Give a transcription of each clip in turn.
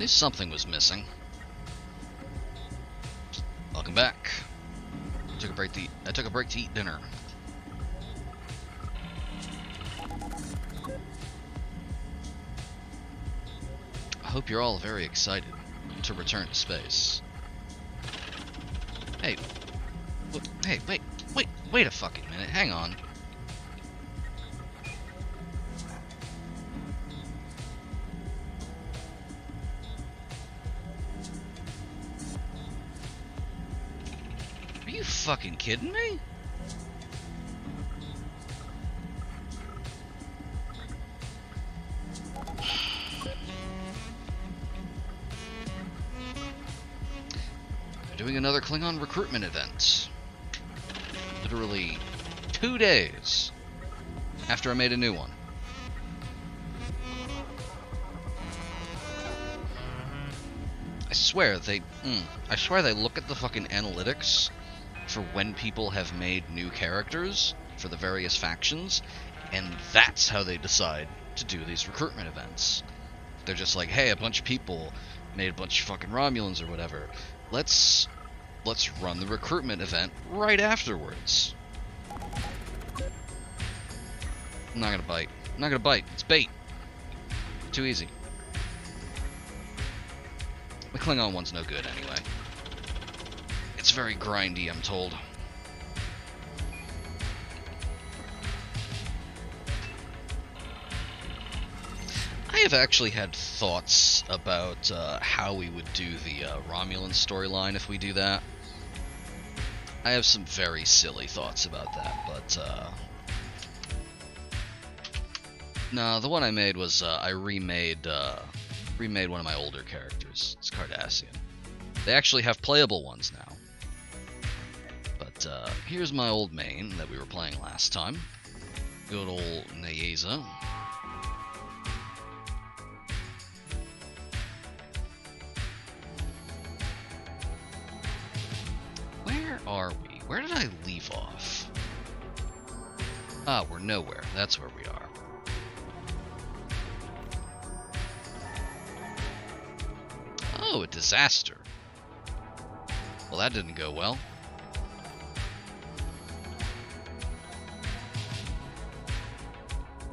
knew something was missing. Welcome back. I took a break to eat dinner. I hope you're all very excited to return to space. Hey, wait a fucking minute. Hang on. Are you fucking kidding me? They're doing another Klingon recruitment event. Literally 2 days after I made a new one. I swear they look at the fucking analytics for when people have made new characters for the various factions, and that's how they decide to do these recruitment events. They're just like, hey, a bunch of people made a bunch of fucking Romulans or whatever. Let's run the recruitment event right afterwards. I'm not gonna bite. I'm not gonna bite. It's bait. Too easy. The Klingon one's no good anyway. It's very grindy, I'm told. I have actually had thoughts about how we would do the Romulan storyline if we do that. I have some very silly thoughts about that, but no, the one I made was I remade one of my older characters. It's Cardassian. They actually have playable ones now. But here's my old main that we were playing last time. Good old Nayeza. Where are we? Where did I leave off? Ah, we're nowhere. That's where we are. Oh, a disaster. Well, that didn't go well.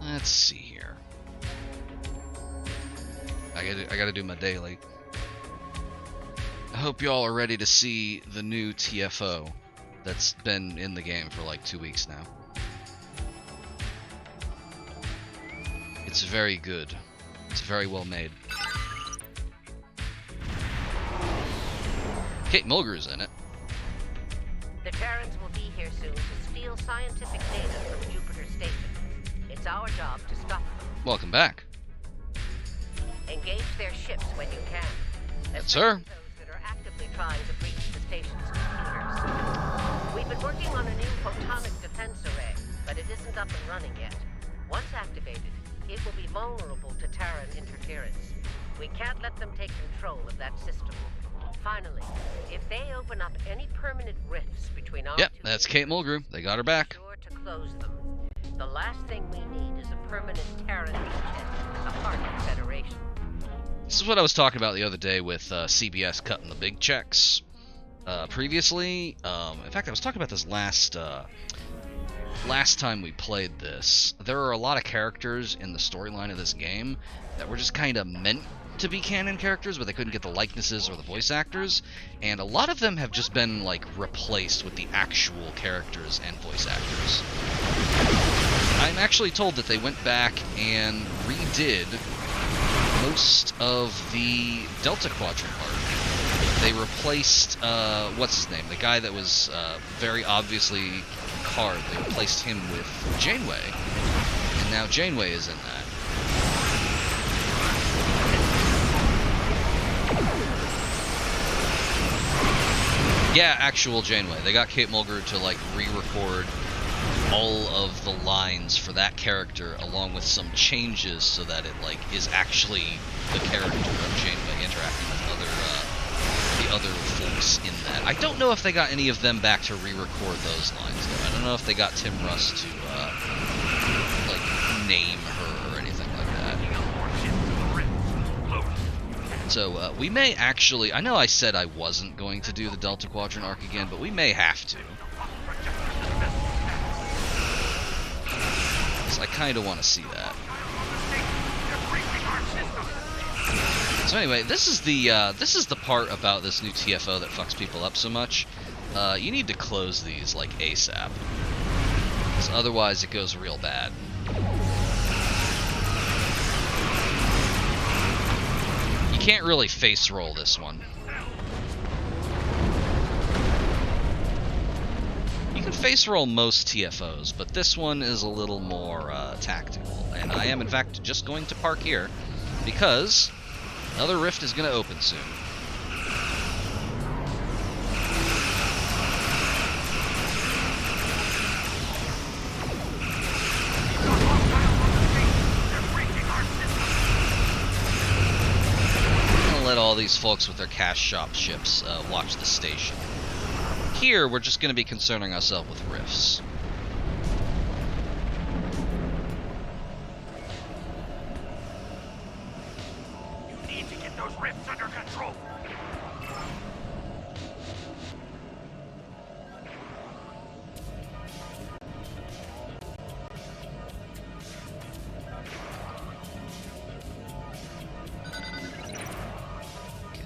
Let's see here. I gotta do my daily. I hope y'all are ready to see the new TFO that's been in the game for like 2 weeks now. It's very good. It's very well made. Kate Mulgrew's in it. The Terrans will be here soon to steal scientific data from Jupiter Station. It's our job to stop them. Welcome back. Engage their ships when you can. Yes, sir. Those that are actively trying to breach the station's computers. We've been working on a new photonic defense array, but it isn't up and running yet. Once activated, it will be vulnerable to Terran interference. We can't let them take control of that system. Finally, if they open up any permanent rifts between our Yep, two that's Kate Mulgrew. They got her back. Be sure to close them. The last thing we need is a permanent Terran beachhead at the heart of the Federation. This is what I was talking about the other day with CBS cutting the big checks. Previously, in fact, I was talking about this last time we played this. There are a lot of characters in the storyline of this game that were just kind of meant to be canon characters, but they couldn't get the likenesses or the voice actors, and a lot of them have just been like replaced with the actual characters and voice actors. I'm actually told that they went back and redid most of the Delta Quadrant arc. They replaced what's his name, the guy that was very obviously Picard. They replaced him with Janeway, and now Janeway is in that. Yeah, actual Janeway. They got Kate Mulgrew to like re-record all of the lines for that character along with some changes so that it like is actually the character of Janeway interacting with the other folks in that. I don't know if they got any of them back to re-record those lines though. I don't know if they got Tim Russ to like name her or anything like that. So we may actually, I know I said I wasn't going to do the Delta Quadrant arc again, but we may have to. So I kind of want to see that. So anyway, this is the part about this new TFO that fucks people up so much. You need to close these like ASAP, because otherwise it goes real bad. You can't really face roll this one. You can face roll most TFOs, but this one is a little more tactical. And I am in fact just going to park here, because another rift is going to open soon. Let all these folks with their cash shop ships watch the station. Here, we're just going to be concerning ourselves with rifts. You need to get those rifts under control.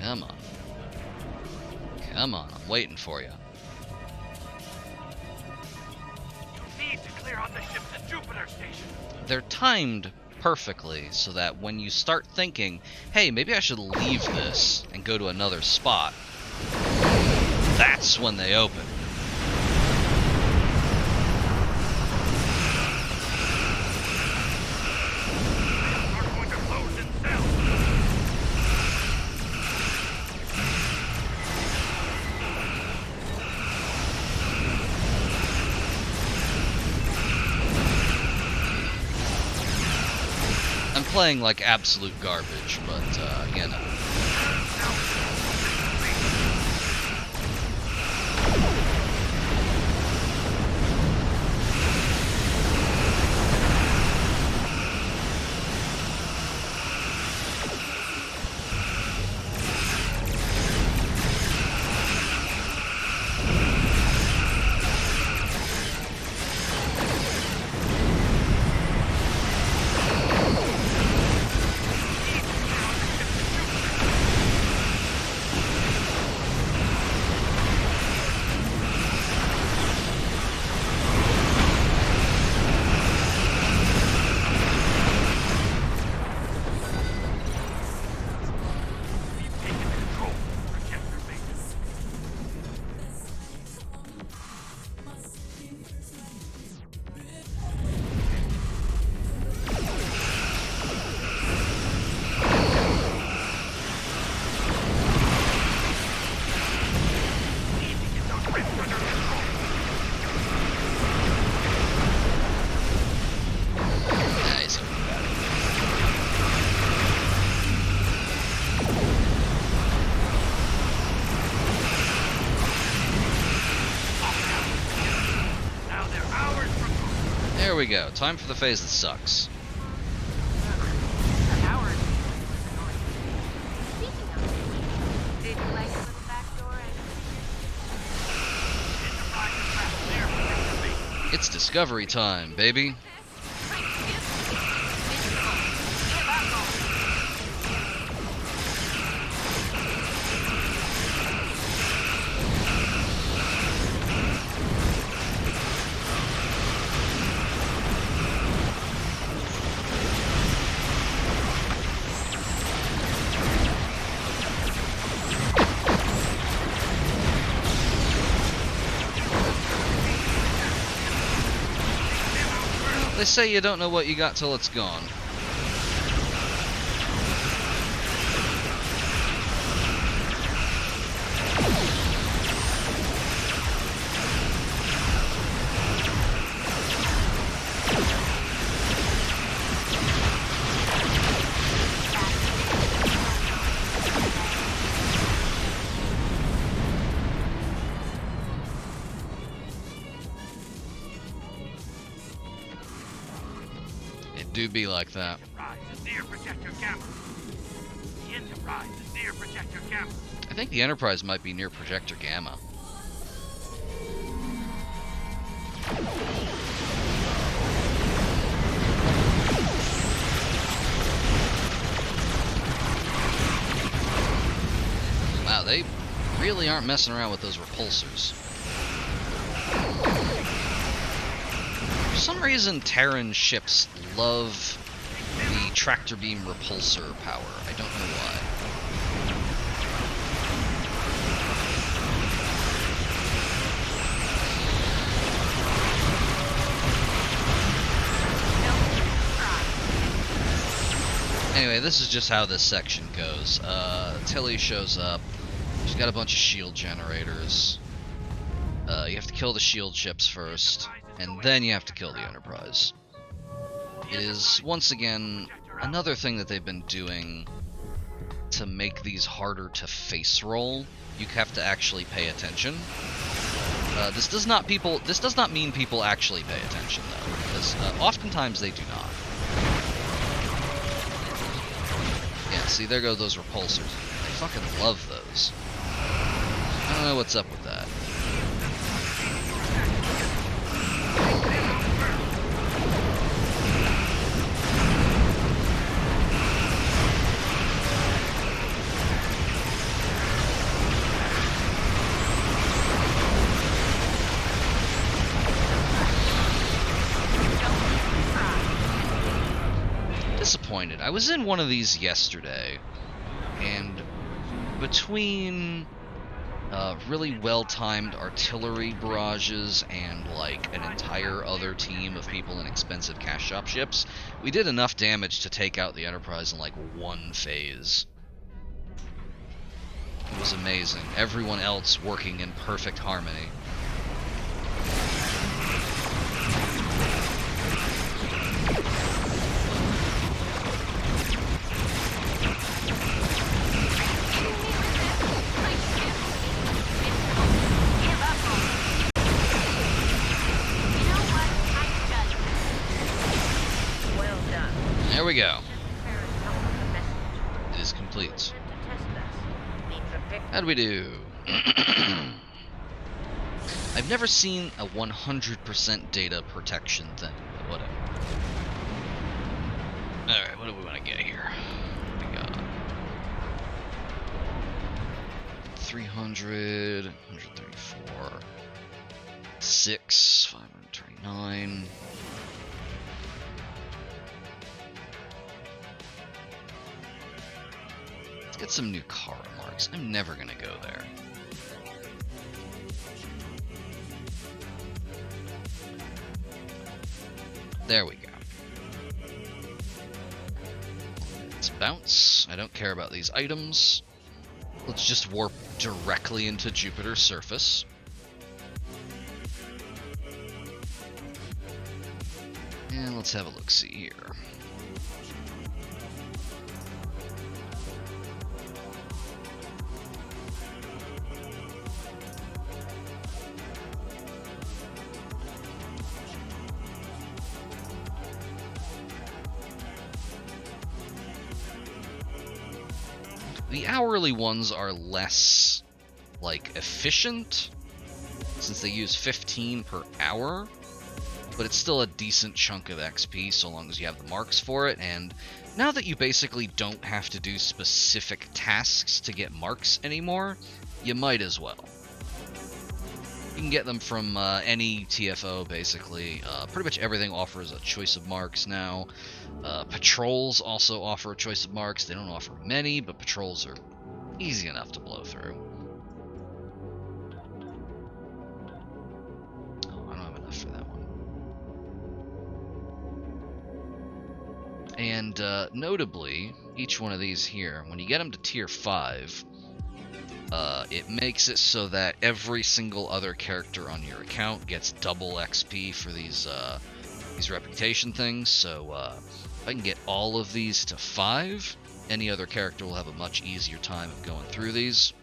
Come on. Come on, I'm waiting for you. You need to clear out the ships at Jupiter Station. They're timed perfectly so that when you start thinking, hey, maybe I should leave this and go to another spot, that's when they open. Are going to close themselves. I'm playing like absolute garbage, but, you know. Nice. Now they're hours from There we go. Time for the phase that sucks. Howard. Speaking of, did you like the little backdoor and It's discovery time, baby. They say you don't know what you got till it's gone. It do be like that. Rise is near projector gamma. The Enterprise Enterprise is near Projector Gamma. I think the Enterprise might be near Projector Gamma. Wow, they really aren't messing around with those repulsors. For some reason, Terran ships love the tractor beam repulsor power. I don't know why. Anyway, this is just how this section goes. Tilly shows up. She's got a bunch of shield generators. You have to kill the shield ships first, and then you have to kill the Enterprise. It is, once again, another thing that they've been doing to make these harder to face roll. You have to actually pay attention. This does not mean people actually pay attention, though, because oftentimes they do not. Yeah, see, there go those repulsors. I fucking love those. I don't know what's up with that. Disappointed. I was in one of these yesterday, and between really well-timed artillery barrages and like an entire other team of people in expensive cash shop ships, we did enough damage to take out the Enterprise in like one phase. It was amazing. Everyone else working in perfect harmony. There we go. It is complete. How do we do? I've never seen a 100% data protection thing, but whatever. Alright, what do we want to get here? What we got? 300, 134, 6, 529. Let's get some new car marks. I'm never gonna go there. There we go. Let's bounce. I don't care about these items. Let's just warp directly into Jupiter's surface. And let's have a look-see here. The hourly ones are less, like, efficient, since they use 15 per hour, but it's still a decent chunk of XP so long as you have the marks for it, and now that you basically don't have to do specific tasks to get marks anymore, you might as well. You can get them from any TFO, basically. Pretty much everything offers a choice of marks now. Patrols also offer a choice of marks. They don't offer many, but patrols are easy enough to blow through. Oh, I don't have enough for that one. And notably, each one of these here, when you get them to tier 5, it makes it so that every single other character on your account gets double XP for these reputation things. So if I can get all of these to 5, any other character will have a much easier time of going through these,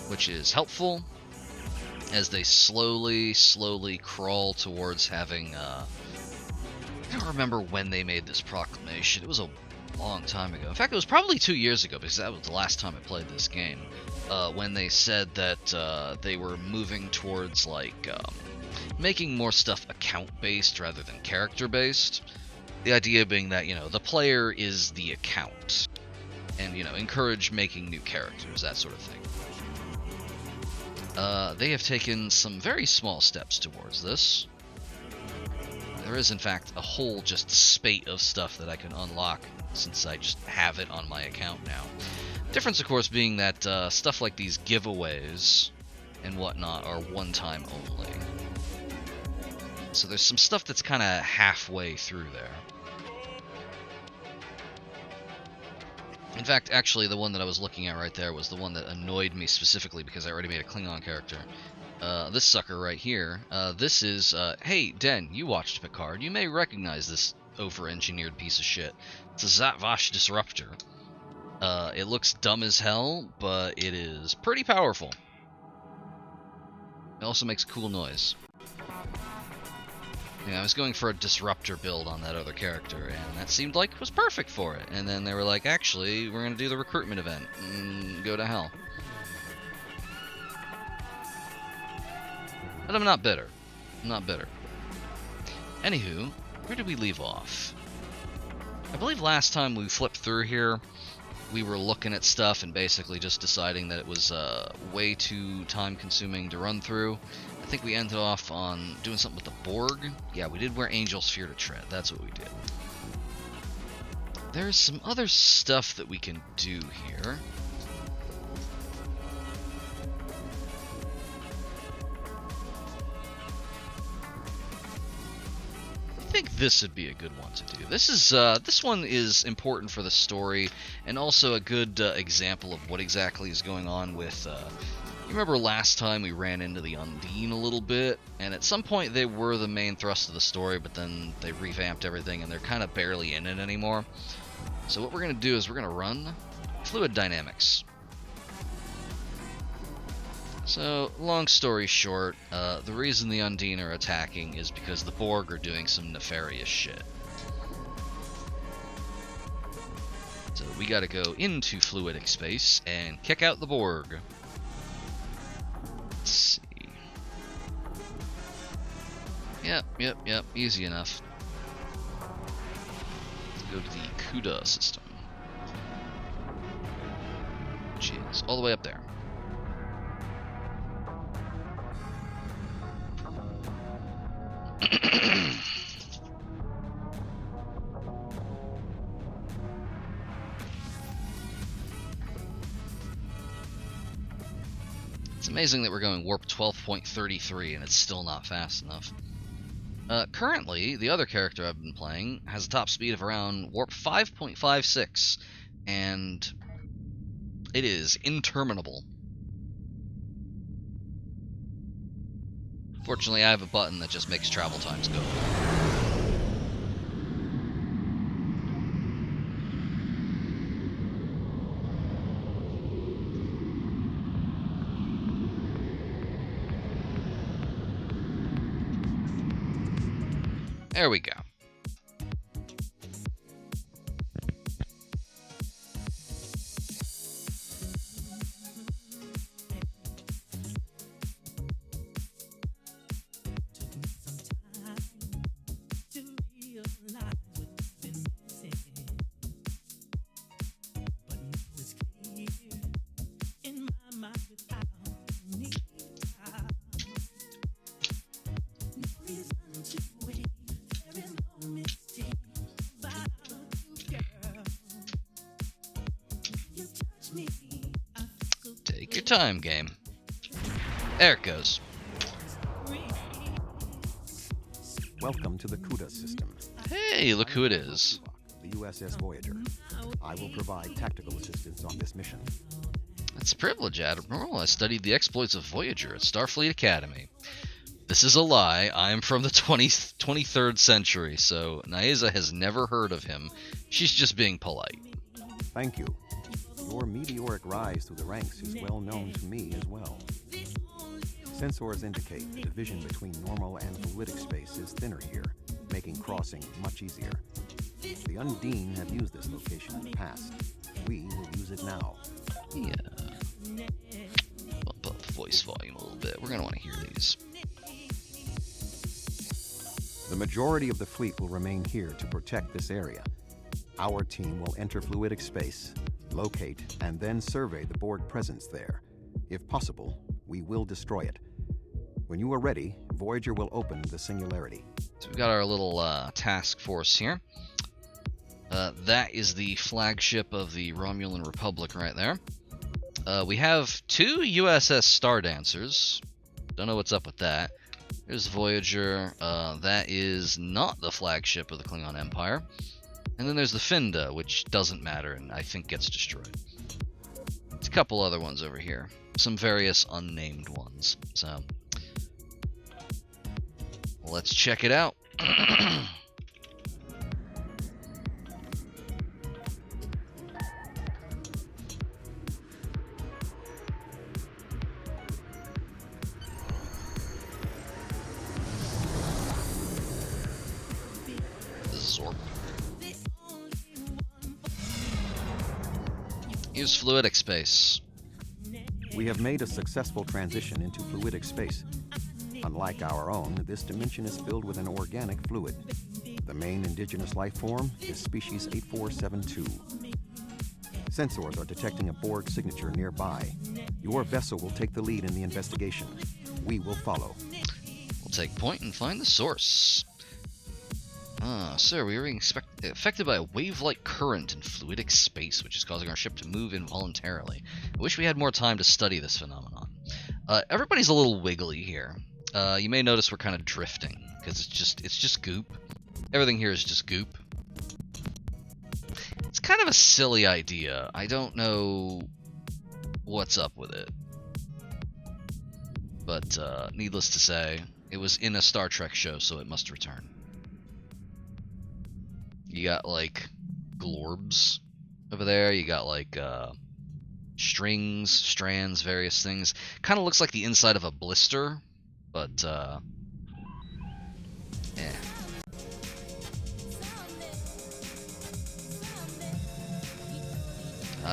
which is helpful as they slowly crawl towards having I don't remember when they made this proclamation. It was a long time ago. In fact, it was probably 2 years ago, because that was the last time I played this game, when they said that they were moving towards, like, making more stuff account-based rather than character-based. The idea being that, you know, the player is the account, and, you know, encourage making new characters, that sort of thing. They have taken some very small steps towards this. There is, in fact, a whole just spate of stuff that I can unlock since I just have it on my account now. Difference, of course, being that stuff like these giveaways and whatnot are one-time only. So there's some stuff that's kind of halfway through there. In fact, actually, the one that I was looking at right there was the one that annoyed me specifically because I already made a Klingon character. This sucker right here, this is, hey, Den, you watched Picard. You may recognize this over-engineered piece of shit. It's a Zatvash disruptor. It looks dumb as hell, but it is pretty powerful. It also makes a cool noise. Yeah, I was going for a disruptor build on that other character, and that seemed like it was perfect for it. And then they were like, actually, we're going to do the recruitment event. Go to hell. But I'm not bitter. I'm not bitter. Anywho, where did we leave off? I believe last time we flipped through here, we were looking at stuff and basically just deciding that it was way too time-consuming to run through. I think we ended off on doing something with the Borg. Yeah, we did where angels fear to tread. That's what we did. There's some other stuff that we can do here. I think this would be a good one to do. This one is important for the story, and also a good example of what exactly is going on with. You remember last time we ran into the Undine a little bit, and at some point they were the main thrust of the story, but then they revamped everything, and they're kind of barely in it anymore. So what we're going to do is we're going to run fluid dynamics. So, long story short, the reason the Undine are attacking is because the Borg are doing some nefarious shit. So we gotta go into fluidic space and kick out the Borg. Let's see. Yep, easy enough. Let's go to the CUDA system. Which is all the way up there. It's amazing that we're going warp 12.33 and it's still not fast enough. Currently, the other character I've been playing has a top speed of around warp 5.56, and it is interminable. Fortunately, I have a button that just makes travel times go. There we go. Take your time, game. There it goes. Welcome to the CUDA system. Hey, look who it is. The USS Voyager. I will provide tactical assistance on this mission. That's a privilege, Admiral. I studied the exploits of Voyager at Starfleet Academy. This is a lie. I am from the 23rd century, so Naeza has never heard of him. She's just being polite. Thank you. Your meteoric rise through the ranks is well known to me as well. Sensors indicate the division between normal and fluidic space is thinner here, making crossing much easier. The Undine have used this location in the past. We will use it now. Yeah. Bump up the voice volume a little bit. We're going to want to hear these. The majority of the fleet will remain here to protect this area. Our team will enter fluidic space, locate, and then survey the Borg presence there. If possible, we will destroy it. When you are ready, Voyager will open the singularity. So we've got our little task force here. That is the flagship of the Romulan Republic right there. We have 2 USS Star Dancers. Don't know what's up with that. There's Voyager. That is not the flagship of the Klingon Empire. And then there's the Finda, which doesn't matter and I think gets destroyed. There's a couple other ones over here. Some various unnamed ones. So, let's check it out. Zorp. Use fluidic space. We have made a successful transition into fluidic space. Unlike our own, this dimension is filled with an organic fluid. The main indigenous life form is species 8472. Sensors are detecting a Borg signature nearby. Your vessel will take the lead in the investigation. We will follow. We'll take point and find the source. Sir, we are being affected by a wave-like current in fluidic space, which is causing our ship to move involuntarily. I wish we had more time to study this phenomenon. Everybody's a little wiggly here. You may notice we're kind of drifting, because it's just goop. Everything here is just goop. It's kind of a silly idea. I don't know what's up with it. But, needless to say, it was in a Star Trek show, so it must return. You got, like, glorbs over there. You got, like, strings, strands, various things. Kind of looks like the inside of a blister, but, yeah.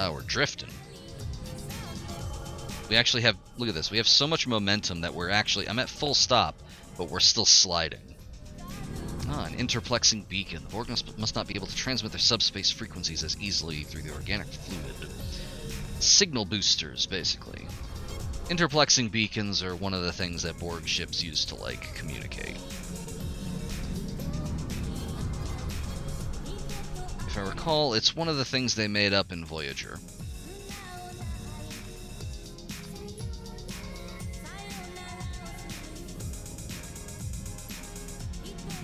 We're drifting. We actually have, look at this, we have so much momentum that we're actually, I'm at full stop, but we're still sliding. An interplexing beacon. The Borg must not be able to transmit their subspace frequencies as easily through the organic fluid. Signal boosters, basically. Interplexing beacons are one of the things that Borg ships use to, like, communicate. If I recall, it's one of the things they made up in Voyager.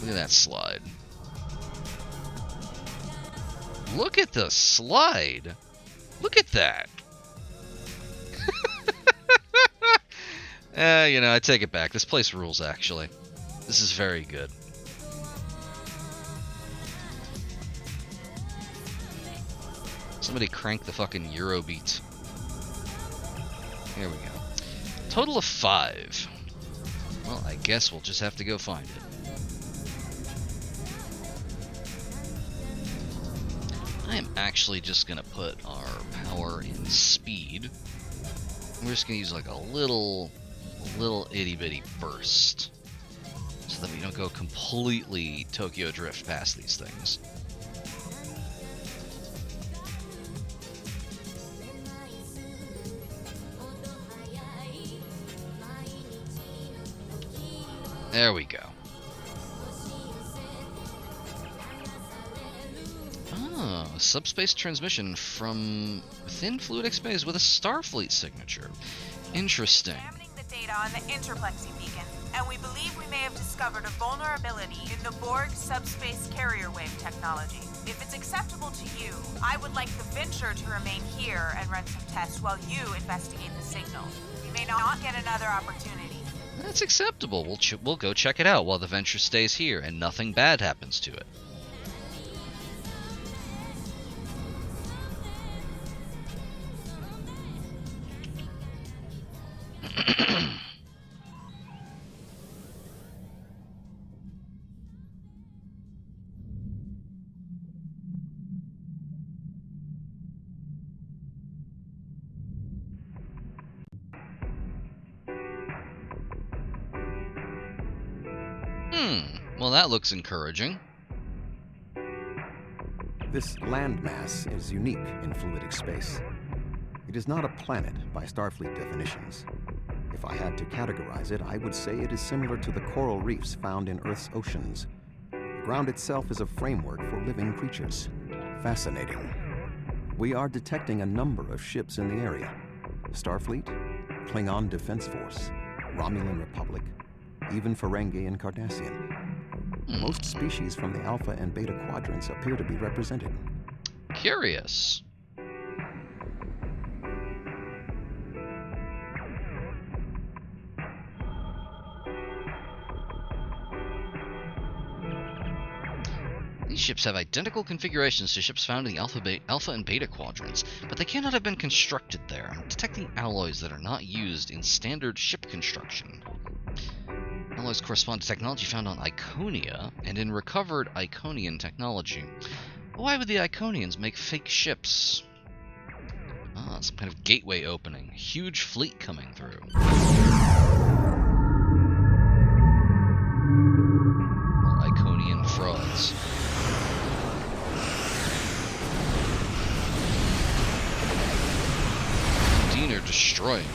Look at that slide. Look at the slide! Look at that! You know, I take it back. This place rules, actually. This is very good. Somebody crank the fucking Eurobeat. Here we go. Total of 5. Well, I guess we'll just have to go find it. I am actually just gonna put our power in speed. We're just gonna use like a little itty bitty burst so that we don't go completely Tokyo drift past these things. There we go. Subspace transmission from within fluidic space with a Starfleet signature. Interesting. Examining the data on the interplexing beacon, and we believe we may have discovered a vulnerability in the Borg subspace carrier wave technology. If it's acceptable to you, I would like the Venture to remain here and run some tests while you investigate the signal. You may not get another opportunity. That's acceptable. We'll go check it out while the Venture stays here and nothing bad happens to it. Well, that looks encouraging. This landmass is unique in fluidic space. It is not a planet by Starfleet definitions. If I had to categorize it, I would say it is similar to the coral reefs found in Earth's oceans. The ground itself is a framework for living creatures. Fascinating. We are detecting a number of ships in the area. Starfleet, Klingon Defense Force, Romulan Republic, even Ferengi and Cardassian. Most species from the Alpha and Beta quadrants appear to be represented. Curious. These ships have identical configurations to ships found in the Alpha and Beta quadrants, but they cannot have been constructed there. I'm detecting alloys that are not used in standard ship construction. Alloys correspond to technology found on Iconia and in recovered Iconian technology. Why would the Iconians make fake ships? Ah, some kind of gateway opening. Huge fleet coming through. More Iconian frauds. Dean are destroying.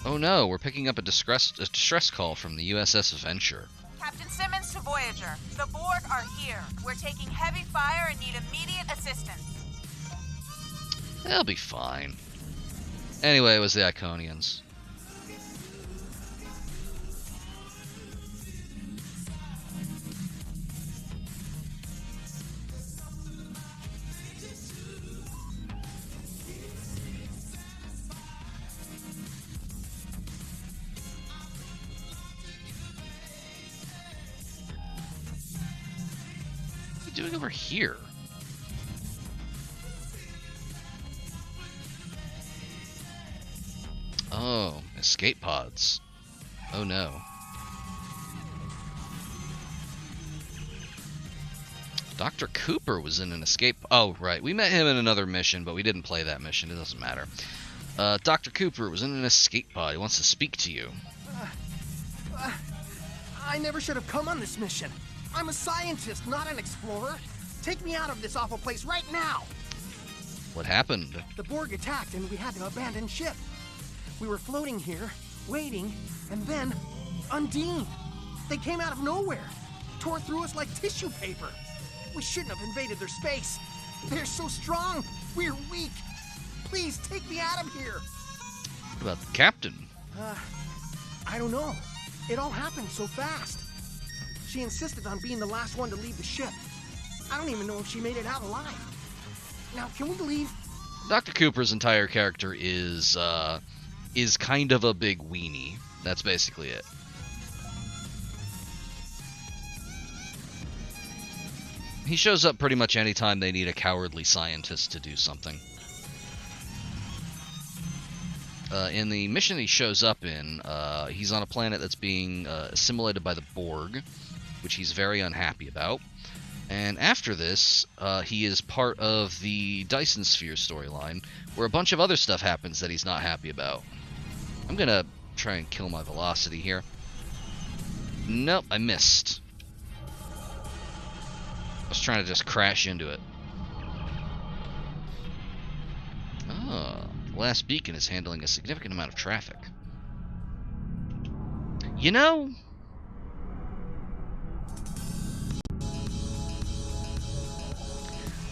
Oh no, we're picking up a distress call from the USS Venture. Captain Simmons to Voyager. The Borg are here. We're taking heavy fire and need immediate assistance. They'll be fine. Anyway, it was the Iconians. What are you doing over here? Oh, escape pods. Oh no. Dr. Cooper was in an escape... Oh, right. We met him in another mission, but we didn't play that mission. It doesn't matter. Dr. Cooper was in an escape pod. He wants to speak to you. I never should have come on this mission. I'm a scientist, not an explorer. Take me out of this awful place right now. What happened? The Borg attacked and we had to abandon ship. We were floating here, waiting, and then Undine. They came out of nowhere, tore through us like tissue paper. We shouldn't have invaded their space. They're so strong. We're weak. Please take me out of here. What about the captain? I don't know. It all happened so fast. She insisted on being the last one to leave the ship. I don't even know if she made it out alive. Now, can we leave? Dr. Cooper's entire character is kind of a big weenie. That's basically it. He shows up pretty much anytime they need a cowardly scientist to do something. In the mission he shows up in, he's on a planet that's being assimilated by the Borg, which he's very unhappy about. And after this, he is part of the Dyson Sphere storyline, where a bunch of other stuff happens that he's not happy about. I'm gonna try and kill my velocity here. Nope, I missed. I was trying to just crash into it. Oh, the last beacon is handling a significant amount of traffic. You know,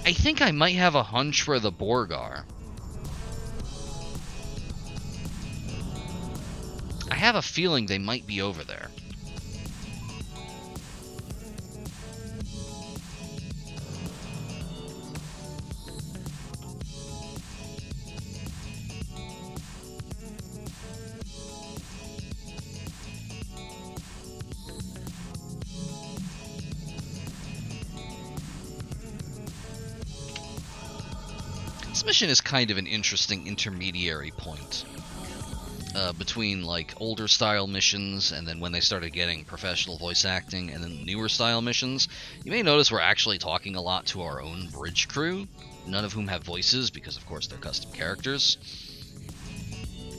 I think I might have a hunch where the Borg are. I have a feeling they might be over there. This mission is kind of an interesting intermediary point. between like older style missions and then when they started getting professional voice acting and then newer style missions, you may notice we're actually talking a lot to our own bridge crew, none of whom have voices because of course they're custom characters.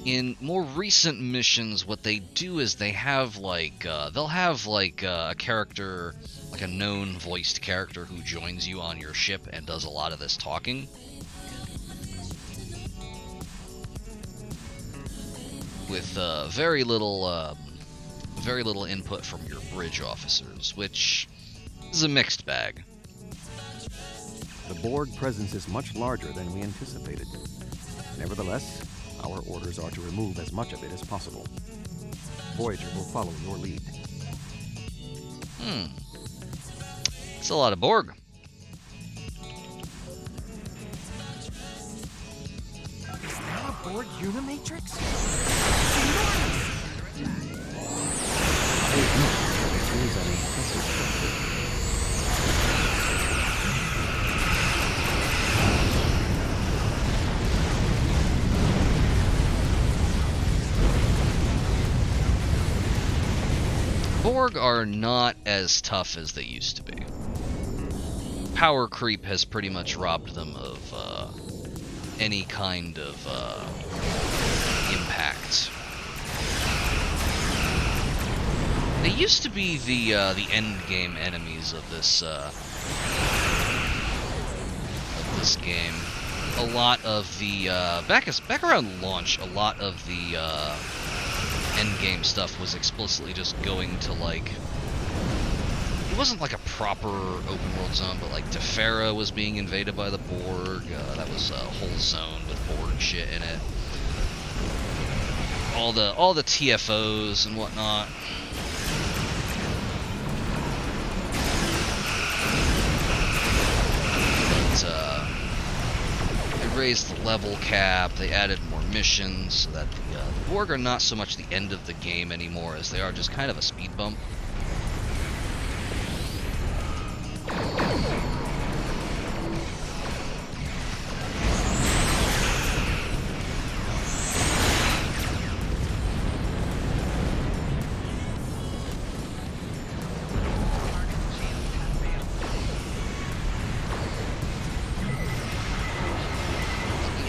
In more recent missions, what they do is they have like they'll have like a character, like a known voiced character who joins you on your ship and does a lot of this talking. With very little input from your bridge officers, which is a mixed bag. The Borg presence is much larger than we anticipated. Nevertheless, our orders are to remove as much of it as possible. Voyager will follow your lead. It's a lot of Borg. Is that a Borg Unimatrix? It is an impressive structure. Borg are not as tough as they used to be. Power creep has pretty much robbed them of any kind of impact. They used to be the end game enemies of this game. A lot of the back around launch, a lot of the endgame stuff was explicitly just going to like, it wasn't like a proper open world zone, but like Tefera was being invaded by the Borg. That was a whole zone with Borg shit in it. All the TFOs and whatnot. But they raised the level cap. They added more missions so that the Borg are not so much the end of the game anymore as they are just kind of a speed bump.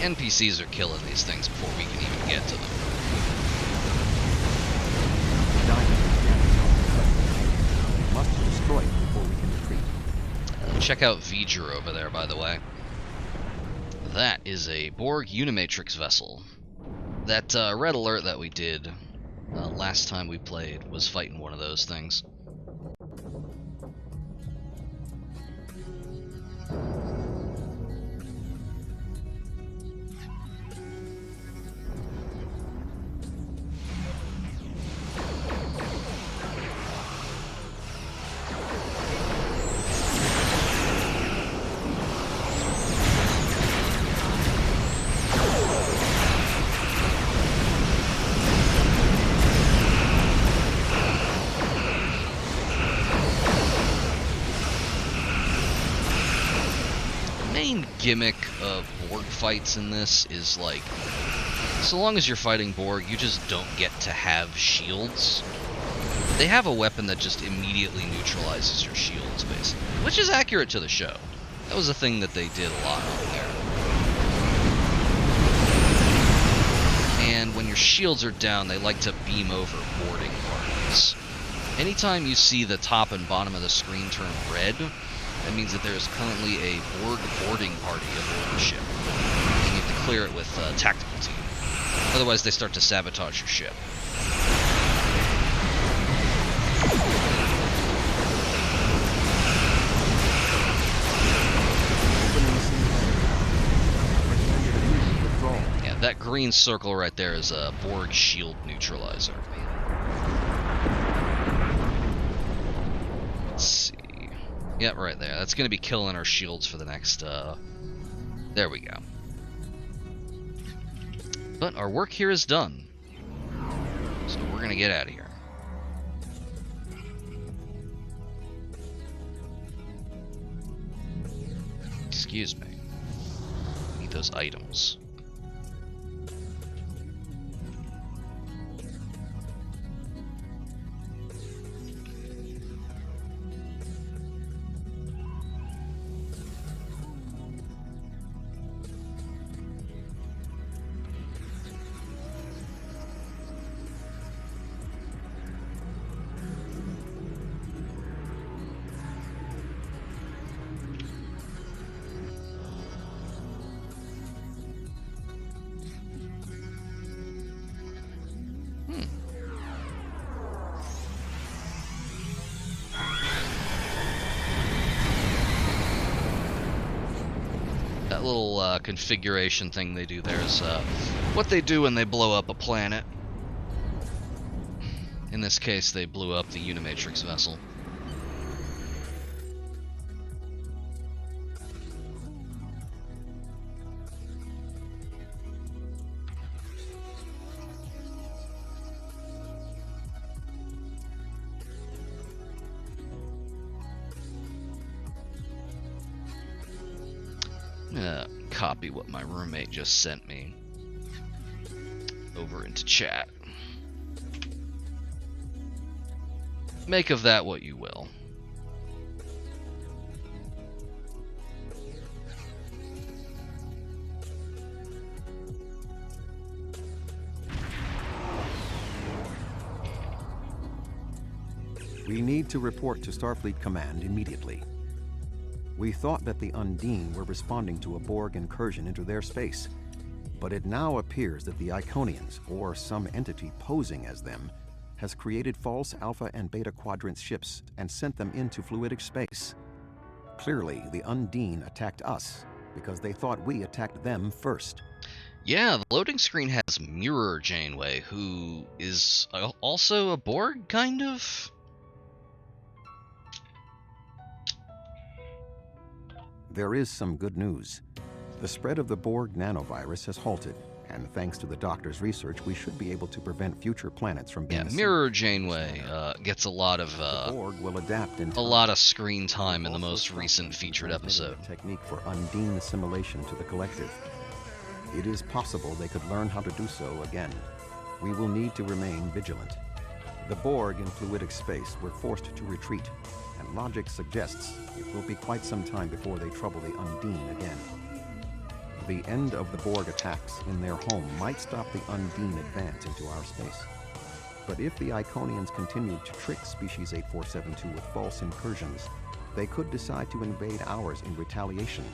NPCs are killing these things before we can even get to them. We must destroy it before we can retreat. Check out V'ger over there, by the way. That is a Borg Unimatrix vessel. That red alert that we did last time we played was fighting one of those things. Gimmick of Borg fights in this is like, so long as you're fighting Borg, you just don't get to have shields. They have a weapon that just immediately neutralizes your shields, basically, which is accurate to the show. That was a thing that they did a lot on there. And when your shields are down, they like to beam over boarding parties. Anytime you see the top and bottom of the screen turn red, that means that there is currently a Borg boarding party aboard the ship. You have to clear it with a tactical team. Otherwise, they start to sabotage your ship. Yeah, that green circle right there is a Borg shield neutralizer. Let's see. Yep, right there. That's going to be killing our shields for the next, there we go. But our work here is done. So we're going to get out of here. Excuse me. I need those items. little configuration thing they do there is what they do when they blow up a planet. In this case, they blew up the Unimatrix vessel. I'm gonna copy what my roommate just sent me over into chat. Make of that what you will. We need to report to Starfleet Command immediately. We thought that the Undine were responding to a Borg incursion into their space, but it now appears that the Iconians, or some entity posing as them, has created false Alpha and Beta Quadrant ships and sent them into fluidic space. Clearly, the Undine attacked us because they thought we attacked them first. Yeah, the loading screen has Mirror Janeway, who is also a Borg, kind of? There is some good news. The spread of the Borg nanovirus has halted, and thanks to the Doctor's research, we should be able to prevent future planets from being Yeah, Mirror Janeway gets a lot of the Borg will adapt in a time. lot of screen time in the Also, most recent featured transmitted episode. a technique for Undine assimilation to the collective. It is possible they could learn how to do so again. We will need to remain vigilant. The Borg in fluidic space were forced to retreat, and logic suggests it will be quite some time before they trouble the Undine again. The end of the Borg attacks in their home might stop the Undine advance into our space. But if the Iconians continued to trick Species 8472 with false incursions, they could decide to invade ours in retaliation.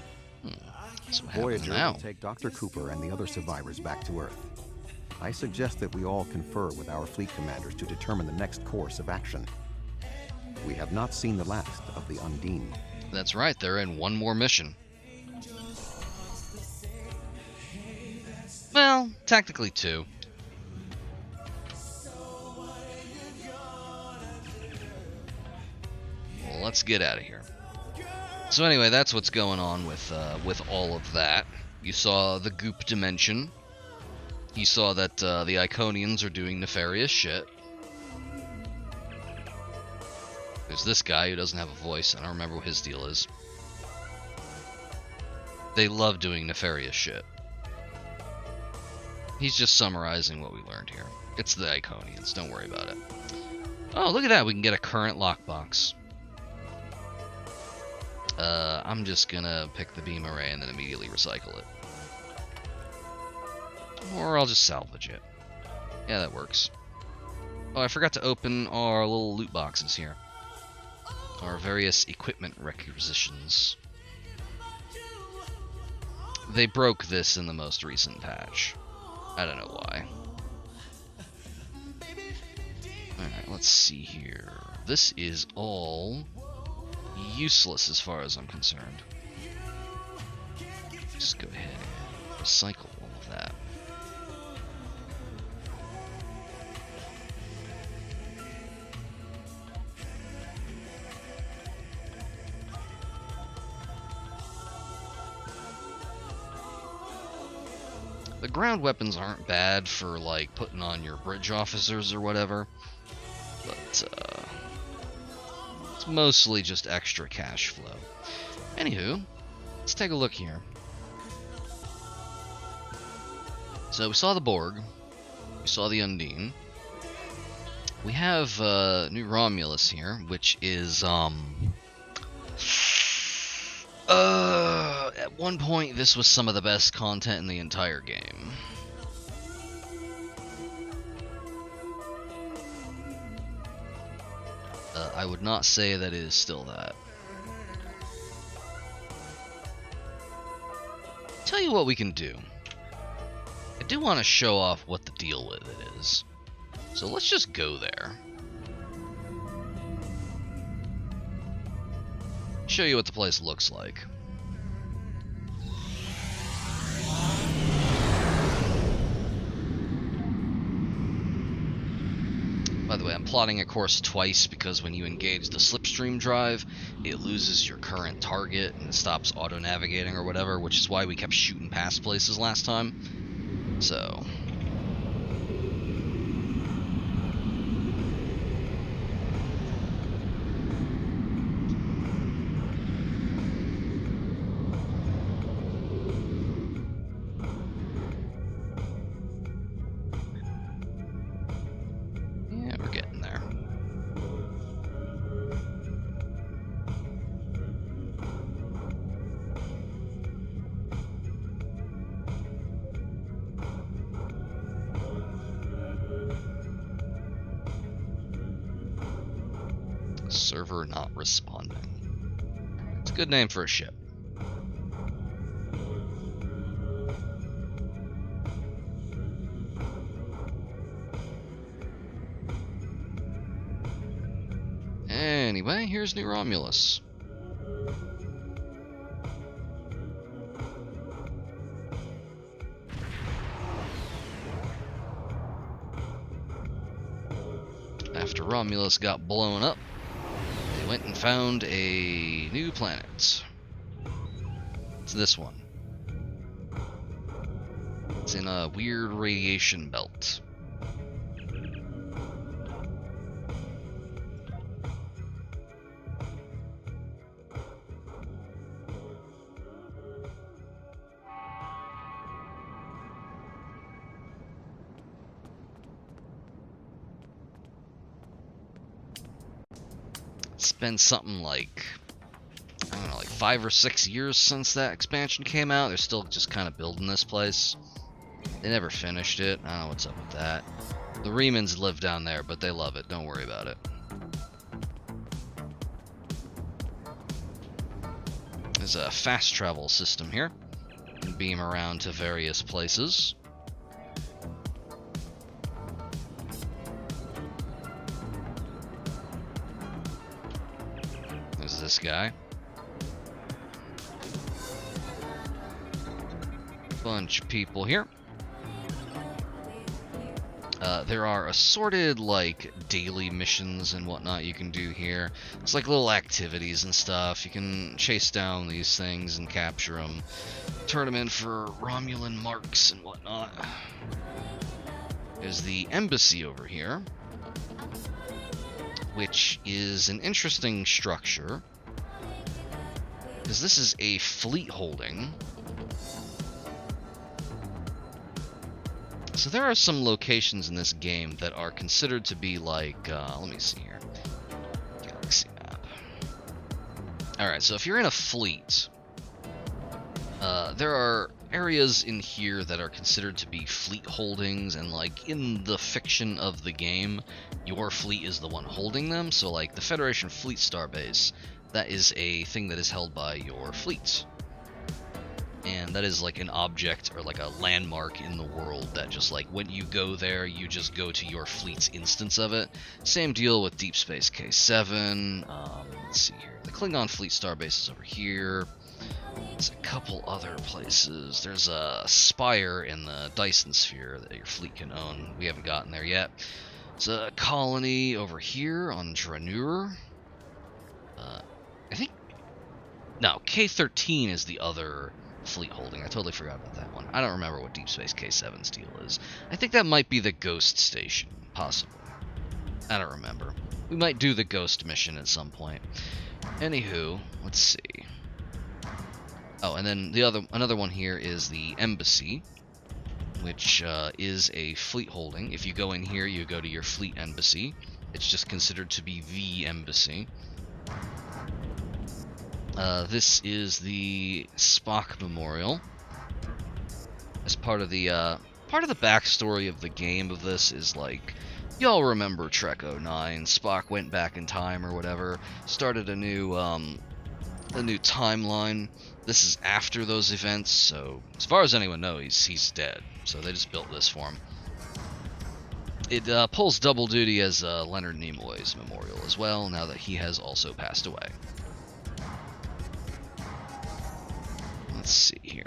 So what happens Voyager now? will take Dr. Cooper and the other survivors back to Earth. I suggest that we all confer with our fleet commanders to determine the next course of action. We have not seen the last of the Undine. That's right, they're in one more mission. Well, technically two. Well, let's get out of here. So anyway, that's what's going on with all of that. You saw the goop dimension. You saw that the Iconians are doing nefarious shit. There's this guy who doesn't have a voice. I don't remember what his deal is. They love doing nefarious shit. He's just summarizing what we learned here. It's the Iconians, don't worry about it. Oh, look at that, we can get a current lockbox. I'm just gonna pick the beam array and then immediately recycle it. Or I'll just salvage it. Yeah, that works. Oh, I forgot to open our little loot boxes here. Our various equipment requisitions. They broke this in the most recent patch. I don't know why. Alright, let's see here. This is all useless as far as I'm concerned. Just go ahead and recycle all of that. The ground weapons aren't bad for, like, putting on your bridge officers or whatever, but, it's mostly just extra cash flow. Anywho, let's take a look here. So we saw the Borg, we saw the Undine. We have, New Romulus here, which is, at one point, this was some of the best content in the entire game. I would not say that it is still that. Tell you what we can do. I do want to show off what the deal with it is. So let's just go there. Show you what the place looks like. the way, I'm plotting a course twice because when you engage the slipstream drive, it loses your current target and it stops auto-navigating or whatever, which is why we kept shooting past places last time. So... yeah, we're getting there. Server not responding. It's a good name for a ship. Anyway, here's New Romulus. After Romulus got blown up, they went and found a new planet. It's this one. It's in a weird radiation belt. It's been something like, I don't know, like 5 or 6 years since that expansion came out. They're still just kind of building this place. They never finished it. I don't know what's up with that. The Remans live down there, but they love it. Don't worry about it. There's a fast travel system here. You can beam around to various places. There's this guy. Bunch of people here. There are assorted, like, daily missions and whatnot you can do here. It's like little activities and stuff. You can chase down these things and capture them. Turn them in for Romulan marks and whatnot. There's the embassy over here, which is an interesting structure, because this is a fleet holding. So there are some locations in this game that are considered to be like, let me see here, galaxy map. Alright, so if you're in a fleet, there are areas in here that are considered to be fleet holdings, and like in the fiction of the game, your fleet is the one holding them. So like the Federation Fleet Starbase, that is a thing that is held by your fleet. And that is like an object or like a landmark in the world that just like when you go there, you just go to your fleet's instance of it. Same deal with Deep Space K7. Let's see here. The Klingon Fleet Starbase is over here. There's a couple other places. There's a spire in the Dyson Sphere that your fleet can own. We haven't gotten there yet. It's a colony over here on Dranur. I think... No, K13 is the other fleet holding. I totally forgot about that one. I don't remember what Deep Space K7's deal is. I think that might be the Ghost Station, possibly. I don't remember. We might do the Ghost mission at some point. Anywho, let's see. Oh, and then another one here is the Embassy, which is a fleet holding. If you go in here, you go to your fleet embassy. It's just considered to be the embassy. This is the Spock Memorial. As part of the backstory of the game of this is like, y'all remember Trek 09? Spock went back in time or whatever, started a new timeline. This is after those events, so as far as anyone knows, he's dead. So they just built this for him. It pulls double duty as Leonard Nimoy's memorial as well, now that he has also passed away. Let's see here.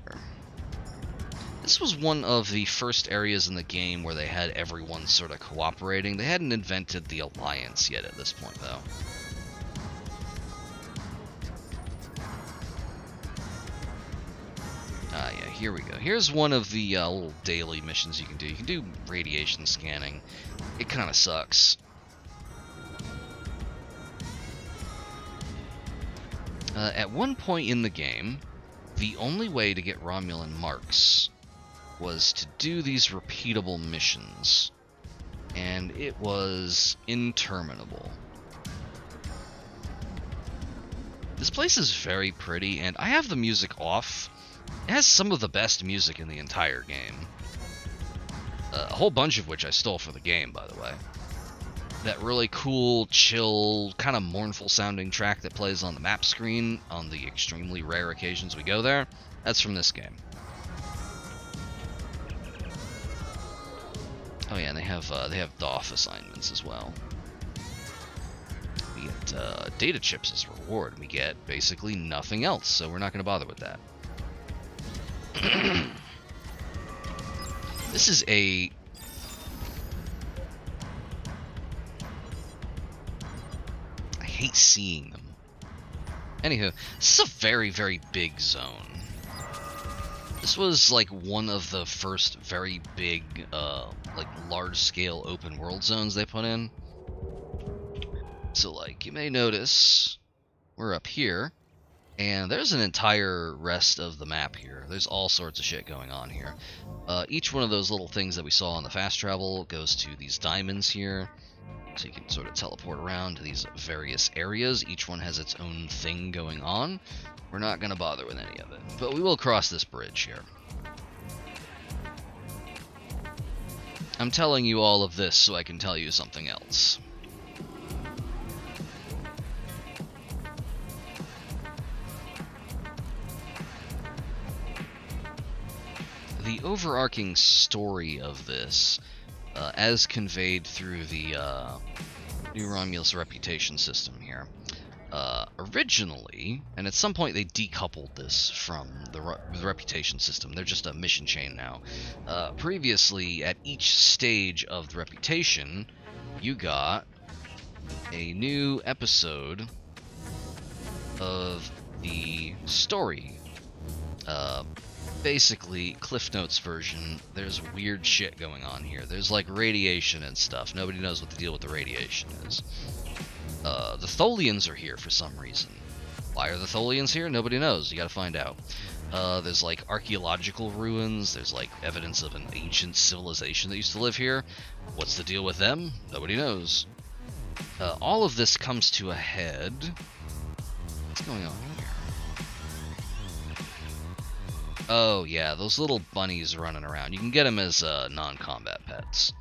this was one of the first areas in the game where they had everyone sort of cooperating. They hadn't invented the Alliance yet at this point, though. Yeah, here we go. Here's one of the little daily missions you can do. You can do radiation scanning. It kind of sucks. At one point in the game, the only way to get Romulan marks was to do these repeatable missions, and it was interminable. This place is very pretty, and I have the music off. It has some of the best music in the entire game. A whole bunch of which I stole for the game, by the way. That really cool, chill, kind of mournful sounding track that plays on the map screen on the extremely rare occasions we go there, that's from this game. Oh yeah, and they have DOF assignments as well. We get data chips as reward. We get basically nothing else, so we're not going to bother with that. This is a... I hate seeing them. Anywho, this is a very, very big zone. This was like one of the first very big, like large-scale open world zones they put in. So like, you may notice, we're up here, and there's an entire rest of the map here. There's all sorts of shit going on here. Each one of those little things that we saw on the fast travel goes to these diamonds here. So you can sort of teleport around to these various areas. Each one has its own thing going on. We're not going to bother with any of it. But we will cross this bridge here. I'm telling you all of this so I can tell you something else. The overarching story of this, as conveyed through the New Romulus reputation system here, originally, and at some point they decoupled this from the reputation system. They're just a mission chain now. Previously, at each stage of the reputation, you got a new episode of the story. Basically, Cliff Notes version, there's weird shit going on here. There's like radiation and stuff. Nobody knows what the deal with the radiation is. The Tholians are here for some reason. Why are the Tholians here? Nobody knows. You gotta find out. There's like archaeological ruins. There's like evidence of an ancient civilization that used to live here. What's the deal with them? Nobody knows. All of this comes to a head. What's going on here? Oh yeah, those little bunnies running around. You can get them as non-combat pets.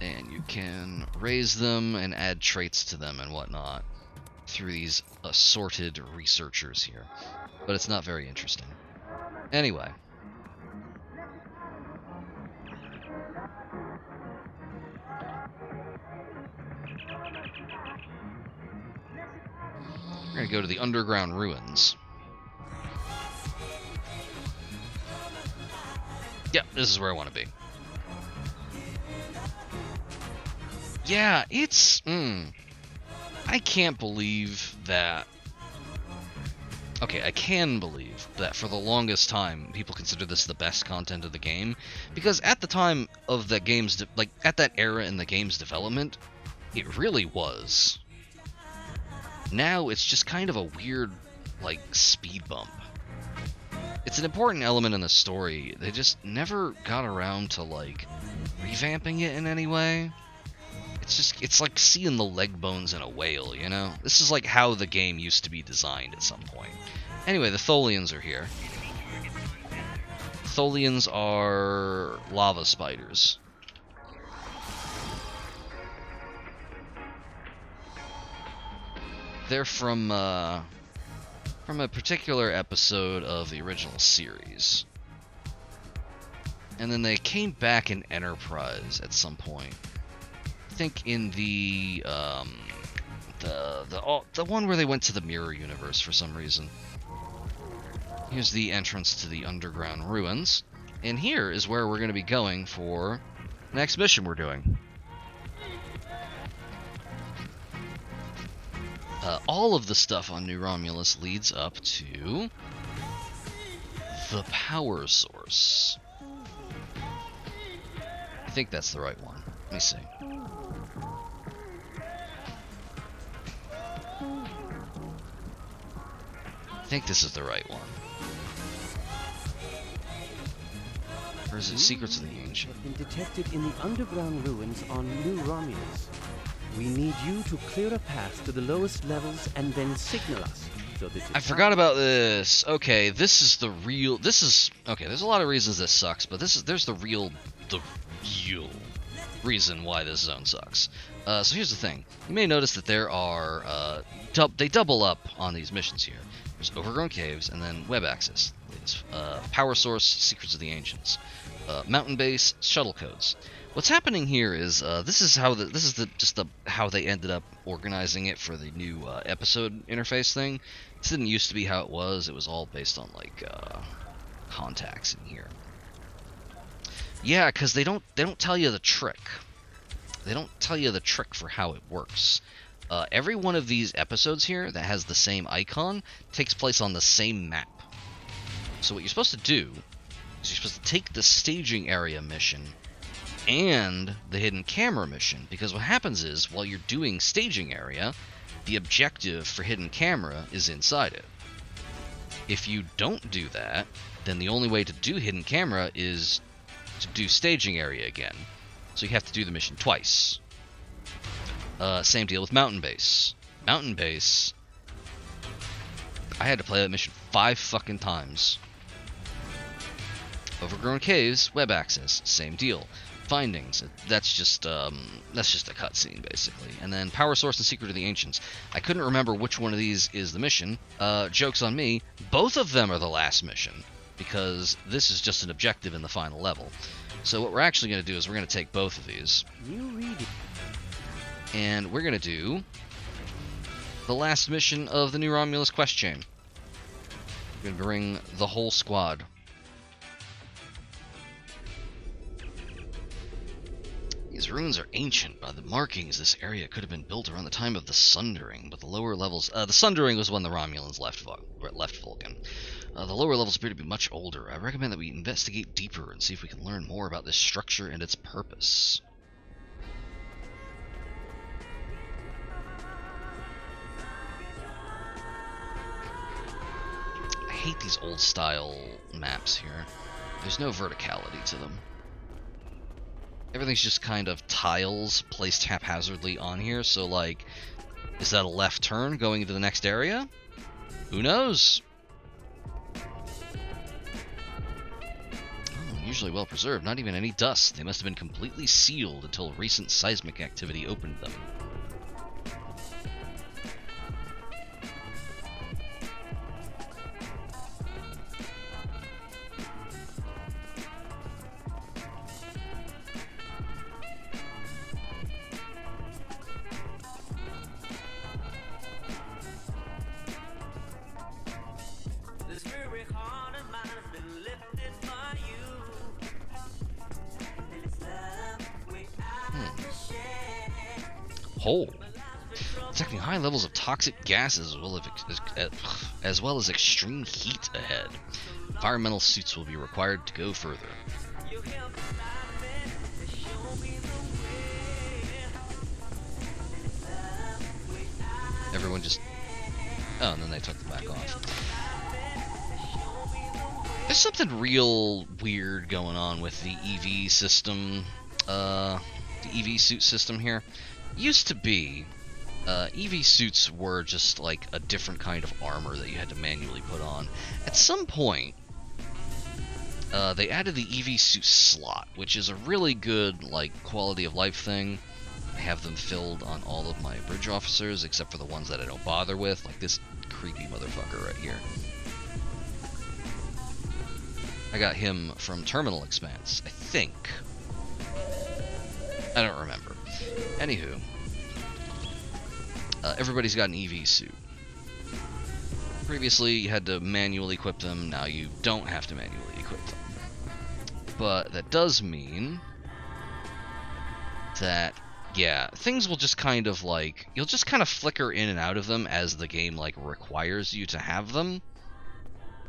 And you can raise them and add traits to them and whatnot through these assorted researchers here. But it's not very interesting. Anyway. We're going to go to the underground ruins. Yep, this is where I want to be. Yeah, it's... I can't believe that... Okay, I can believe that for the longest time, people consider this the best content of the game, because at the time of the game's... like, at that era in the game's development, it really was. Now, it's just kind of a weird, like, speed bump. It's an important element in the story. They just never got around to, like, revamping it in any way. It's like seeing the leg bones in a whale, you know? This is like how the game used to be designed at some point. Anyway, the Tholians are here. Tholians are lava spiders. They're from a particular episode of the original series. And then they came back in Enterprise at some point. I think in the one where they went to the mirror universe for some reason. Here's the entrance to the underground ruins. And here is where we're going to be going for the next mission we're doing. All of the stuff on New Romulus leads up to the power source. I think that's the right one. Let me see. I think this is the right one. Or is it Secrets of the Ancient? Have been detected in the underground ruins on New Romulus. We need you to clear a path to the lowest levels and then signal us. So that I forgot about this. Okay, this is the real. Okay. There's a lot of reasons this sucks, but there's the real reason why this zone sucks. So here's the thing. You may notice that there are they double up on these missions here. There's Overgrown Caves and then Web Access. Power Source, Secrets of the Ancients, Mountain Base, Shuttle Codes. What's happening here is this is how they ended up organizing it for the new episode interface thing. This didn't used to be how it was. It was all based on like contacts in here. Yeah, because they don't tell you the trick. They don't tell you the trick for how it works. Every one of these episodes here that has the same icon takes place on the same map. So what you're supposed to do is you're supposed to take the staging area mission and the hidden camera mission, because what happens is while you're doing staging area, the objective for hidden camera is inside it. If you don't do that, then the only way to do hidden camera is to do staging area again. So you have to do the mission twice. Same deal with Mountain Base. Mountain Base, I had to play that mission 5 fucking times. Overgrown Caves, Web Access, same deal. Findings, that's just a cutscene basically. And then Power Source and Secret of the Ancients. I couldn't remember which one of these is the mission. Joke's on me. Both of them are the last mission, because this is just an objective in the final level. So what we're actually going to do is we're going to take both of these. And we're going to do the last mission of the New Romulus quest chain. We're going to bring the whole squad. These ruins are ancient. By the markings, this area could have been built around the time of the Sundering, but the lower levels... the Sundering was when the Romulans left Vulcan. The lower levels appear to be much older. I recommend that we investigate deeper and see if we can learn more about this structure and its purpose. I hate these old-style maps here. There's no verticality to them. Everything's just kind of tiles placed haphazardly on here, so like, is that a left turn going into the next area? Who knows? Oh, usually well preserved, not even any dust. They must have been completely sealed until recent seismic activity opened them. Hole. Detecting high levels of toxic gases as well as extreme heat ahead. Environmental suits will be required to go further. Everyone just... Oh, and then they took them back off. There's something real weird going on with the EV system, the EV suit system here. Used to be, EV suits were just like a different kind of armor that you had to manually put on. At some point, they added the EV suit slot, which is a really good like quality of life thing. I have them filled on all of my bridge officers, except for the ones that I don't bother with, like this creepy motherfucker right here. I got him from Terminal Expanse, I think. I don't remember. Anywho, everybody's got an EV suit. Previously, you had to manually equip them. Now you don't have to manually equip them. But that does mean that, yeah, things will just kind of like, you'll just kind of flicker in and out of them as the game like requires you to have them,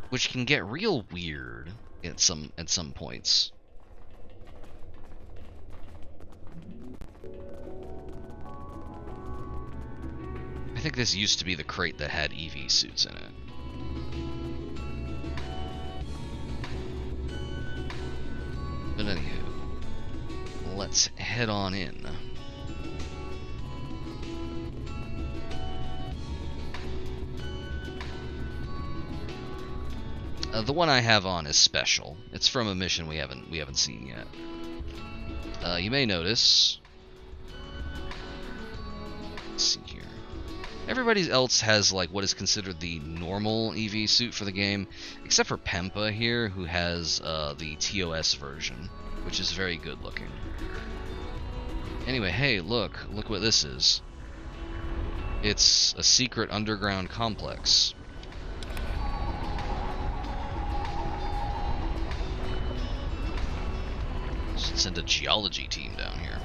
which can get real weird at some points. I think this used to be the crate that had EV suits in it. But anywho, let's head on in. The one I have on is special. It's from a mission we haven't seen yet. You may notice. Let's see here. Everybody else has like what is considered the normal EV suit for the game, except for Pempa here, who has the TOS version, which is very good looking. Anyway, hey, look what this is. It's a secret underground complex. Should send a geology team down here.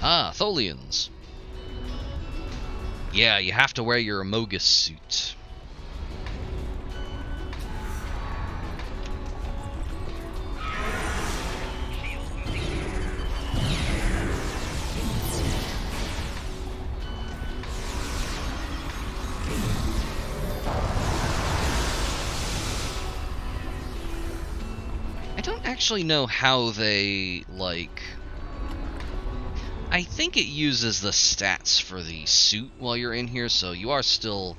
Ah, Tholians. Yeah, you have to wear your Amogus suit. I don't actually know how they, like... I think it uses the stats for the suit while you're in here, so you are still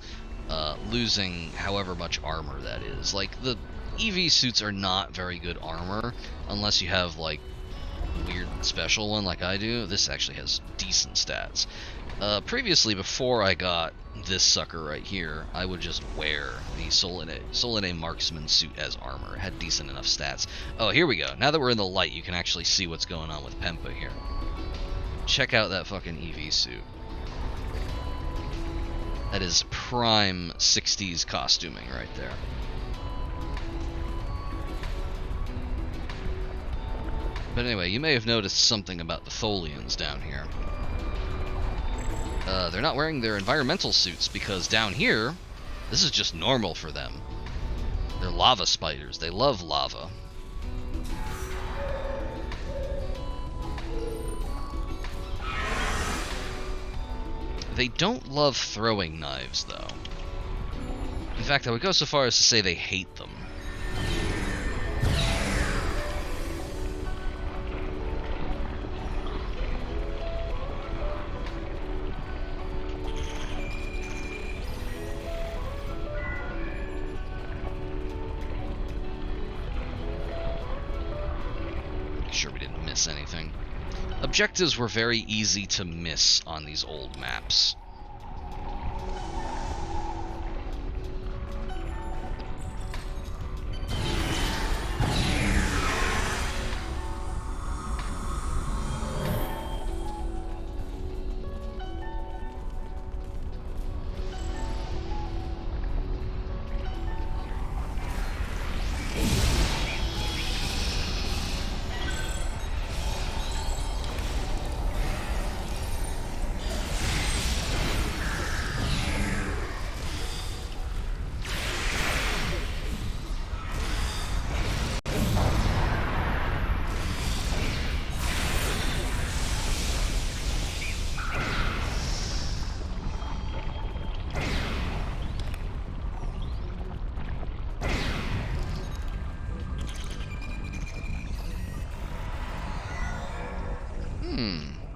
losing however much armor that is. Like, the EV suits are not very good armor, unless you have, like, a weird special one like I do. This actually has decent stats. Previously, before I got this sucker right here, I would just wear the Solinae Marksman suit as armor. It had decent enough stats. Oh, here we go. Now that we're in the light, you can actually see what's going on with Pempa here. Check out that fucking EV suit. That is prime 60s costuming right there. But anyway, you may have noticed something about the Tholians down here. They're not wearing their environmental suits because down here, this is just normal for them. They're lava spiders. They love lava. They don't love throwing knives, though. In fact, I would go so far as to say they hate them. Make sure we didn't miss anything. Objectives were very easy to miss on these old maps.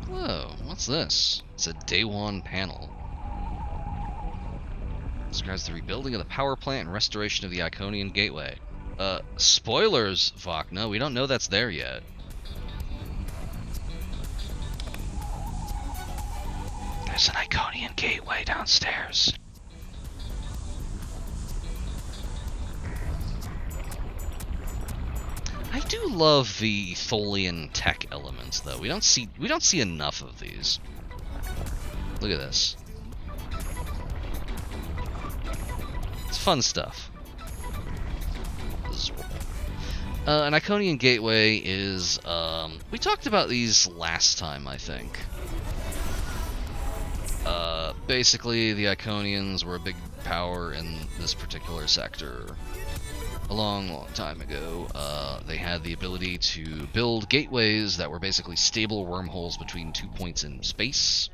Whoa, what's this? It's a Day 1 panel. Describes the rebuilding of the power plant and restoration of the Iconian Gateway. Spoilers, Vok. No, we don't know that's there yet. There's an Iconian Gateway downstairs. I do love the Tholian tech elements, though. We don't see enough of these. Look at this. It's fun stuff. An Iconian gateway is, we talked about these last time, I think. Basically, the Iconians were a big power in this particular sector. A long, long time ago, they had the ability to build gateways that were basically stable wormholes between 2 points in space.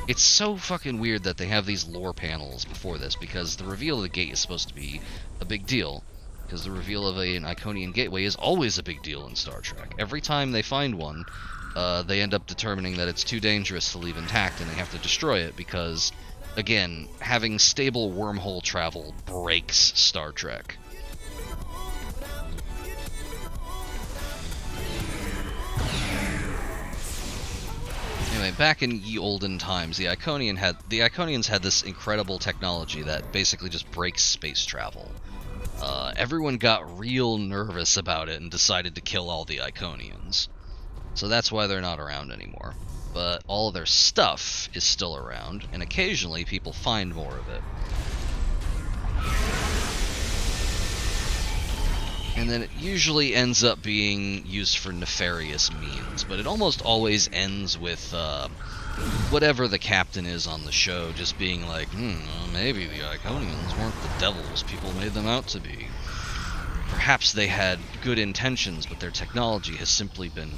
It's so fucking weird that they have these lore panels before this, because the reveal of the gate is supposed to be a big deal. Because the reveal of an Iconian gateway is always a big deal in Star Trek. Every time they find one, they end up determining that it's too dangerous to leave intact and they have to destroy it because, again, having stable wormhole travel breaks Star Trek. Anyway, back in ye olden times, the Iconians had this incredible technology that basically just breaks space travel. Everyone got real nervous about it and decided to kill all the Iconians. So that's why they're not around anymore. But all of their stuff is still around, and occasionally people find more of it. And then it usually ends up being used for nefarious means, but it almost always ends with whatever the captain is on the show just being like, maybe the Iconians weren't the devils people made them out to be. Perhaps they had good intentions, but their technology has simply been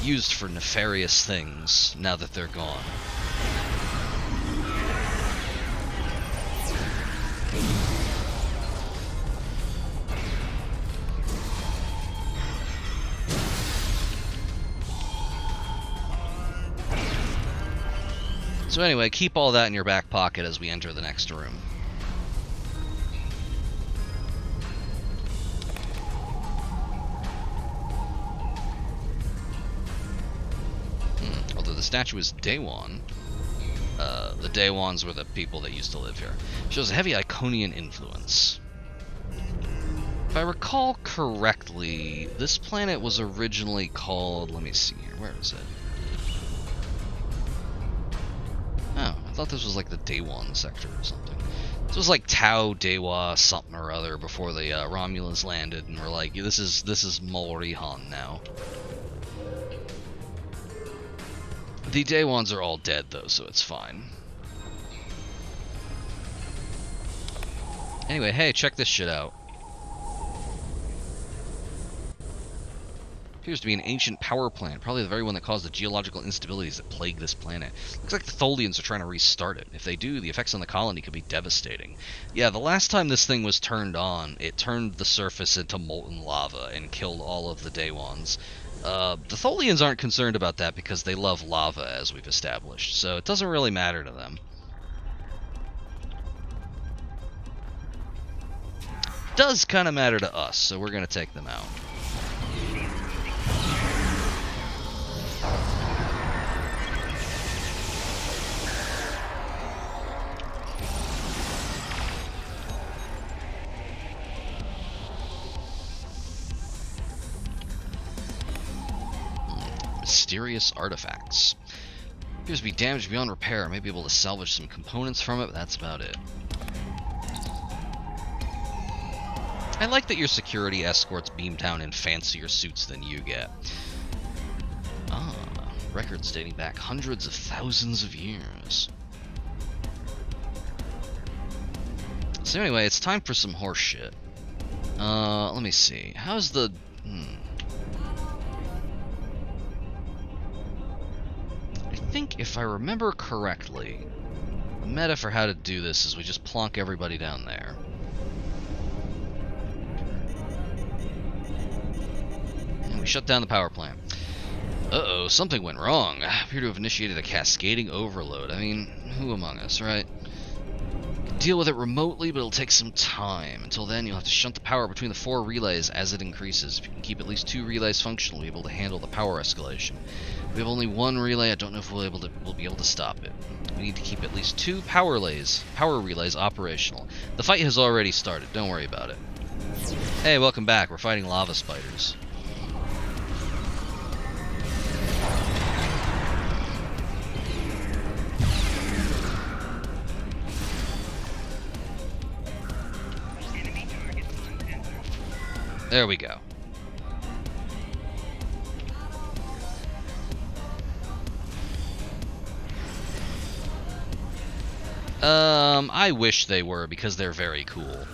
used for nefarious things now that they're gone. So anyway, keep all that in your back pocket as we enter the next room. Although the statue is Daewon, the Daewons were the people that used to live here. Shows a heavy Iconian influence. If I recall correctly, this planet was originally called, let me see here, where is it? Oh, I thought this was like the Daewon sector or something. This was like Tau Dewa something or other before the Romulans landed and were like, this is Molrihan now. The Daewons are all dead though, so it's fine. Anyway, hey, check this shit out. Appears to be an ancient power plant, probably the very one that caused the geological instabilities that plague this planet. Looks like the Tholians are trying to restart it. If they do, the effects on the colony could be devastating. Yeah, the last time this thing was turned on, it turned the surface into molten lava and killed all of the Daewons. The Tholians aren't concerned about that because they love lava, as we've established, so it doesn't really matter to them. Does kind of matter to us, so we're going to take them out. Mysterious artifacts. Appears to be damaged beyond repair. I may be able to salvage some components from it, but that's about it. I like that your security escorts Beamtown in fancier suits than you get. Ah, records dating back hundreds of thousands of years. So anyway, it's time for some horse shit. Let me see. How's the... I think if I remember correctly, the meta for how to do this is we just plonk everybody down there. And we shut down the power plant. Uh-oh, something went wrong. I appear to have initiated a cascading overload. I mean, who among us, right? deal with it remotely, but it'll take some time. Until then, you'll have to shunt the power between the 4 relays as it increases. If you can keep at least 2 relays functional, you'll be able to handle the power escalation. If we have only 1 relay, I don't know if we'll be able to stop it. We need to keep at least 2 power relays operational. The fight has already started, don't worry about it. Hey, welcome back. We're fighting lava spiders. There we go. I wish they were, because they're very cool.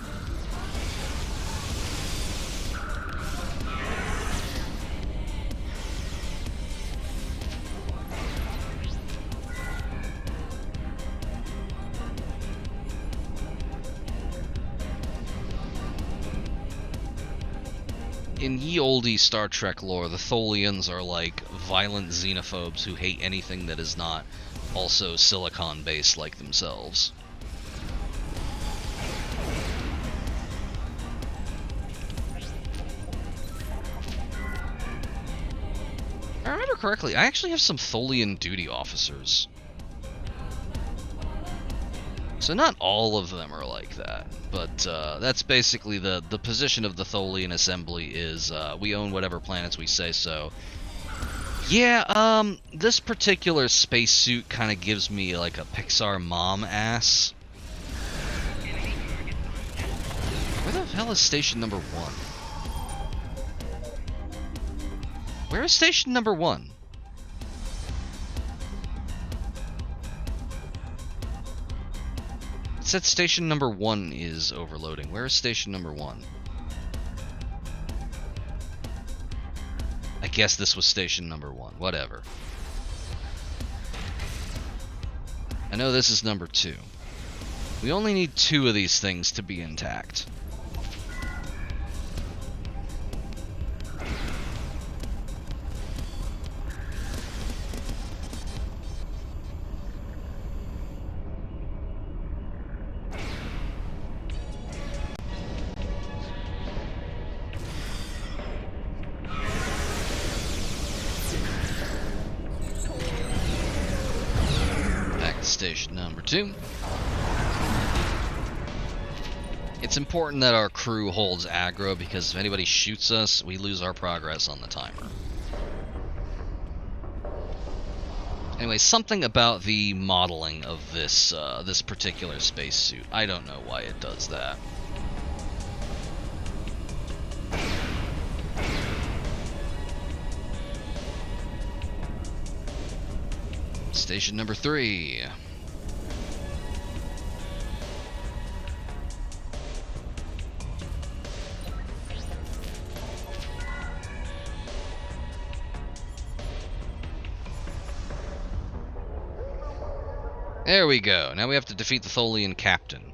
In ye olde Star Trek lore, the Tholians are like violent xenophobes who hate anything that is not also silicon-based like themselves. If I remember correctly, I actually have some Tholian duty officers. So not all of them are like that, but that's basically the position of the Tholian Assembly is we own whatever planets we say so. Yeah, this particular spacesuit kind of gives me like a Pixar mom ass. Where the hell is station number 1? Where is station number 1? It said station number 1 is overloading. Where is station number 1? I guess this was station number 1. Whatever. I know this is number 2. We only need 2 of these things to be intact. Station number 2. It's important that our crew holds aggro, because if anybody shoots us, we lose our progress on the timer. Anyway, something about the modeling of this this particular spacesuit. I don't know why it does that. Station number 3. There we go. Now we have to defeat the Tholian captain.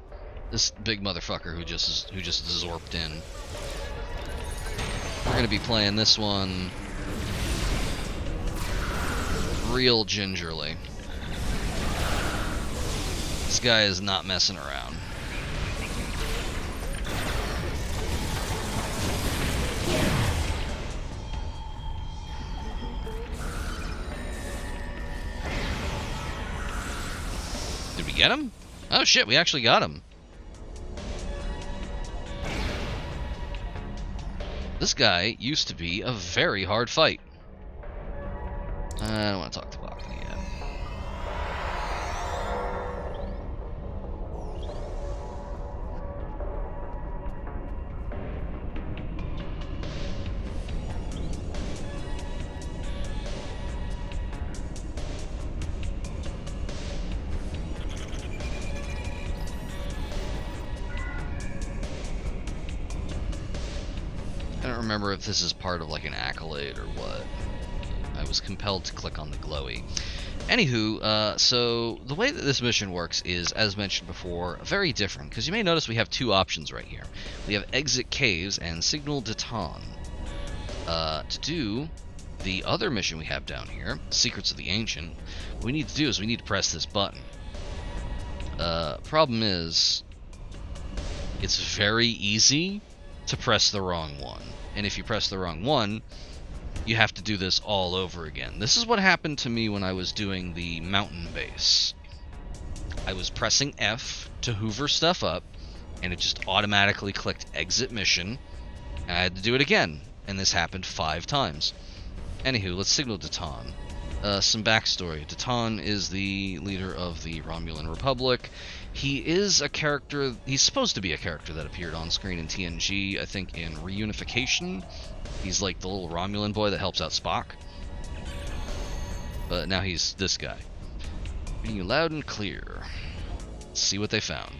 This big motherfucker who just zorped in. We're gonna be playing this one real gingerly. This guy is not messing around. Did we get him? Oh shit, we actually got him. This guy used to be a very hard fight. I don't want to talk to Bachman yet. I don't remember if this is part of like an accolade or what. I was compelled to click on the glowy. Anywho, so the way that this mission works is, as mentioned before, very different, because you may notice we have 2 options right here. We have Exit Caves and Signal Deton. To do the other mission we have down here, Secrets of the Ancient, what we need to do is we need to press this button. Problem is, it's very easy to press the wrong one. And if you press the wrong one, you have to do this all over again. This is what happened to me when I was doing the mountain base. I was pressing F to hoover stuff up, and it just automatically clicked exit mission. And I had to do it again, and this happened 5 times. Anywho, let's signal Datan. Some backstory. Datan is the leader of the Romulan Republic. He is a character, he's supposed to be a character that appeared on screen in TNG, I think in Reunification. He's like the little Romulan boy that helps out Spock. But now he's this guy. Reading you loud and clear. Let's see what they found.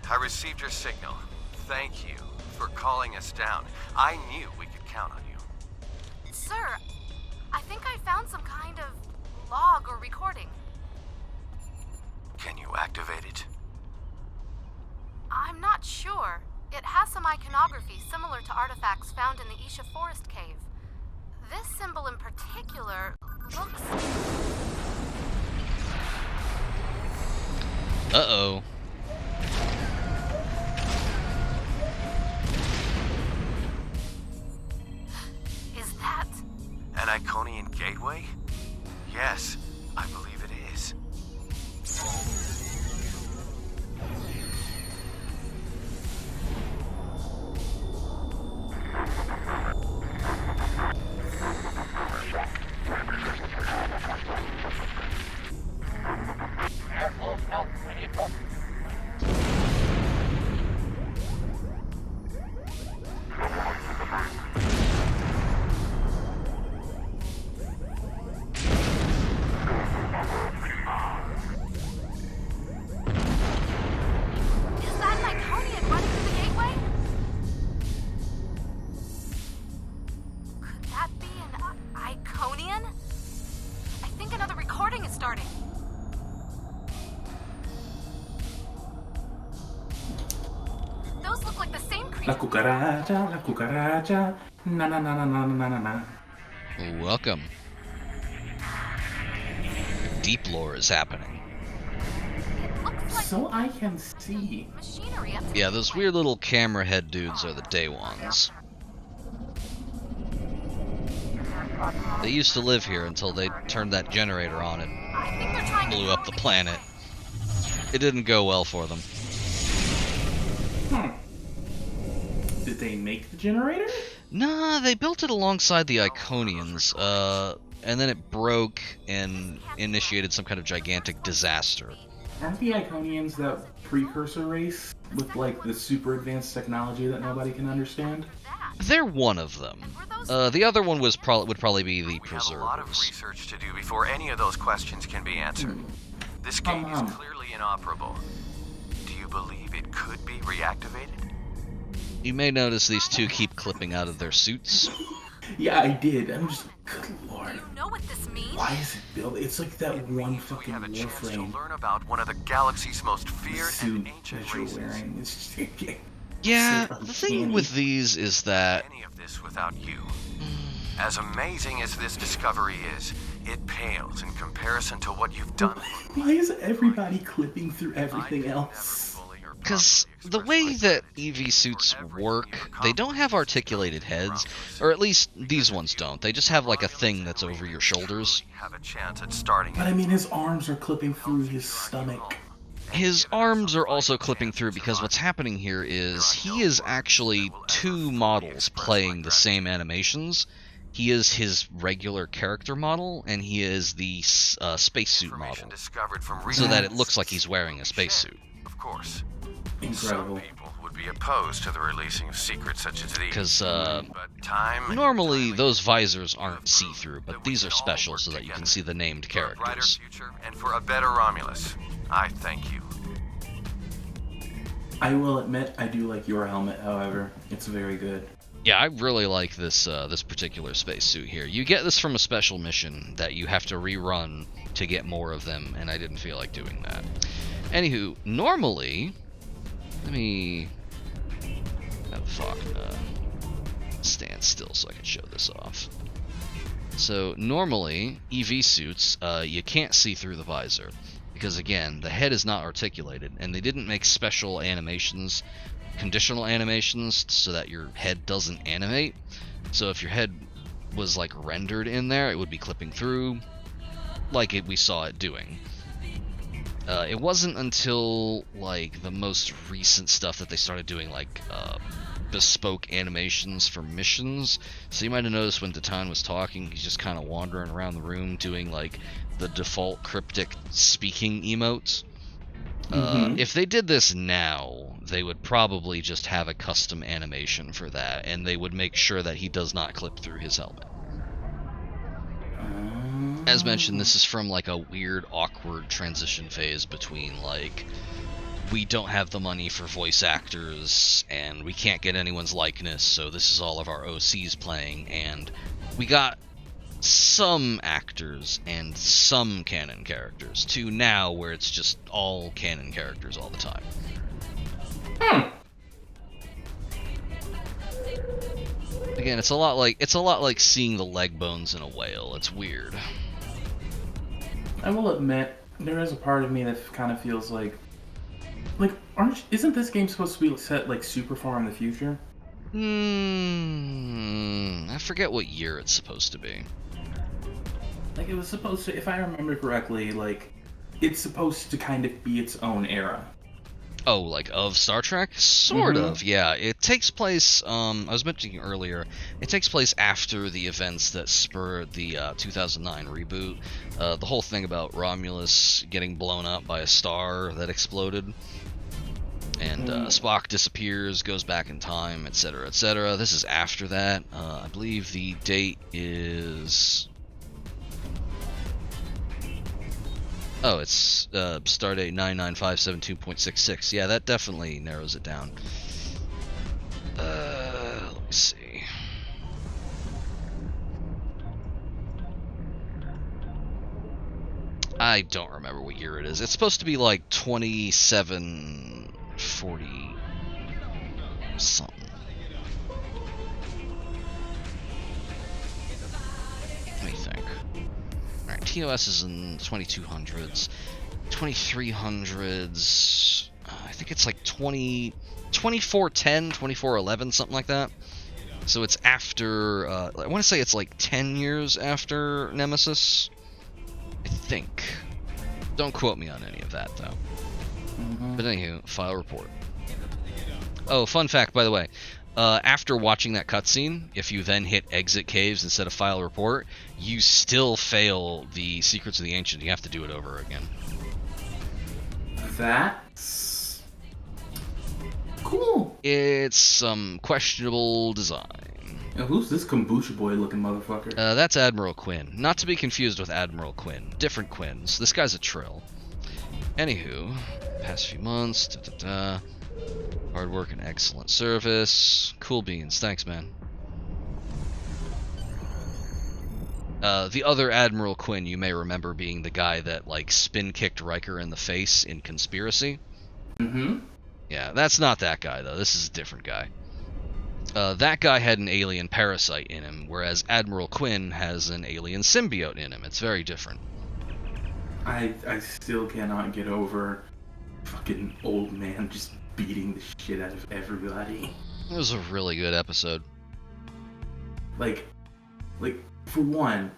I received your signal. Thank you for calling us down. I knew we could count on you. Sir, I think I found some kind of log or recording. Can you activate it? I'm not sure. It has some iconography similar to artifacts found in the Isha Forest Cave. This symbol in particular looks... Uh-oh. Is that... An Iconian gateway? Yes, I believe it is. Is that an Iconian running through the gateway? Could that be an Iconian? I think another recording is starting. Those look like the same La creature. cucaracha, na na na na na na na na. Welcome. Deep lore is happening. It looks like So I can see. machinery up to Yeah, the those gateway. weird little camera head dudes are the day ones. They used to live here until they turned that generator on and I think they're trying to blew up power the the planet. gateway. It didn't go well for them. Did they make the generator? Nah, they built it alongside the Iconians, and then it broke and initiated some kind of gigantic disaster. Aren't the Iconians that precursor race with like the super advanced technology that nobody can understand? They're one of them. The other one would probably be the We have a lot of Preservers. research to do before any of those questions can be answered. This gate is Um. clearly inoperable. Do you believe it could be reactivated? You may notice these two keep clipping out of their suits. Yeah, I did. I'm just, good lord. You know what this means? Why is it built? It's like that one We fucking have a chance to warframe learn about one of the galaxy's most feared suit and ancient that you're races. wearing. It's just, Yeah, so the thing uncanny. with these is that Any of this without you. As amazing as this discovery is, it pales in comparison to what you've done. Why is everybody clipping through everything else? because the way that EV suits work, they don't have articulated heads, or at least these ones don't. They just have like a thing that's over your shoulders. Have a chance at starting But I mean, his arms are clipping through his stomach. His arms are also clipping through because what's happening here is he is actually 2 models playing the same animations. He is his regular character model, and he is the spacesuit model, discovered from so that it looks like he's wearing a spacesuit. Of course. Incredible. Some people would be opposed to the releasing of secrets such as these. Because But time normally those visors aren't see-through, but these are special so that you can see the named for a brighter characters. future and for a better Romulus. I thank you. I will admit, I do like your helmet, however. It's very good. Yeah, I really like this this particular spacesuit here. You get this from a special mission that you have to rerun to get more of them, and I didn't feel like doing that. Anywho, normally, let me stand still so I can show this off. So normally, EV suits, you can't see through the visor because again, the head is not articulated, and they didn't make special animations, conditional animations, so that your head doesn't animate. So if your head was like rendered in there, it would be clipping through, like we saw it doing. It wasn't until like the most recent stuff that they started doing like bespoke animations for missions. So you might have noticed when Datan was talking, he's just kind of wandering around the room doing like the default cryptic speaking emotes. If they did this now, they would probably just have a custom animation for that, and they would make sure that he does not clip through his helmet. As mentioned, this is from like a weird, awkward transition phase between like, we don't have the money for voice actors, and we can't get anyone's likeness, so this is all of our OCs playing, and we got some actors and some canon characters, to now where it's just all canon characters all the time. Again, it's a lot like seeing the leg bones in a whale. It's weird. I will admit, there is a part of me that kind of feels like isn't this game supposed to be set like super far in the future? I forget what year it's supposed to be. Like, it was supposed to, if I remember correctly, like, it's supposed to kind of be its own era. Oh, like of Star Trek? Sort of, yeah. It takes place, I was mentioning earlier, it takes place after the events that spurred the 2009 reboot. The whole thing about Romulus getting blown up by a star that exploded. And Spock disappears, goes back in time, etc., etc. This is after that. I believe the date is... Oh, it's Stardate 99572.66. Yeah, that definitely narrows it down. Let me see. I don't remember what year it is. It's supposed to be like 2740 something. Let me think. Alright, TOS is in 2200s. 2300s. I think it's like 2410, 2411, something like that. So it's after, I want to say it's like 10 years after Nemesis. I think. Don't quote me on any of that, though. But anywho, file report. Oh, fun fact, by the way. After watching that cutscene, if you then hit exit caves instead of file report, you still fail the Secrets of the Ancient. You have to do it over again. That's cool. It's some questionable design. Now, who's this kombucha boy looking motherfucker? That's Admiral Quinn. Not to be confused with Admiral Quinn. Different Quinns. This guy's a Trill. Anywho, past few months, hard work and excellent service. Cool beans. Thanks, man. The other Admiral Quinn you may remember being the guy that, like, spin-kicked Riker in the face in Conspiracy. Yeah, that's not that guy, though. This is a different guy. That guy had an alien parasite in him, whereas Admiral Quinn has an alien symbiote in him. It's very different. I still cannot get over fucking old man just beating the shit out of everybody. It was a really good episode. Like, for one,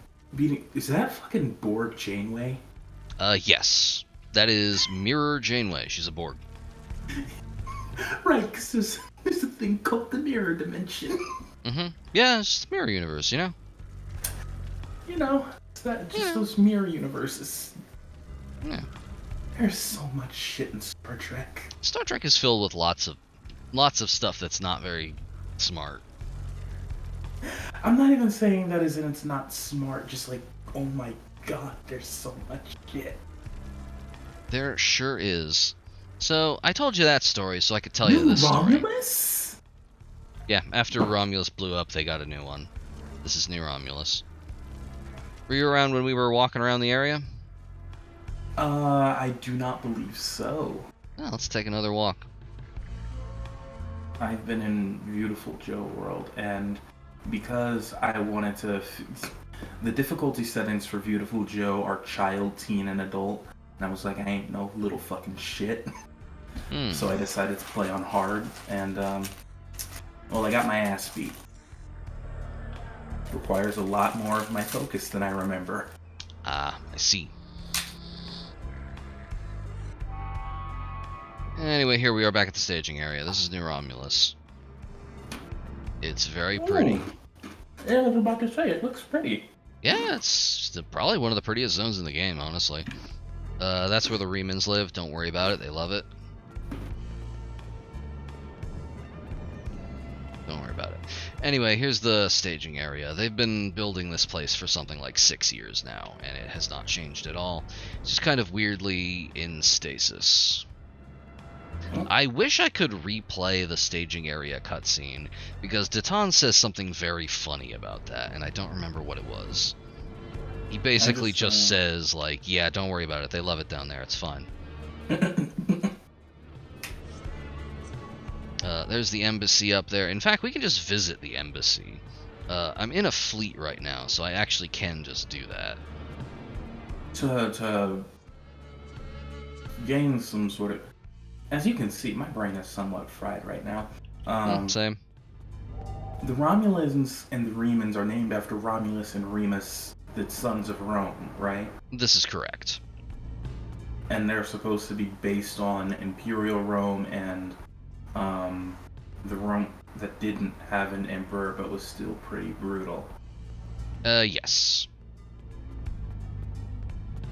is that fucking Borg Janeway? Yes. That is Mirror Janeway. She's a Borg. Right, because there's a thing called the mirror dimension. Yeah, it's just the mirror universe, you know? You know, it's those mirror universes. Yeah. There's so much shit in Star Trek. Star Trek is filled with lots of stuff that's not very smart. I'm not even saying that as in it's not smart, just like, oh my god, there's so much shit. There sure is. So, I told you that story so I could tell you this story. Romulus? Yeah, after Romulus blew up, they got a new one. This is New Romulus. Were you around when we were walking around the area? I do not believe so. Well, let's take another walk. I've been in beautiful Joe World, and because I wanted to... the difficulty settings for Beautiful Joe are child, teen, and adult. And I was like, I ain't no little fucking shit. Hmm. So I decided to play on hard, and, well, I got my ass beat. Requires a lot more of my focus than I remember. Ah, I see. Anyway, here we are back at the staging area. This is New Romulus. It's very pretty. Ooh. Yeah, I was about to say, it looks pretty. Yeah, it's probably one of the prettiest zones in the game, honestly. That's where the Remans live. Don't worry about it. They love it. Don't worry about it. Anyway, here's the staging area. They've been building this place for something like 6 years now, and it has not changed at all. It's just kind of weirdly in stasis. I wish I could replay the staging area cutscene, because Deton says something very funny about that, and I don't remember what it was. He basically just says, like, yeah, don't worry about it. They love it down there. It's fine. There's the embassy up there. In fact, we can just visit the embassy. I'm in a fleet right now, so I actually can just do that. To gain some sort of... As you can see, my brain is somewhat fried right now. Same. The Romulans and the Remans are named after Romulus and Remus, the sons of Rome, right? This is correct. And they're supposed to be based on Imperial Rome and the Rome that didn't have an emperor but was still pretty brutal. Yes.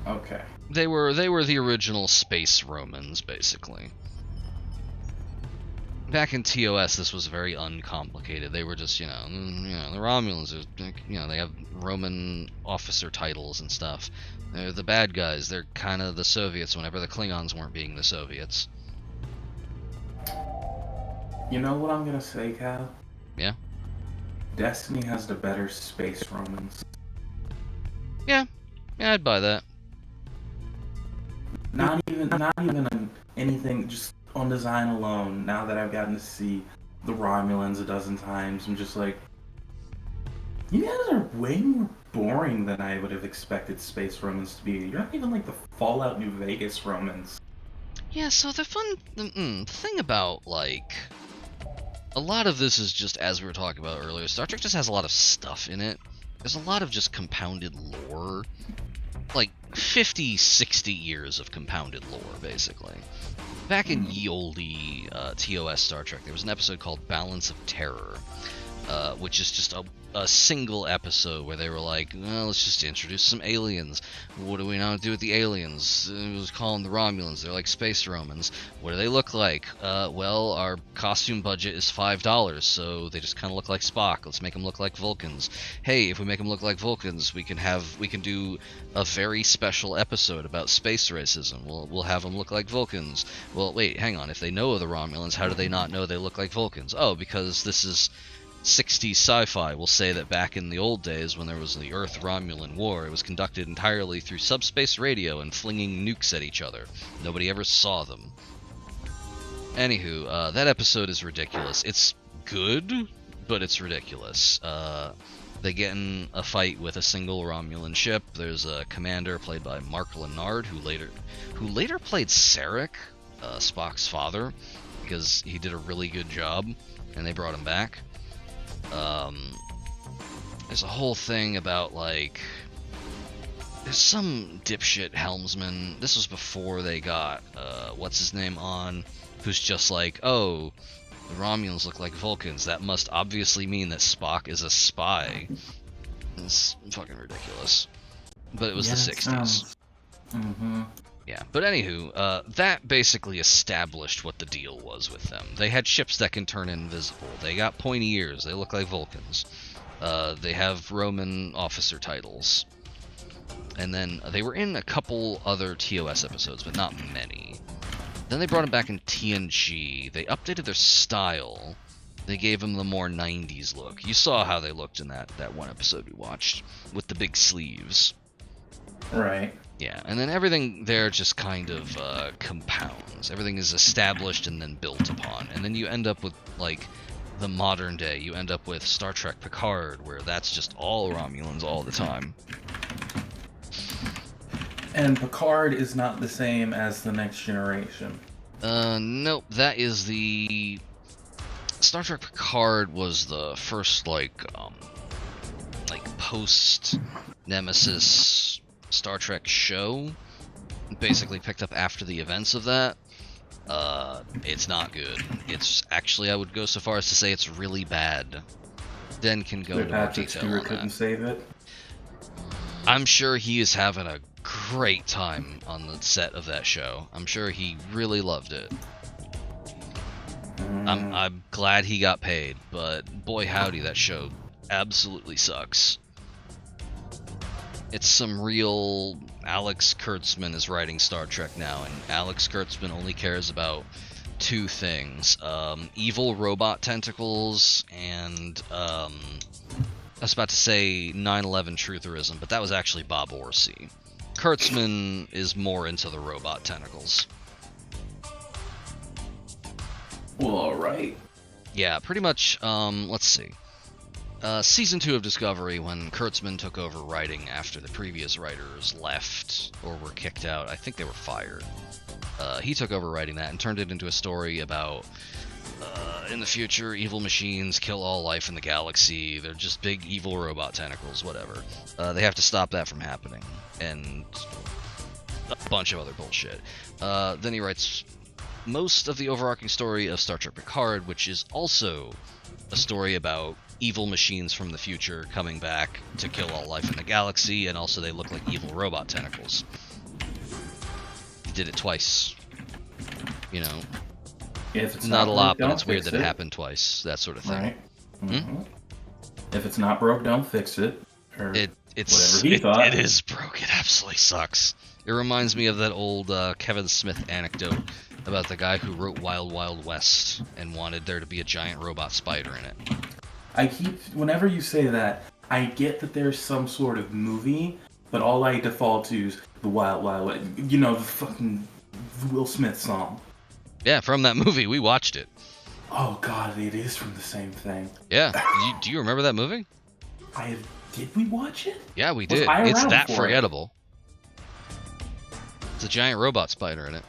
Okay. They were the original space Romans, basically. Back in TOS, this was very uncomplicated. They were just, the Romulans are, they have Roman officer titles and stuff. They're the bad guys. They're kind of the Soviets whenever the Klingons weren't being the Soviets. You know what I'm gonna say, Cal? Yeah? Destiny has the better space Romans. Yeah, I'd buy that. Not even on anything, just on design alone. Now that I've gotten to see the Romulans a dozen times, I'm just like, you guys are way more boring than I would have expected space Romans to be. You're not even like the Fallout New Vegas Romans. Yeah, so the thing about, like, a lot of this is just, as we were talking about earlier, Star Trek just has a lot of stuff in it. There's a lot of just compounded lore. Like, 50, 60 years of compounded lore, basically. Back in ye olde TOS Star Trek, there was an episode called Balance of Terror, which is just a single episode where they were like, well, let's just introduce some aliens. What do we now do with the aliens? It was calling the Romulans. They're like space Romans. What do they look like? Well, our costume budget is $5, so they just kind of look like Spock. Let's make them look like Vulcans. Hey, if we make them look like Vulcans, we can do a very special episode about space racism. We'll have them look like Vulcans. Well, wait, hang on. If they know of the Romulans, how do they not know they look like Vulcans? Oh, because this is 60s sci-fi. Will say that back in the old days when there was the Earth-Romulan War, it was conducted entirely through subspace radio and flinging nukes at each other. Nobody ever saw them. Anywho, that episode is ridiculous. It's good, but it's ridiculous. They get in a fight with a single Romulan ship. There's a commander played by Mark Lenard, who later played Sarek, Spock's father, because he did a really good job, and they brought him back. There's a whole thing about, like, there's some dipshit helmsman. This was before they got, what's his name on, who's just like, oh, the Romulans look like Vulcans. That must obviously mean that Spock is a spy. It's fucking ridiculous. But it was the 60s. Mm-hmm. Yeah, but anywho, that basically established what the deal was with them. They had ships that can turn invisible. They got pointy ears. They look like Vulcans. They have Roman officer titles. And then they were in a couple other TOS episodes, but not many. Then they brought them back in TNG. They updated their style. They gave them the more 90s look. You saw how they looked in that one episode we watched, with the big sleeves. Right. Yeah, and then everything there just kind of compounds. Everything is established and then built upon. And then you end up with, like, the modern day. You end up with Star Trek Picard, where that's just all Romulans all the time. And Picard is not the same as the Next Generation. Nope, that is the... Star Trek Picard was the first, like post-Nemesis Star Trek show. Basically picked up after the events of that. It's not good. It's actually, I would go so far as to say it's really bad. Den can go into more Patrick detail Stewart on couldn't that. save it. I'm sure he is having a great time on the set of that show. I'm sure he really loved it. I'm glad he got paid, but boy howdy, that show absolutely sucks. It's some real... Alex Kurtzman is writing Star Trek now, and Alex Kurtzman only cares about two things. Evil robot tentacles and, I was about to say 9/11 trutherism, but that was actually Bob Orsi. Kurtzman is more into the robot tentacles. Well, alright. Yeah, pretty much, let's see. Season 2 of Discovery, when Kurtzman took over writing after the previous writers left or were kicked out, I think they were fired. He took over writing that and turned it into a story about, in the future, evil machines kill all life in the galaxy. They're just big evil robot tentacles, whatever. They have to stop that from happening, and a bunch of other bullshit. Then he writes most of the overarching story of Star Trek Picard, which is also a story about evil machines from the future coming back to kill all life in the galaxy, and also they look like evil robot tentacles. He did it twice. You know, If it's not a lot, broke, but it's don't weird fix that it it. happened twice, that sort of thing. Right. Mhm. If it's not broke, don't fix it. Or It's whatever he thought. it is broke. It absolutely sucks. It reminds me of that old Kevin Smith anecdote about the guy who wrote Wild Wild West and wanted there to be a giant robot spider in it. Whenever you say that, I get that there's some sort of movie, but all I default to is the Wild Wild West. You know, the fucking Will Smith song. Yeah, from that movie, we watched it. Oh god, it is from the same thing. Yeah, do you remember that movie? Did we watch it? Yeah, we Was did. I It's around that for it? forgettable. It's a giant robot spider in it.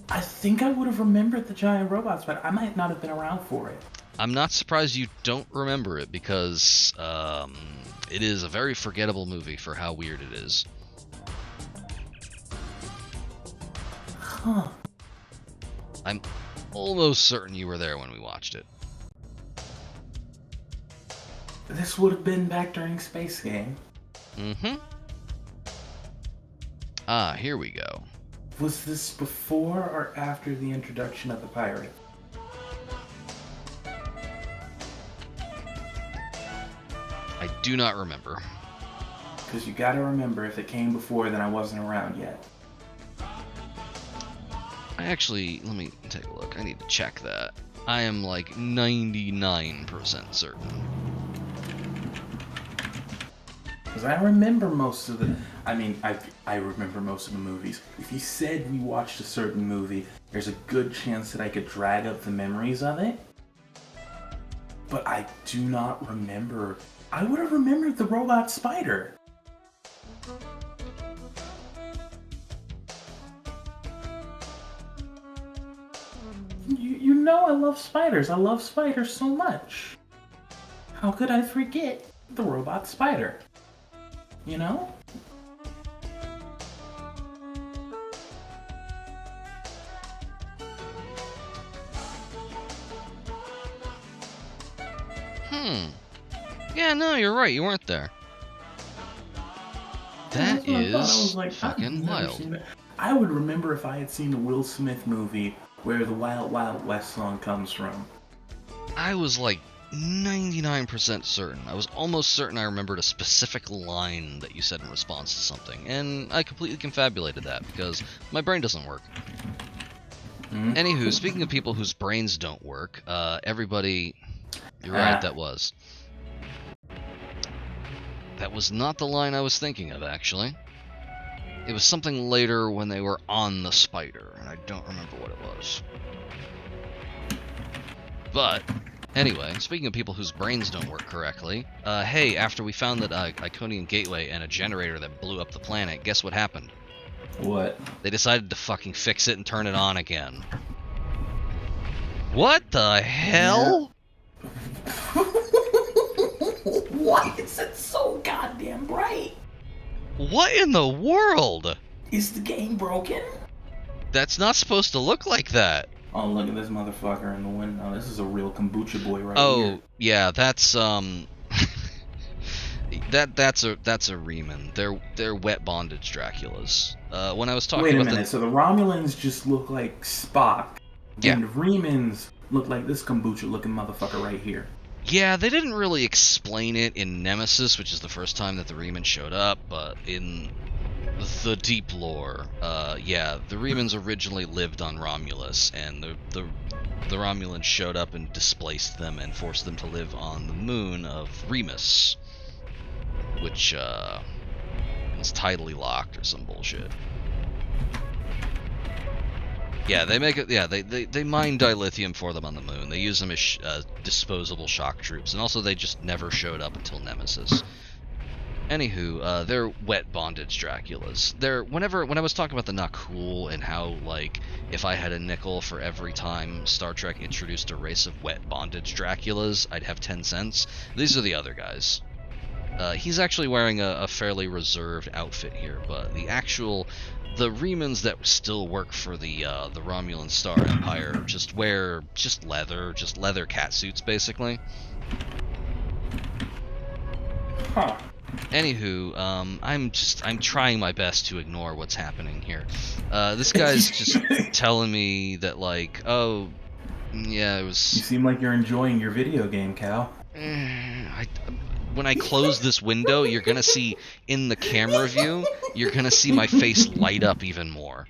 I think I would have remembered the giant robots, but I might not have been around for it. I'm not surprised you don't remember it because it is a very forgettable movie for how weird it is. Huh. I'm almost certain you were there when we watched it. This would have been back during Space Game. Mm-hmm. Ah, here we go. Was this before or after the introduction of the pirate? I do not remember. Because you gotta remember, if it came before, then I wasn't around yet. Let me take a look. I need to check that. I am like 99% certain. Because I remember most of the... I remember most of the movies. If you said we watched a certain movie, there's a good chance that I could drag up the memories of it. But I do not remember... I would have remembered the robot spider. You know I love spiders. I love spiders so much. How could I forget the robot spider? You know? Yeah, no, you're right. You weren't there. That That's what I thought. I is was like, I've fucking never wild. seen that. I would remember if I had seen the Will Smith movie where the Wild Wild West song comes from. I was like 99% certain. I was almost certain I remembered a specific line that you said in response to something, and I completely confabulated that because my brain doesn't work. Anywho, speaking of people whose brains don't work, everybody... You're right, that was. That was not the line I was thinking of, actually. It was something later when they were on the spider, and I don't remember what it was. But, anyway, speaking of people whose brains don't work correctly, hey, after we found that Iconian Gateway and a generator that blew up the planet, guess what happened? What? They decided to fucking fix it and turn it on again. What the hell? Why is it so goddamn bright? What in the world? Is the game broken? That's not supposed to look like that. Oh, look at this motherfucker in the window. This is a real kombucha boy right Oh, here. yeah, that's that's a Riemann. They're wet bondage Draculas. When I was talking Wait a about minute, so the Romulans just look like Spock, Yeah. and Riemans look like this kombucha-looking motherfucker right here. Yeah, they didn't really explain it in Nemesis, which is the first time that the Riemann showed up, but in the deep lore, yeah, the Riemans originally lived on Romulus, and the Romulans showed up and displaced them and forced them to live on the moon of Remus, which is tidally locked or some bullshit. Yeah, they make it. Yeah, they mine dilithium for them on the moon. They use them as disposable shock troops, and also they just never showed up until Nemesis. Anywho, they're wet bondage Draculas. When I was talking about the not cool and how, like, if I had a nickel for every time Star Trek introduced a race of wet bondage Draculas, I'd have 10 cents. These are the other guys. He's actually wearing a fairly reserved outfit here, but the Riemans that still work for the Romulan Star Empire just wear leather cat suits, basically. Huh. Anywho, I'm trying my best to ignore what's happening here. This guy's just telling me that, like, oh, yeah, it was. You seem like you're enjoying your video game, Cal. When I close this window, you're gonna see in the camera view, you're gonna see my face light up even more.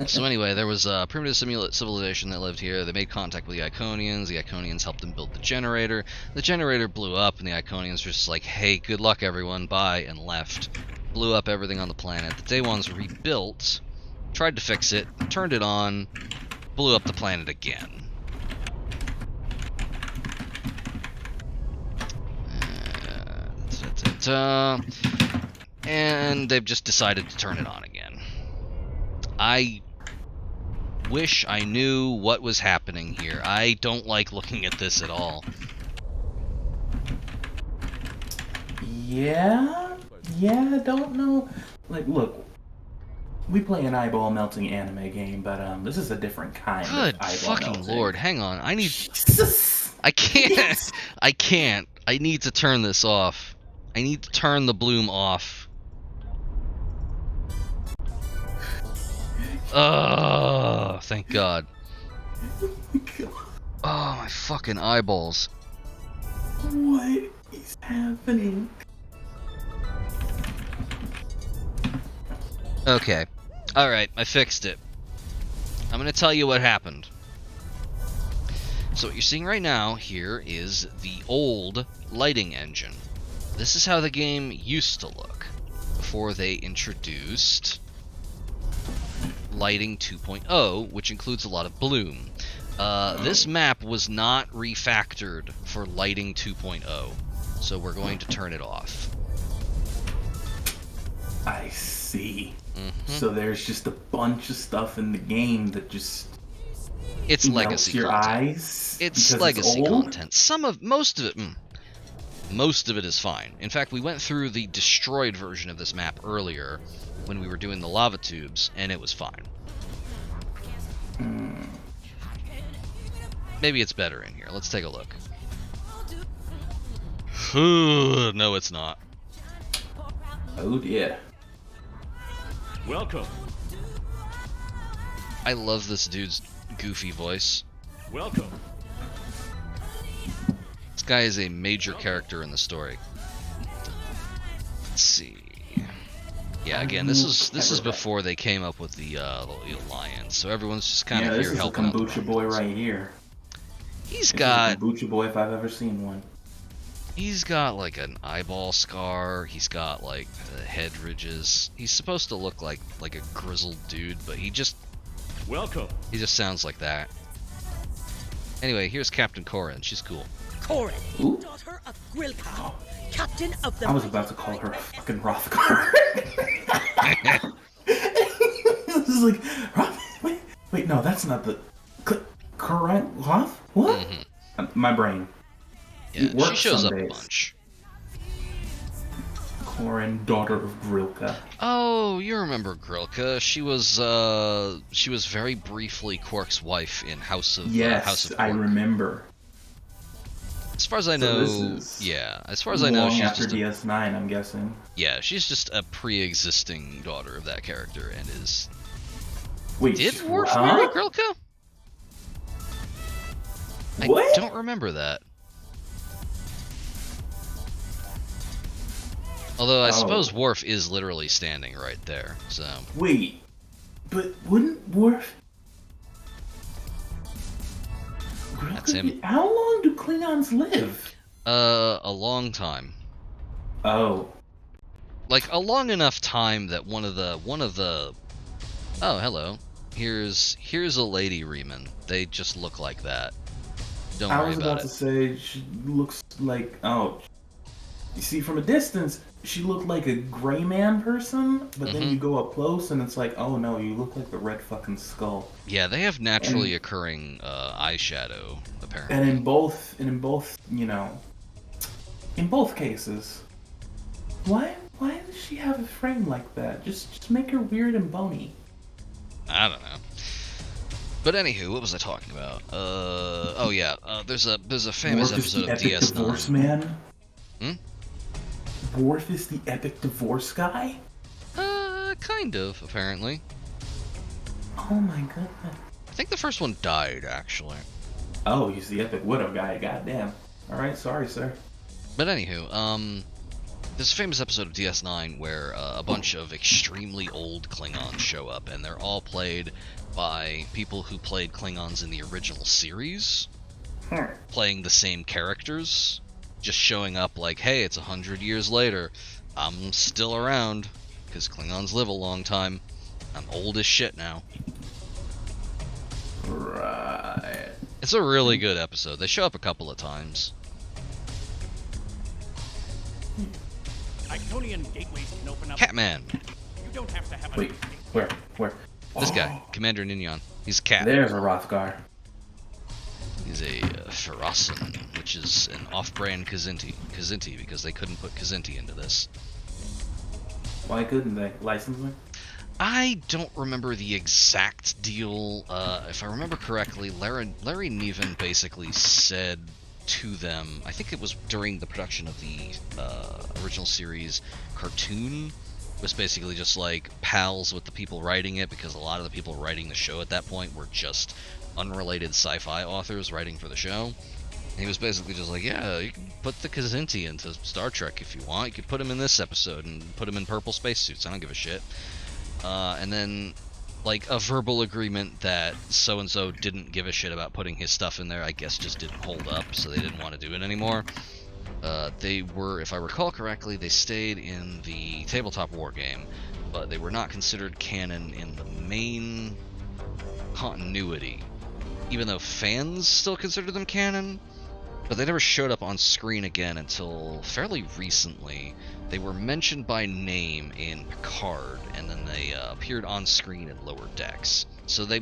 So anyway, there was a primitive civilization that lived here. They made contact with the Iconians. The Iconians helped them build the generator. The generator blew up, and the Iconians were just like, hey, good luck, everyone, bye, and left. Blew up everything on the planet. The Day Ones rebuilt, tried to fix it, turned it on, blew up the planet again. And they've just decided to turn it on again. I wish I knew what was happening here. I don't like looking at this at all. Yeah, I don't know. Like, look, we play an eyeball melting anime game, but this is a different kind of Good eyeball fucking melting. lord, hang on. Jesus. I can't. I can't. I need to turn this off. I need to turn the bloom off. Oh, thank God. Oh, my fucking eyeballs. What is happening? Okay. Alright, I fixed it. I'm gonna tell you what happened. So what you're seeing right now here is the old lighting engine. This is how the game used to look before they introduced Lighting 2.0, which includes a lot of bloom. This map was not refactored for Lighting 2.0, so we're going to turn it off. I see. Mm-hmm. So there's just a bunch of stuff in the game that just It's legacy your content. eyes. It's because legacy it's old? content. Most of it is fine. In fact, we went through the destroyed version of this map earlier when we were doing the lava tubes, and it was fine. Maybe it's better in here. Let's take a look. No, it's not. Oh dear. Welcome. I love this dude's goofy voice. Welcome. This guy is a major character in the story. Let's see. Yeah, again, this is before they came up with the alliance, so everyone's just kind of this here is a helping out. kombucha boy right here. He's This got is a kombucha boy if I've ever seen one. He's got like an eyeball scar. He's got like head ridges. He's supposed to look like a grizzled dude, but he just Welcome. sounds like that. Anyway, here's Captain Corin. She's cool. Corin, Ooh. daughter of Grilka, captain of the... I was about to call her a fucking Rothgar. This is like, wait, no, that's not the correct Roth. What? My brain. Yeah, It works she shows some up a days. bunch. Corin, daughter of Grilka. Oh, you remember Grilka? She was very briefly Quark's wife in House of Yes, House of I Quark. remember. As far as I So know, this is yeah. As far as I know, long she's after just DS9, I'm guessing. she's just a pre-existing daughter of that character, and is. Wait, Did sh- Worf huh? marry Grilka? What? I don't remember that. Although I suppose Worf is literally standing right there, so. Wait, but wouldn't Worf? That's him. How long do Klingons live? A long time. Oh. Like a long enough time that one of the oh, hello. Here's a lady Riemann. They just look like that. Don't I worry was about about to say she looks like you see from a distance she looked like a gray man person, but then you go up close and it's like, oh no, you look like the red fucking skull. Yeah, they have naturally occurring eyeshadow apparently. And in both, you know, in both cases, why does she have a frame like that? Just make her weird and bony. I don't know. But anywho, what was I talking about? Oh yeah, there's a famous Worf is episode the of epic DS9. divorce man. Hmm? Worf is the epic divorce guy? Kind of, apparently. Oh my goodness. I think the first one died, actually. Oh, he's the epic widow guy, goddamn. Alright, sorry, sir. But anywho, there's a famous episode of DS9 where a bunch of extremely old Klingons show up, and they're all played by people who played Klingons in the original series, playing the same characters, just showing up like, hey, it's 100 years later, I'm still around, because Klingons live a long time, I'm old as shit now. Right. It's a really good episode. They show up a couple of times. Iconian gateways can open up. Catman! You don't have to have Wait, where? This guy, Commander Ninion. He's a cat. There's a Rothgar. He's a Ferosin, which is an off-brand Kzinti, because they couldn't put Kzinti into this. Why couldn't they? Licensing? I don't remember the exact deal. If I remember correctly, Larry Niven basically said to them, I think it was during the production of the original series cartoon, was basically just like pals with the people writing it, because a lot of the people writing the show at that point were just unrelated sci-fi authors writing for the show. And he was basically just like, yeah, you can put the Kzinti into Star Trek if you want. You could put him in this episode and put him in purple spacesuits. I don't give a shit. And then, like, a verbal agreement that so-and-so didn't give a shit about putting his stuff in there, I guess just didn't hold up, so they didn't want to do it anymore. They were, if I recall correctly, they stayed in the tabletop war game, but they were not considered canon in the main continuity, even though fans still consider them canon. But they never showed up on screen again until fairly recently. They were mentioned by name in Picard, and then they appeared on screen in Lower Decks. So they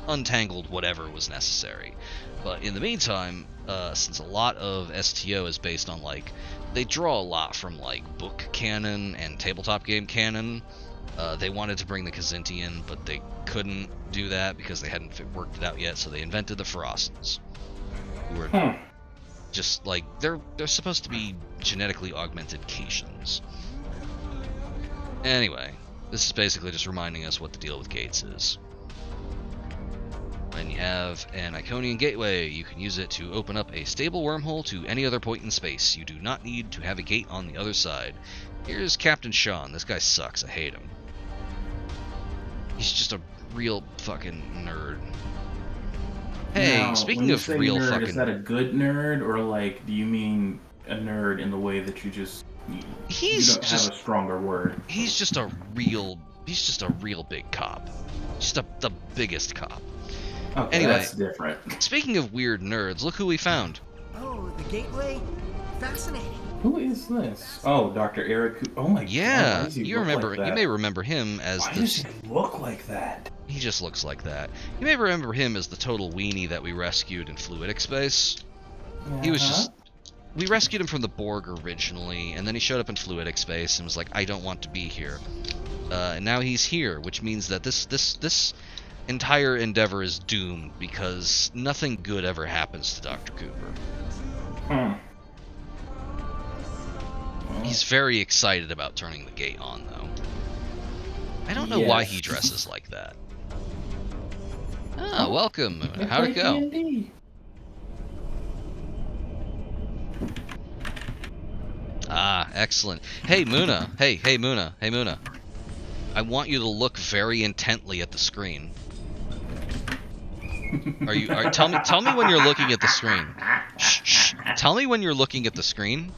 untangled whatever was necessary. But in the meantime, since a lot of STO is based on, like, they draw a lot from, like, book canon and tabletop game canon, they wanted to bring the Kzinti in, but they couldn't do that because they hadn't worked it out yet, so they invented the Ferosins, who were just, like, they're supposed to be genetically augmented Caitians. Anyway, this is basically just reminding us what the deal with gates is. When you have an Iconian gateway, you can use it to open up a stable wormhole to any other point in space. You do not need to have a gate on the other side. Here's Captain Sean. This guy sucks. I hate him. He's just a real fucking nerd. Hey, now, speaking of real nerd, fucking... is that a good nerd, or, like, do you mean a nerd in the way that you just... He's you don't just... have a stronger word. He's just a real big cop. Just the biggest cop. Okay, Anyway, that's different. Speaking of weird nerds, look who we found. Oh, the gateway? Fascinating. Who is this? Oh, Dr. Eric. Oh my god. Yeah, Why does he you look remember. like that? You may remember him as Why the. does he look like that? He just looks like that. You may remember him as the total weenie that we rescued in Fluidic Space. He was just. We rescued him from the Borg originally, and then he showed up in Fluidic Space and was like, "I don't want to be here." And now he's here, which means that this entire endeavor is doomed because nothing good ever happens to Dr. Cooper. He's very excited about turning the gate on, though. I don't know why he dresses like that. Ah, welcome. How'd it go? Ah, excellent. Hey, Muna. Hey, Muna. Hey, Muna. I want you to look very intently at the screen. Tell me when you're looking at the screen. Shh. Tell me when you're looking at the screen.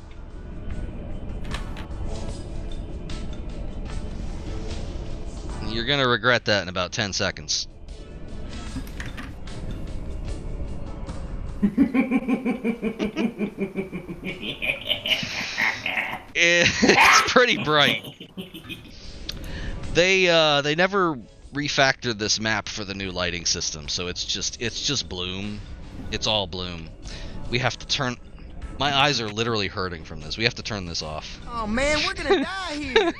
You're gonna regret that in about 10 seconds. It's pretty bright. They never refactored this map for the new lighting system, so it's just bloom. It's all bloom. We have to turn. My eyes are literally hurting from this. We have to turn this off. Oh man, we're gonna die here.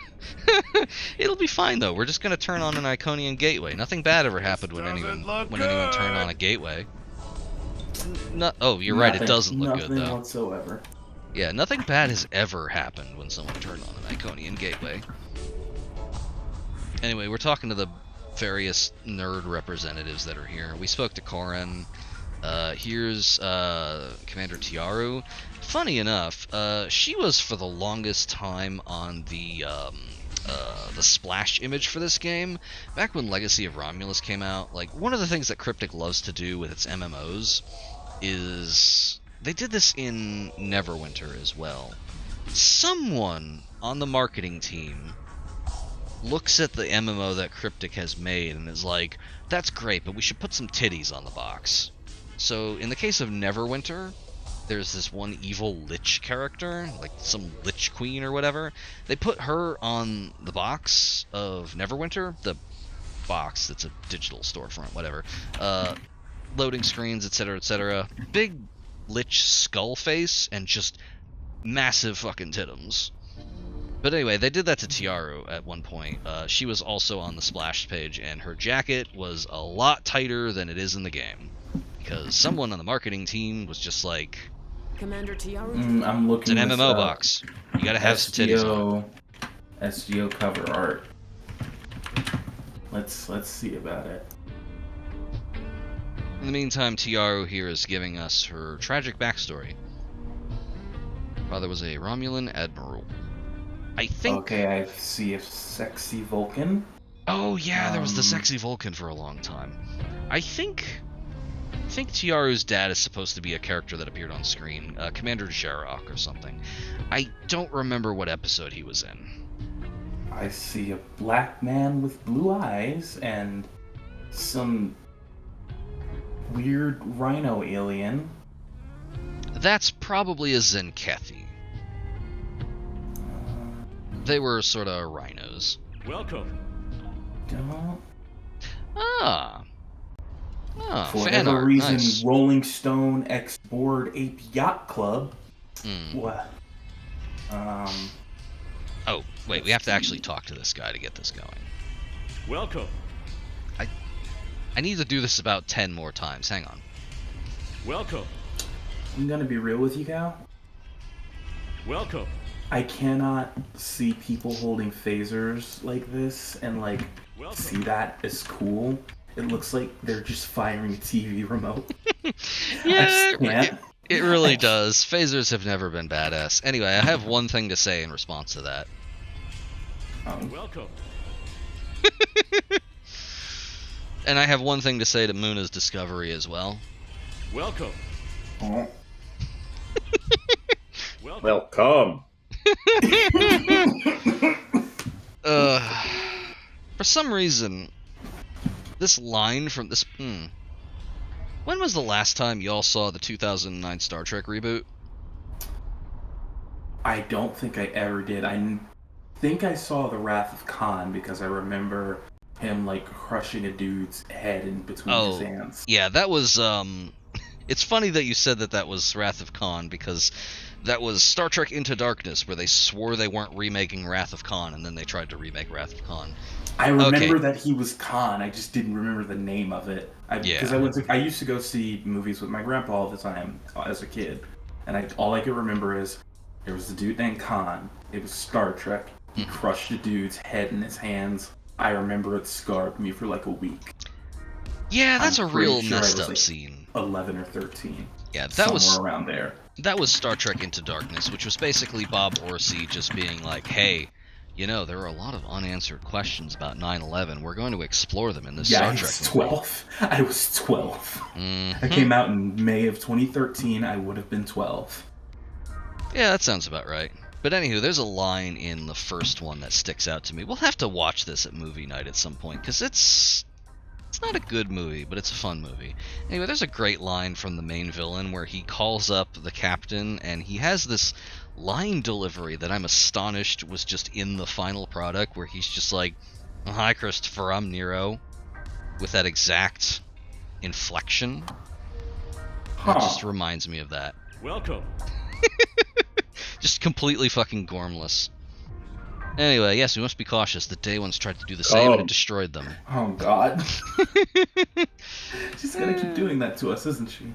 It'll be fine though. We're just gonna turn on an Iconian gateway. Nothing bad ever happened when anyone turned on a gateway. Oh, you're right. It doesn't look good though. Nothing whatsoever. Yeah, nothing bad has ever happened when someone turned on an Iconian gateway. Anyway, we're talking to the various nerd representatives that are here. We spoke to Koren. Here's Commander Tiaru. Funny enough, she was for the longest time on the splash image for this game. Back when Legacy of Romulus came out, like one of the things that Cryptic loves to do with its MMOs is they did this in Neverwinter as well. Someone on the marketing team looks at the MMO that Cryptic has made and is like, that's great, but we should put some titties on the box. So in the case of Neverwinter, there's this one evil lich character, like some lich queen or whatever. They put her on the box of Neverwinter, the box that's a digital storefront, whatever. Loading screens, etc., etc. Big lich skull face and just massive fucking titums. But anyway, they did that to Tiaru at one point. She was also on the splash page, and her jacket was a lot tighter than it is in the game. Because someone on the marketing team was just like, Commander Tiaru. I'm looking. It's an MMO box. You gotta have some titties on. SGO cover art. Let's see about it. In the meantime, Tiaru here is giving us her tragic backstory. Father was a Romulan admiral. I think. Okay, I see a sexy Vulcan. Oh yeah, there was the sexy Vulcan for a long time. I think Tiaru's dad is supposed to be a character that appeared on screen, Commander Jarok or something. I don't remember what episode he was in. I see a black man with blue eyes and some weird rhino alien. That's probably a Zenkethi. They were sort of rhinos. Welcome. Don't. For fan whatever art. reason, Nice. Rolling Stone X Board Ape Yacht Club. What? Oh, wait, we have to actually talk to this guy to get this going. Welcome. I need to do this about 10 more times. Hang on. Welcome. I'm gonna be real with you, Cal. Welcome. I cannot see people holding phasers like this and see that as cool. It looks like they're just firing a TV remote. Yeah, it really does. Phasers have never been badass. Anyway, I have one thing to say in response to that. Welcome. And I have one thing to say to Muna's discovery as well. Welcome. Welcome. For some reason, this line from this When was the last time y'all saw the 2009 Star Trek reboot? I don't think I ever did. I think I saw The Wrath of Khan because I remember him like crushing a dude's head in between his hands. Yeah, that was it's funny that you said that was Wrath of Khan, because that was Star Trek Into Darkness, where they swore they weren't remaking Wrath of Khan, and then they tried to remake Wrath of Khan. I remember that he was Khan. I just didn't remember the name of it. Because I used to go see movies with my grandpa all the time as a kid, and all I could remember is there was a dude named Khan. It was Star Trek. He crushed a dude's head in his hands. I remember it scarred me for like a week. Yeah, that's a real messed up like scene. 11 or 13. Yeah, that was somewhere around there. That was Star Trek Into Darkness, which was basically Bob Orci just being like, hey, you know, there are a lot of unanswered questions about 9/11. We're going to explore them in this Star Trek movie. 12. I was 12. I came out in May of 2013. I would have been 12. Yeah, that sounds about right. But anywho, there's a line in the first one that sticks out to me. We'll have to watch this at movie night at some point, because it's not a good movie, but it's a fun movie. Anyway, there's a great line from the main villain where he calls up the captain, and he has this line delivery that I'm astonished was just in the final product, where he's just like, "Hi, Christopher, I'm Nero," with that exact inflection. It just reminds me of that. Welcome. Just completely fucking gormless. Anyway, yes, we must be cautious. The Day Ones tried to do the same and it destroyed them. Oh, God. She's gonna keep doing that to us, isn't she?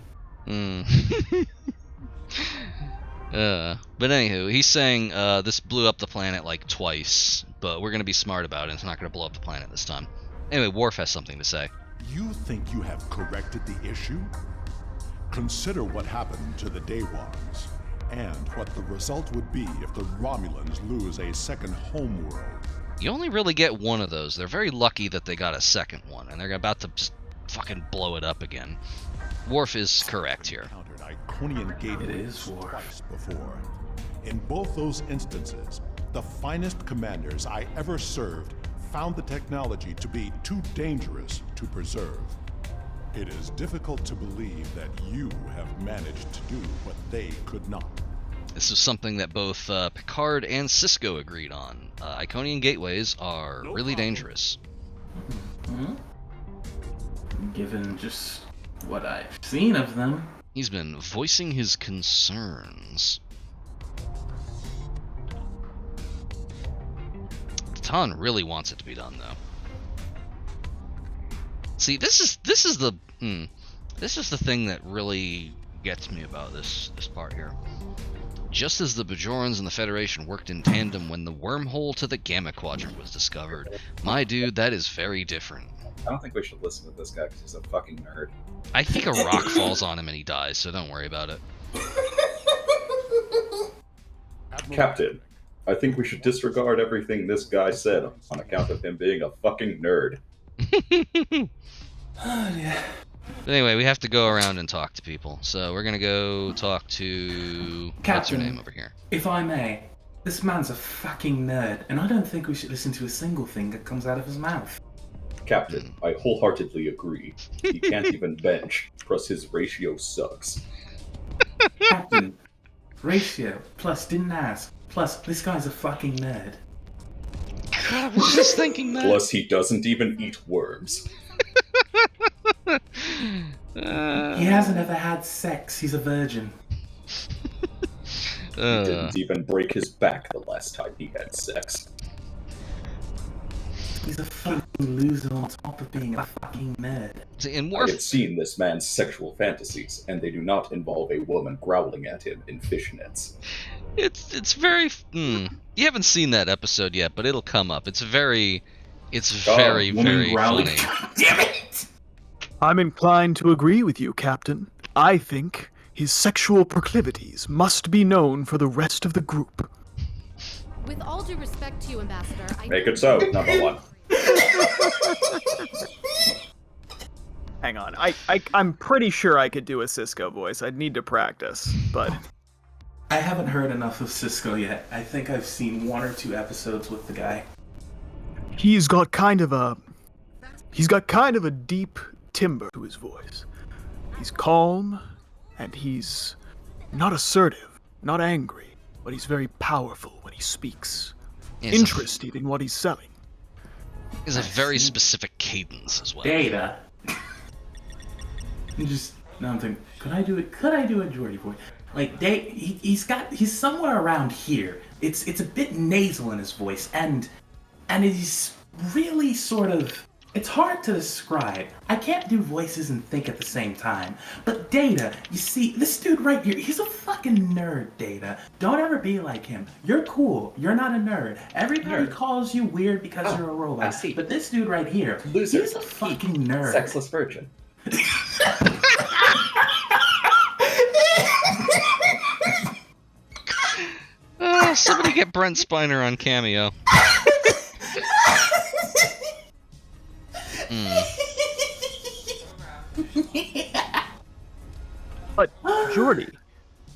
But anywho, he's saying this blew up the planet like twice, but we're gonna be smart about it. It's not gonna blow up the planet this time. Anyway, Worf has something to say. You think you have corrected the issue? Consider what happened to the Day Ones, and what the result would be if the Romulans lose a second homeworld. You only really get one of those. They're very lucky that they got a second one, and they're about to just fucking blow it up again. Worf is correct here. Iconian gateways twice before. In both those instances, the finest commanders I ever served found the technology to be too dangerous to preserve. It is difficult to believe that you have managed to do what they could not. This is something that both Picard and Sisko agreed on. Iconian gateways are really dangerous. Given just what I've seen of them. He's been voicing his concerns. Tan really wants it to be done, though. See, this is the thing that really gets me about this part here. Just as the Bajorans and the Federation worked in tandem when the wormhole to the Gamma Quadrant was discovered, my dude, that is very different. I don't think we should listen to this guy because he's a fucking nerd. I think a rock falls on him and he dies, so don't worry about it. Captain, I think we should disregard everything this guy said on account of him being a fucking nerd. Yeah. But anyway, we have to go around and talk to people. So we're gonna go talk to Captain, what's her name over here? If I may, this man's a fucking nerd, and I don't think we should listen to a single thing that comes out of his mouth. Captain, I wholeheartedly agree. He can't even bench, plus his ratio sucks. Captain, ratio, plus didn't ask, plus this guy's a fucking nerd. God, I was just thinking that. Plus he doesn't even eat worms. He hasn't ever had sex, he's a virgin. He didn't even break his back the last time he had sex. He's a fucking loser on top of being a fucking nerd. I have seen this man's sexual fantasies, and they do not involve a woman growling at him in fishnets. It's very. You haven't seen that episode yet, but it'll come up. It's very very funny. Damn it! I'm inclined to agree with you, Captain. I think his sexual proclivities must be known for the rest of the group. With all due respect to you, Ambassador, Make it so, number one. Hang on, I'm pretty sure I could do a Sisko voice. I'd need to practice, but... I haven't heard enough of Sisko yet. I think I've seen 1 or 2 episodes with the guy. He's got kind of a deep timbre to his voice. He's calm, and he's not assertive, not angry, but he's very powerful when he speaks. Interested in what he's selling. Is a very specific cadence as well. Data. I'm thinking, could I do it? Could I do a Jordy voice? Like he's somewhere around here. It's a bit nasal in his voice, and he's really sort of. It's hard to describe. I can't do voices and think at the same time. But Data, you see, this dude right here, he's a fucking nerd, Data. Don't ever be like him. You're cool. You're not a nerd. Everybody calls you weird because you're a robot. I see. But this dude right here, Loser. he's a fucking nerd. Sexless virgin. Somebody get Brent Spiner on Cameo. But, Jordy,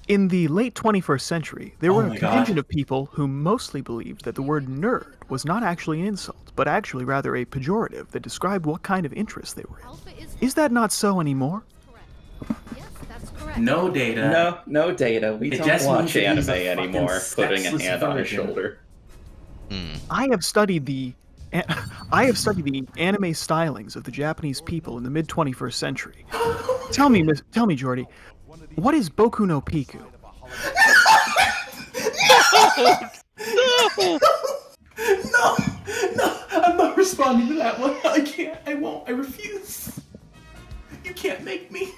in the late 21st century, there were a contingent of people who mostly believed that the word nerd was not actually an insult, but actually rather a pejorative that described what kind of interest they were in. Is that not so anymore? No Data. No Data. We don't watch anime anymore. Putting a hand on his shoulder. I have studied the anime stylings of the Japanese people in the mid 21st century. Tell me, Jordy, what is Boku no Piku? No, I'm not responding to that one. I can't. I won't. I refuse. You can't make me.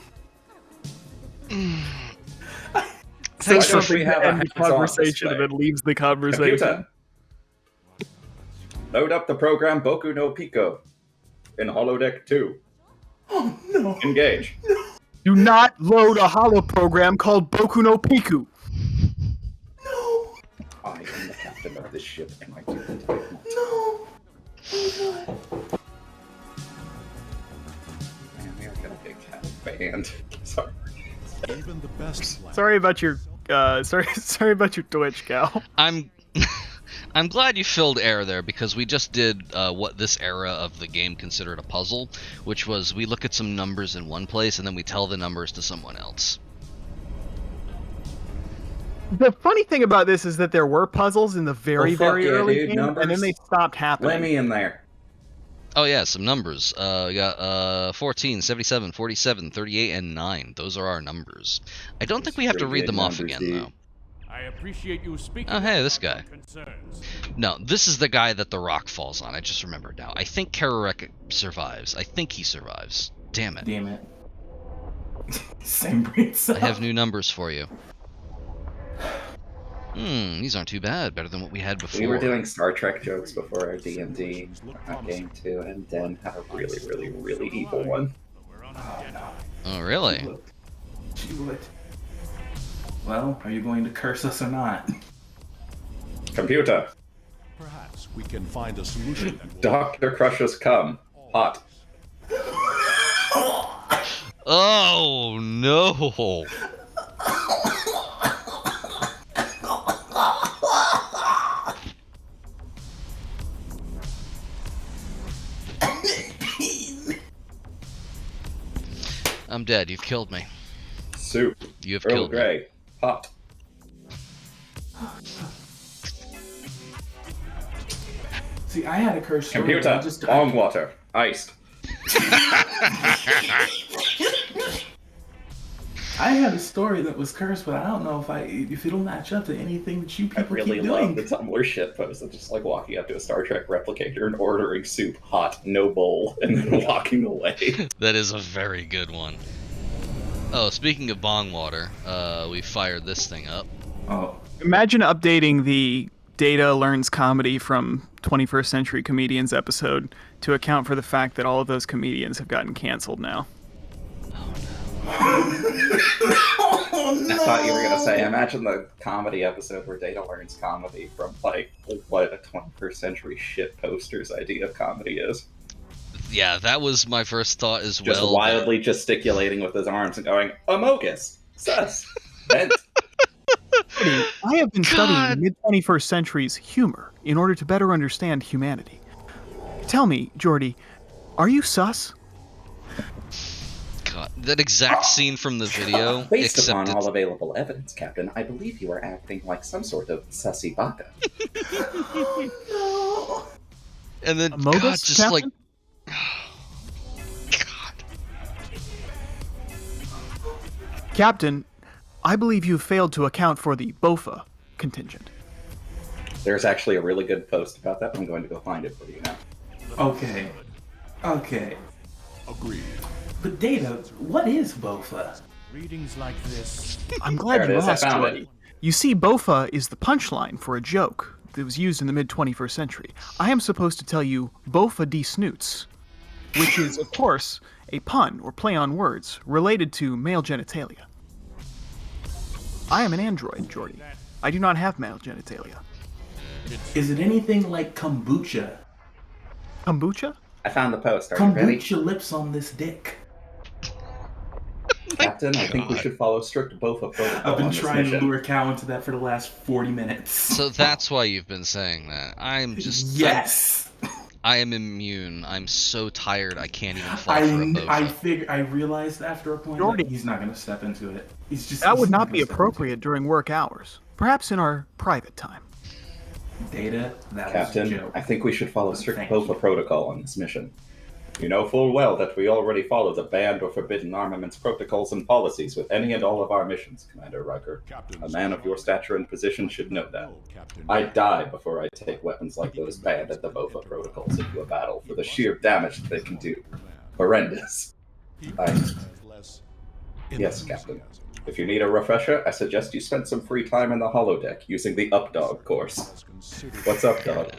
Thanks for the end the conversation and then leaves the conversation. Computer. Load up the program Boku no Pico in Holodeck 2. Oh no. Engage. No. Do not load a holo program called Boku no Piku. No. I am the captain of this ship and I do the title. No. Man, we are gonna get banned. Sorry. Even the best. Sorry about your sorry about your Twitch, Cal. I'm glad you filled air there, because we just did what this era of the game considered a puzzle, which was we look at some numbers in one place and then we tell the numbers to someone else. The funny thing about this is that there were puzzles in the very early game, numbers. and then they stopped happening. Let me in there. Oh yeah, some numbers. We got 14, 77, 47, 38, and 9. Those are our numbers. I don't think we have to read them off again, though. I appreciate you speaking. Oh, hey, this guy. Concerns. No, this is the guy that the rock falls on. I just remembered now. I think Kararek survives. I think he survives. Damn it. Damn it. Same brain cell. I have new numbers for you. These aren't too bad. Better than what we had before. We were doing Star Trek jokes before our D&D game too, and Den had a really, really, really evil one. Oh, really? She would. Well, are you going to curse us or not? Computer. Perhaps we can find a solution. Dr. Crushes come. Hot. Oh, no. I'm dead. You've killed me. Soup. You have Earl killed Grey. me. Hot. See, I had a curse. Computer. Long water. Iced. I had a story that was cursed, but I don't know if it'll match up to anything that you people I really keep love doing. the Tumblr shitpost of just like walking up to a Star Trek replicator and ordering soup, hot, no bowl, and then walking away. That is a very good one. Oh, speaking of bong water, we fired this thing up. Oh. Imagine updating the Data Learns Comedy from 21st Century Comedians episode to account for the fact that all of those comedians have gotten canceled now. Oh, no. I thought you were going to say, imagine the comedy episode where Data learns comedy from, like, what a 21st century shit poster's idea of comedy is. Yeah, that was my first thought as Just well. wildly gesticulating with his arms and going, Amogus! Sus! Vent! I have been studying the mid-21st century's humor in order to better understand humanity. Tell me, Jordy, are you sus? God, that exact scene from the video. Based except upon it's... all available evidence, Captain, I believe you are acting like some sort of sussy baka. No. And then, Mogus, God, just Captain? like... Captain, I believe you failed to account for the BOFA contingent. There's actually a really good post about that. I'm going to go find it for you now. Okay. Agreed. But Data, what is BOFA? Readings like this. I'm glad There it you is, I asked, found Jordy. it. You see, BOFA is the punchline for a joke that was used in the mid-21st century. I am supposed to tell you BOFA de snoots, which is, of course, a pun or play on words related to male genitalia. I am an android, Jordy. I do not have male genitalia. Is it anything like kombucha? Kombucha? I found the post. Are you ready? Kombucha lips on this dick. Captain, I think we should follow strict BOFA protocol I've been on this trying to mission. lure Cal into that for the last 40 minutes. So that's why you've been saying that. I'm just... Yes! I am immune. I'm so tired I can't even fall for a BOFA. I realized after a point Jordy. that he's not going to step into it. That would not be appropriate during work hours. Perhaps in our private time. Data, that was a Captain, joke. I think we should follow strict Thank BOFA you. protocol on this mission. You know full well that we already follow the banned or forbidden armaments protocols and policies with any and all of our missions, Commander Riker. A man of your stature and position should know that. I'd die before I take weapons like those banned at the BOFA protocols into a battle for the sheer damage that they can do. Horrendous. Yes, Captain. If you need a refresher, I suggest you spend some free time in the holodeck using the Updog course. What's up, dog?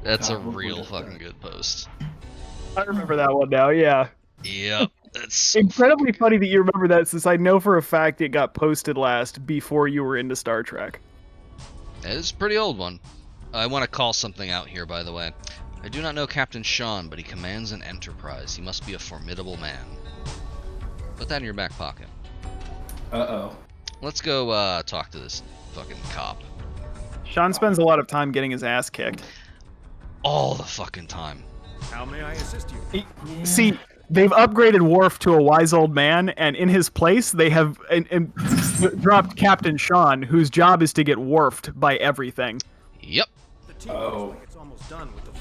That's a real fucking good post. I remember that one now, yeah. Yep, that's so incredibly funny that you remember that, since I know for a fact it got posted last before you were into Star Trek. It's a pretty old one. I want to call something out here, by the way. I do not know Captain Sean, but he commands an Enterprise. He must be a formidable man. Put that in your back pocket. Uh-oh. Let's go talk to this fucking cop. Sean spends a lot of time getting his ass kicked. All the fucking time. How may I assist you? See, they've upgraded Worf to a wise old man, and in his place, they have dropped Captain Sean, whose job is to get Worfed by everything. Yep. Oh.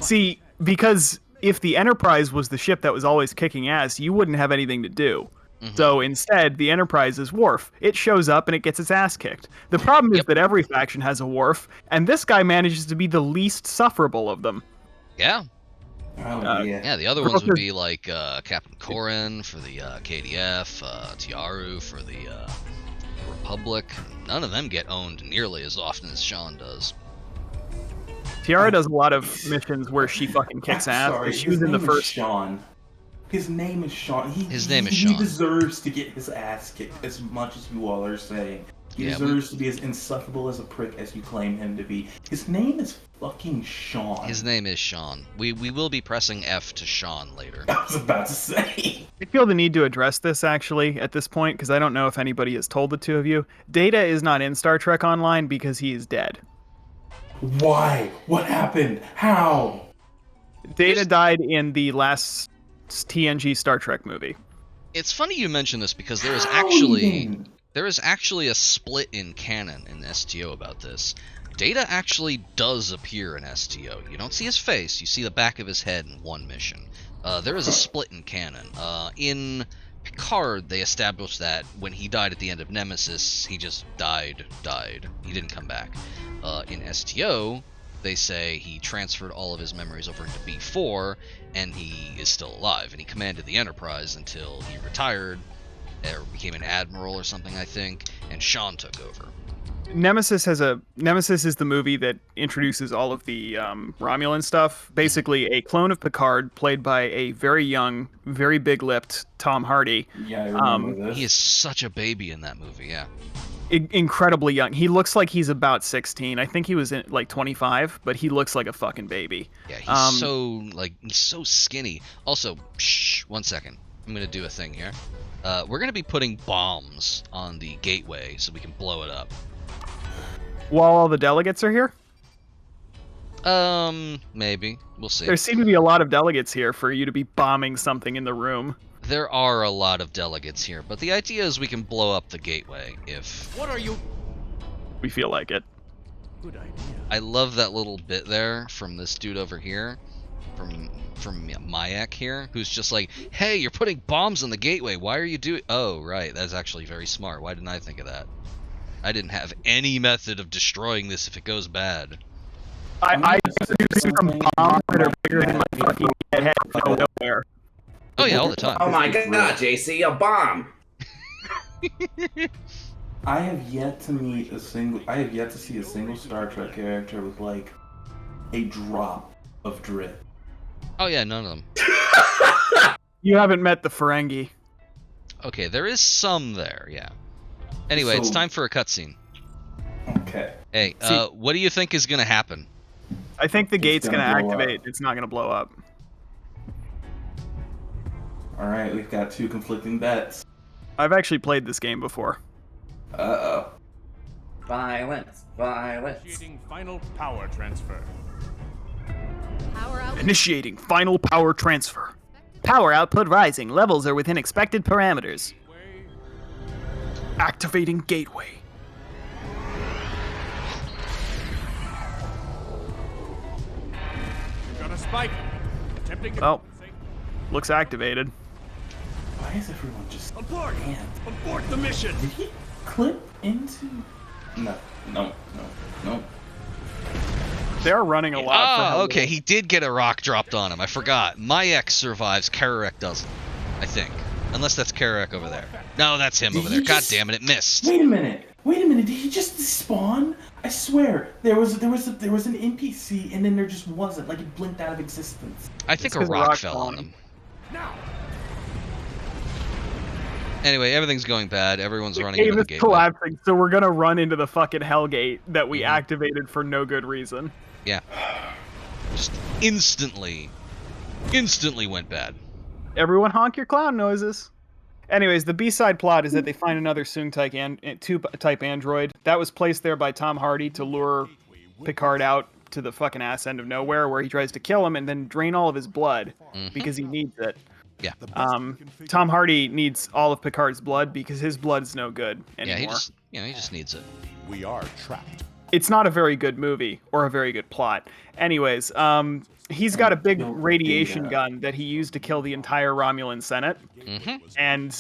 See, because if the Enterprise was the ship that was always kicking ass, you wouldn't have anything to do. So instead, the Enterprise is Worf. It shows up and it gets its ass kicked. The problem is that every faction has a Worf, and this guy manages to be the least sufferable of them. Yeah. Oh, yeah. Yeah, the other ones would be like Captain Corrin for the KDF, Tiaru for the Republic. None of them get owned nearly as often as Sean does. Tiara does a lot of missions where she fucking kicks ass. Sorry, She was in the first. Sean. His name is Sean. His name is He Sean. deserves to get his ass kicked as much as you all are saying. He deserves to be as insufferable as a prick as you claim him to be. His name is fucking Sean. His name is Sean. We will be pressing F to Sean later. I was about to say. I feel the need to address this actually at this point because I don't know if anybody has told the two of you. Data is not in Star Trek Online because he is dead. Why? What happened? How? Data died in the last TNG Star Trek movie. It's funny you mention this because there is actually a split in canon in STO about this. Data actually does appear in STO. You don't see his face, you see the back of his head in one mission. There is a split in canon. In Picard, they established that when he died at the end of Nemesis, he just died. He didn't come back. In STO, they say he transferred all of his memories over into B4, and he is still alive, and he commanded the Enterprise until he retired, or became an admiral or something, I think, and Sean took over. Nemesis is the movie that introduces all of the Romulan stuff. Basically, a clone of Picard, played by a very young, very big-lipped Tom Hardy. Yeah, I remember this. He is such a baby in that movie, yeah. Incredibly young. He looks like he's about 16. I think he was like 25, but he looks like a fucking baby. Yeah, he's so skinny. Also, shh, 1 second. I'm gonna do a thing here. We're gonna be putting bombs on the gateway so we can blow it up. While all the delegates are here? Maybe. We'll see. There seem to be a lot of delegates here for you to be bombing something in the room. There are a lot of delegates here, but the idea is we can blow up the gateway if... What are you? We feel like it. Good idea. I love that little bit there from this dude over here, from Mayak here, who's just like, hey, you're putting bombs on the gateway. Why are you doing... Oh, right. That's actually very smart. Why didn't I think of that? I didn't have any method of destroying this if it goes bad. I do some bombs that are bigger than my fucking head from nowhere. Oh yeah, all the time. Oh my god, JC, a bomb! I have yet to see a single Star Trek character with like a drop of drip. Oh yeah, none of them. You haven't met the Ferengi. Okay, there is some there, yeah. Anyway, it's time for a cutscene. Okay. Hey, what do you think is gonna happen? I think the gate's gonna gonna blow activate. up. It's not gonna blow up. Alright, we've got two conflicting bets. I've actually played this game before. Uh-oh. Violence. Initiating final power transfer. Power out. Initiating final power transfer. Power output rising. Levels are within expected parameters. Activating gateway. We've got a spike. Attempting to Oh, looks activated. Why is everyone just abort! stand? Abort the mission! Did he clip into? No. They're running a lot. Ah, okay, he did get a rock dropped on him. I forgot. Mayak survives, Kararek doesn't. I think. Unless that's Kararek over there. No, that's him over there. God damn it, it missed. Wait a minute. Did he just despawn? I swear there was an NPC and then there just wasn't. Like it blinked out of existence. I think a rock fell on him. Anyway, everything's going bad. Everyone's running into the It's gateway. collapsing, so we're gonna run into the fucking Hellgate that we activated for no good reason. Yeah. Just instantly went bad. Everyone honk your clown noises. Anyways, the B-side plot is that they find another Soong-type android. That was placed there by Tom Hardy to lure Picard out to the fucking ass end of nowhere, where he tries to kill him and then drain all of his blood because he needs it. Yeah. Tom Hardy needs all of Picard's blood because his blood is no good anymore. Yeah, he just needs it. We are trapped. It's not a very good movie or a very good plot. Anyways, he's got a big radiation gun that he used to kill the entire Romulan Senate. And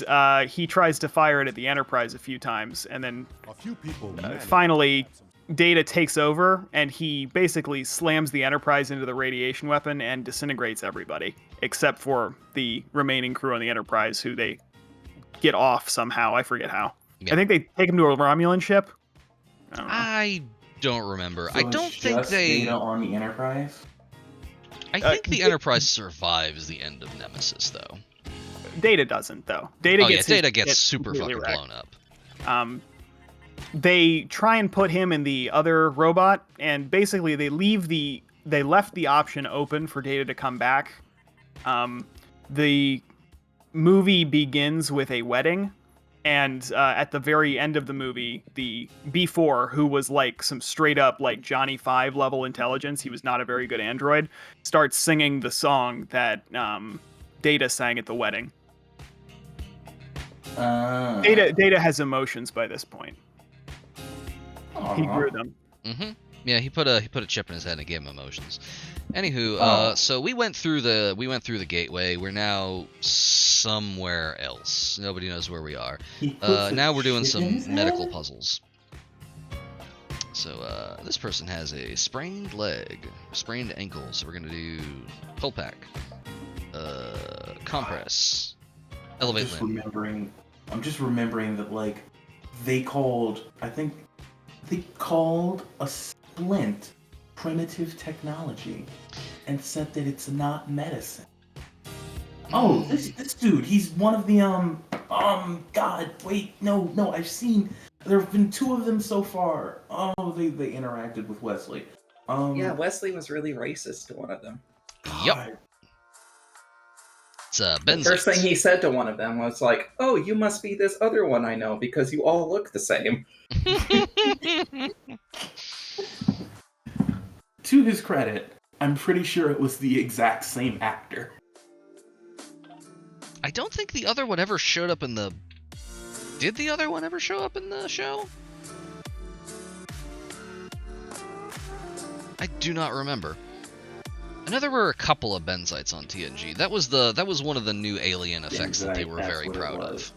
he tries to fire it at the Enterprise a few times, and then finally Data takes over, and he basically slams the Enterprise into the radiation weapon and disintegrates everybody, except for the remaining crew on the Enterprise, who they get off somehow. I forget how. Yeah. I think they take him to a Romulan ship. I don't remember. So I don't it's think just they... Data on the Enterprise? I think the Enterprise survives the end of Nemesis, though. Data doesn't, though. Data gets super fucking wrecked. blown up. They try and put him in the other robot, and basically they left the option open for Data to come back. The movie begins with a wedding, and at the very end of the movie, the B4, who was like some straight up like Johnny 5 level intelligence, he was not a very good android, starts singing the song that Data sang at the wedding. Data has emotions by this point. He grew them. Yeah, he put a chip in his head and gave him emotions. Anywho, so we went through the gateway. We're now somewhere else. Nobody knows where we are. Now we're doing some medical puzzles. So this person has a sprained leg, sprained ankle. So we're gonna do pull pack, compress, elevate limb. I'm just remembering that like they called a splint primitive technology and said that it's not medicine. Oh, this dude, he's one of the God, wait, no, I've seen there have been two of them so far. Oh, they interacted with Wesley. Yeah, Wesley was really racist to one of them. Yep. It's The first thing he said to one of them was like, "Oh, you must be this other one I know because you all look the same." to his credit, I'm pretty sure it was the exact same actor. I don't think the other one ever showed up in the... Did the other one ever show up in the show? I do not remember. I know there were a couple of Benzites on TNG. That was one of the new alien effects that they were very proud of.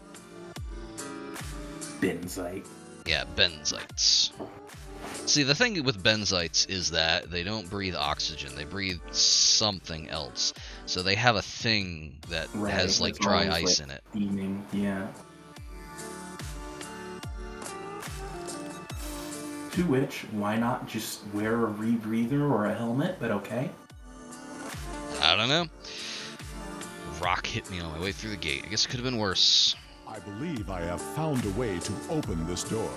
Benzite. Yeah, Benzites. See, the thing with Benzites is that they don't breathe oxygen. They breathe something else. So they have a thing that has, like, dry ice in it. Steaming. Yeah. To which, why not just wear a rebreather or a helmet, but okay? I don't know. Rock hit me on my way through the gate. I guess it could have been worse. I believe I have found a way to open this door,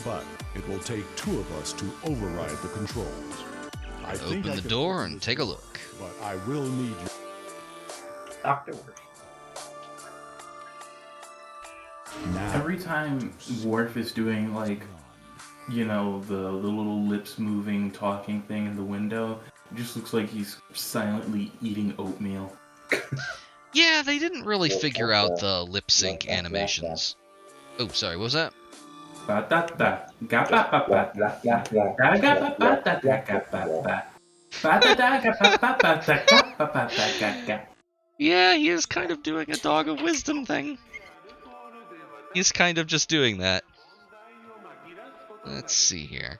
but it will take two of us to override the controls. Open the door and take a look. But I will need you. Doctor Worf. Every time Worf is doing, like, you know, the little lips moving, talking thing in the window, it just looks like he's silently eating oatmeal. Yeah, they didn't really figure out the lip sync animations. Oh, sorry, what was that? Yeah, he is kind of doing a dog of wisdom thing. He's kind of just doing that. Let's see here.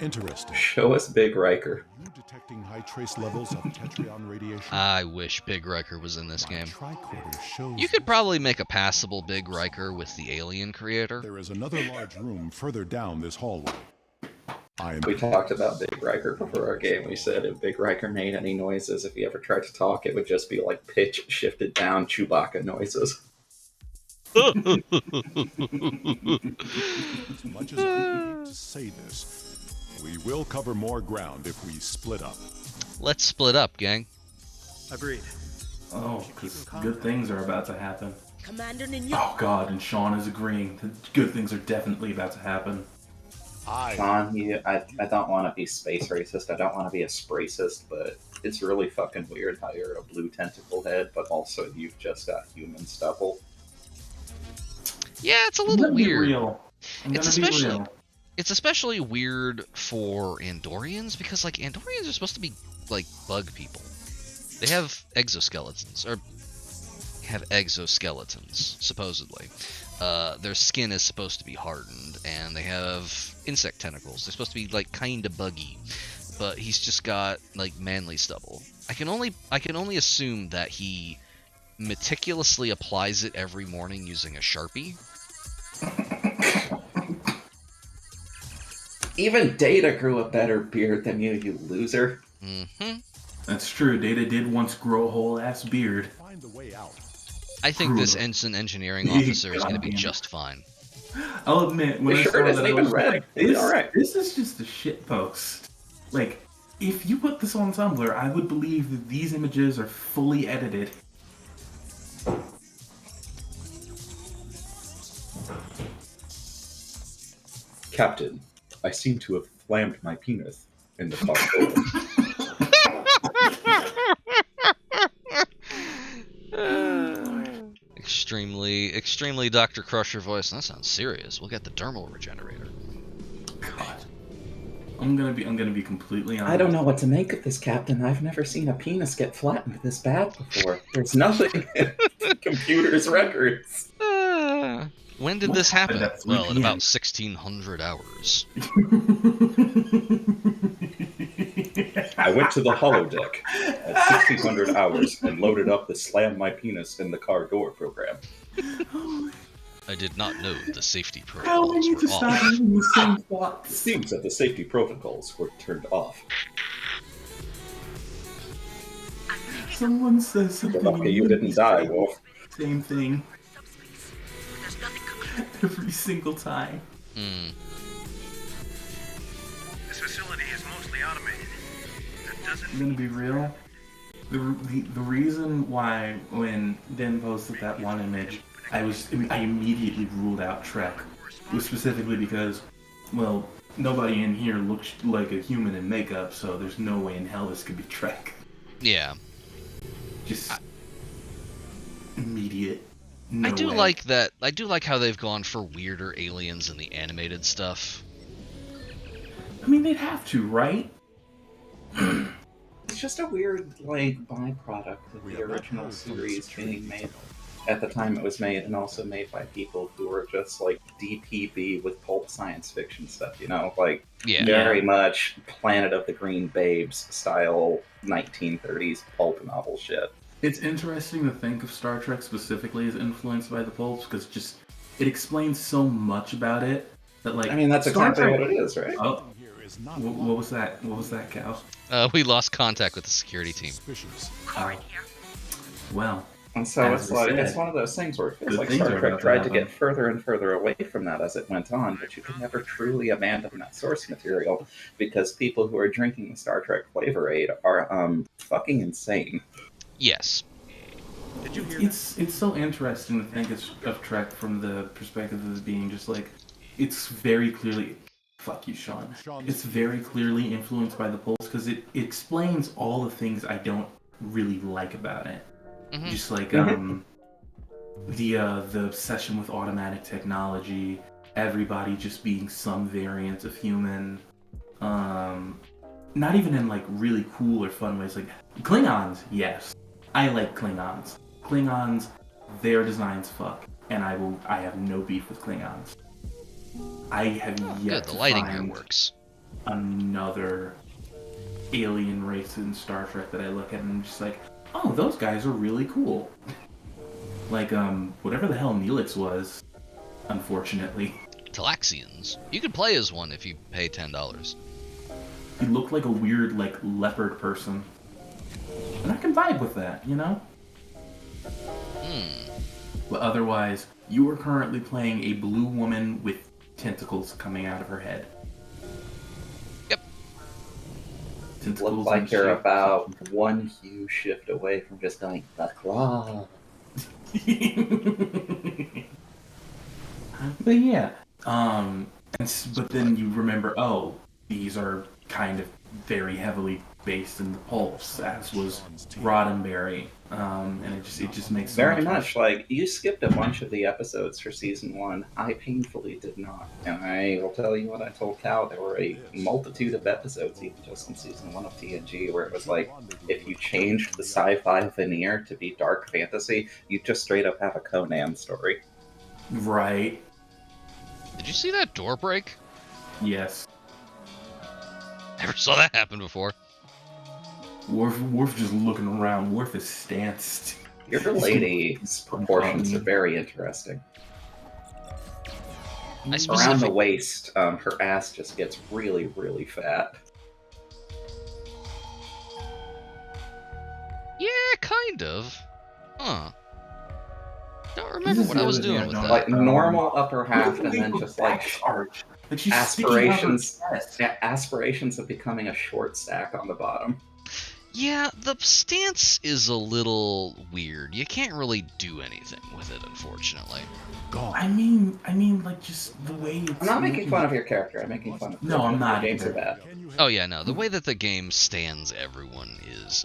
Interesting. Show us Big Riker. You detecting high trace levels of tetrion radiation? I wish Big Riker was in this game. Tricorder shows You could probably make a passable Big Riker with the alien creator. there is another large room further down this hallway. We talked about Big Riker before our game. We said if Big Riker made any noises, if he ever tried to talk, it would just be like pitch shifted down Chewbacca noises. As much as I hate to say this, we will cover more ground if we split up. Let's split up, gang. Agreed. Oh, because good things are about to happen. Commander Ninyo. Oh god, and Sean is agreeing that good things are definitely about to happen. Sean, I don't want to be space racist, I don't want to be a spracist, but it's really fucking weird how you're a blue tentacle head, but also you've just got human stubble. Yeah, it's a little weird. Real. It's especially weird for Andorians because, like, Andorians are supposed to be like bug people. They have exoskeletons, supposedly. Their skin is supposed to be hardened, and they have insect tentacles. They're supposed to be like kind of buggy, but he's just got like manly stubble. I can only assume that he meticulously applies it every morning using a Sharpie. Even Data grew a better beard than you loser. Mm-hmm. That's true. Data did once grow a whole ass beard. Find a way out. I think this ensign engineering officer is going to be just fine. I'll admit, when His I saw shirt that, isn't I even was red. like, It's alright. This is just a shit post. Like, if you put this on Tumblr, I would believe that these images are fully edited. Captain, I seem to have slammed my penis in the car door. Extremely Dr. Crusher voice. That sounds serious. We'll get the dermal regenerator. God. I'm gonna be completely honest. I don't know what to make of this, Captain. I've never seen a penis get flattened this bad before. There's nothing in the computer's records. When did this happen? Well, in about 1,600 hours. I went to the holodeck at 1,600 hours and loaded up the Slam My Penis in the Car Door program. I did not know the safety How protocols we need to were stop off. using the same plot. It seems that the safety protocols were turned off. Someone says something. Lucky you didn't die, Wolf. Same thing. Every single time. This facility is mostly automated. That doesn't I'm gonna be real. The reason why when Den posted that one image, I immediately ruled out Trek was specifically because well, nobody in here looks like a human in makeup, so there's no way in hell this could be Trek. Yeah. Just immediate. No I do way. like that. I do like how they've gone for weirder aliens in the animated stuff. I mean, they'd have to, right? It's just a weird, like, byproduct of the original series being made at the time it was made, and also made by people who were just, like, DPB with pulp science fiction stuff, you know? Like, very much Planet of the Green Babes style 1930s pulp novel shit. It's interesting to think of Star Trek specifically as influenced by the pulps, because just, it explains so much about it that, like... I mean, that's Star exactly Trek... what it is, right? Oh. What was that? What was that, Cal? We lost contact with the security team. Well, and so it's like it's one of those things where it feels like Star Trek tried to get further and further away from that as it went on, but you could never truly abandon that source material because people who are drinking the Star Trek Flavor Aid are fucking insane. Yes. Did you hear it's so interesting to think of Trek from the perspective of it being just like it's very clearly. Fuck you, Sean. It's very clearly influenced by the Pulse because it explains all the things I don't really like about it. Mm-hmm. Just like the obsession with automatic technology, everybody just being some variant of human. Not even in like really cool or fun ways. Like Klingons, yes, I like Klingons. Klingons, their designs fuck, and I have no beef with Klingons. I have yet the to lighting find here works. Another alien race in Star Trek that I look at and I'm just like, oh, those guys are really cool. Like, whatever the hell Neelix was, unfortunately. Talaxians. You could play as one if you pay $10. He looked like a weird, like, leopard person. And I can vibe with that, you know? But otherwise, you are currently playing a blue woman with tentacles coming out of her head. Yep. Tentacles look like you're about one hue shift away from just going, the claw. But yeah. But then you remember, oh, these are kind of very heavily based in the pulse, as was Roddenberry. And it just makes so very much like you skipped a bunch of the episodes for season 1. I painfully did not, and I will tell you what I told Cal. There were a multitude of episodes, even just in season 1 of TNG, where it was like if you changed the sci-fi veneer to be dark fantasy, you just straight up have a Conan story. Right. Did you see that door break? Yes. Never saw that happen before. Worf just looking around. Worf is stanced. Your lady's proportions are very interesting. Around the waist, her ass just gets really, really fat. Yeah, kind of. Huh. Don't remember what I was doing with that. Like normal upper half, and then just like aspirations of becoming a short stack on the bottom. Yeah, the stance is a little weird. You can't really do anything with it, unfortunately. I mean, like just the way it's... I'm not making fun of your character. I'm making fun of. No, I'm not. Games are bad. Oh yeah, no. The way that the game stands everyone is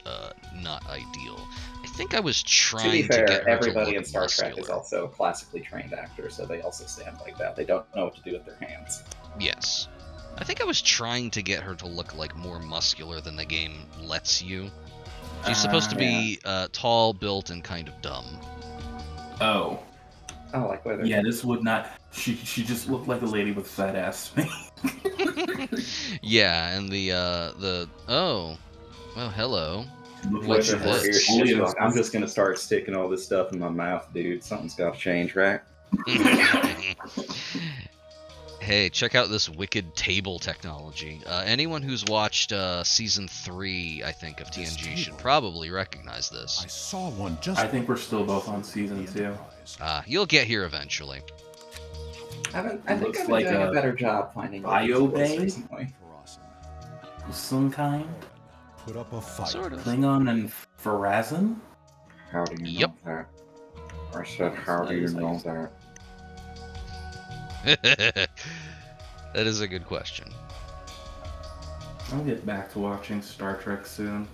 not ideal. I think I was trying to be fair, get her everybody to in Star muscular. Trek is also a classically trained actor, so they also stand like that. They don't know what to do with their hands. Yes. I think I was trying to get her to look like more muscular than the game lets you. She's supposed to be tall, built, and kind of dumb. Oh. Oh, like whether. Yeah, this would not. She just looked like a lady with fat ass. Yeah, and the oh, well, hello. What's this? I'm just gonna start sticking all this stuff in my mouth, dude. Something's gotta change, right? Hey, check out this wicked table technology. Anyone who's watched season 3, I think, of TNG should probably recognize this. I saw one just. I think we're still both on season 2. You'll get here eventually. I think I've been doing a better job finding bio bay recently. Some kind. Put up a fight. Sort of. Klingon and Farazan? How do you know that? I said, how do you know that? That is a good question. I'll get back to watching Star Trek soon.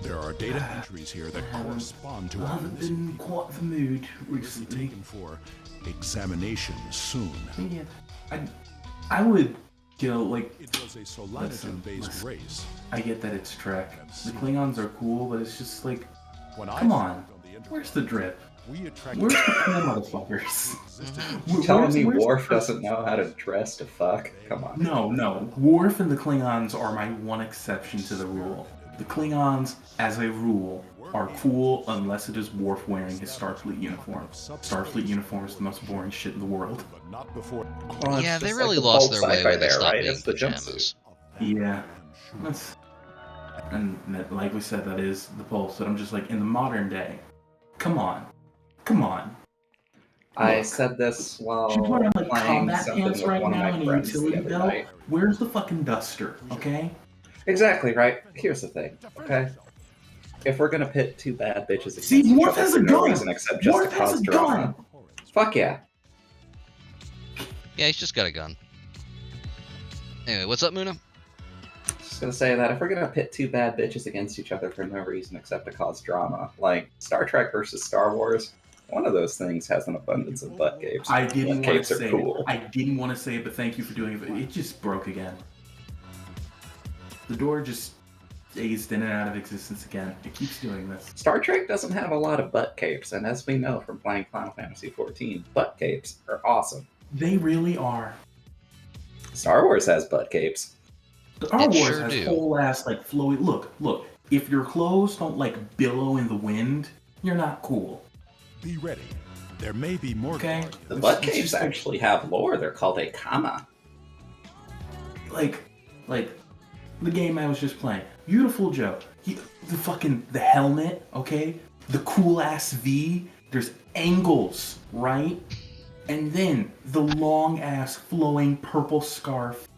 There are data entries here that correspond to I our haven't been quite the mood recently. taken for examination soon. Yeah, I would kill, like... It was a Solanagen-based race. I get that it's Trek. The Klingons are cool, but it's just like... When come on. Where's the drip? Where's the cool motherfuckers? You telling me Worf doesn't know how to dress to fuck? Come on. No. Worf and the Klingons are my one exception to the rule. The Klingons, as a rule, are cool unless it is Worf wearing his Starfleet uniform. Starfleet uniform is the most boring shit in the world. But not before. Well, Yeah, it's they just really like the lost bold their way sci-fi when they there, stopped right? being It's the pajamas. Yeah. And like we said, that is the pulse. But I'm just like, in the modern day, come on. I Look, said this while she's wearing like playing combat something pants with right one of now my and a friends the utility other belt. night. Where's the fucking duster, okay? Exactly, right? Here's the thing, okay? If we're gonna pit two bad bitches against See, each Worf other has for a no gun! reason except just Worf to has cause a drama, gun! fuck yeah. Yeah, he's just got a gun. Anyway, what's up, Muna? Just gonna say that if we're gonna pit two bad bitches against each other for no reason except to cause drama, like Star Trek versus Star Wars, one of those things has an abundance of butt capes. I didn't Butt want to capes are say cool. it. I didn't want to say it, but thank you for doing it. It just broke again. The door just phased in and out of existence again. It keeps doing this. Star Trek doesn't have a lot of butt capes, and as we know from playing Final Fantasy XIV, butt capes are awesome. They really are. Star Wars has butt capes. Star Wars has whole ass like flowy. Look. If your clothes don't like billow in the wind, you're not cool. Be ready. There may be more. Okay. The butt capes actually have lore. They're called a kama. Like the game I was just playing. Beautiful Joe. The helmet, okay? The cool ass V. There's angles, right? And then the long ass flowing purple scarf.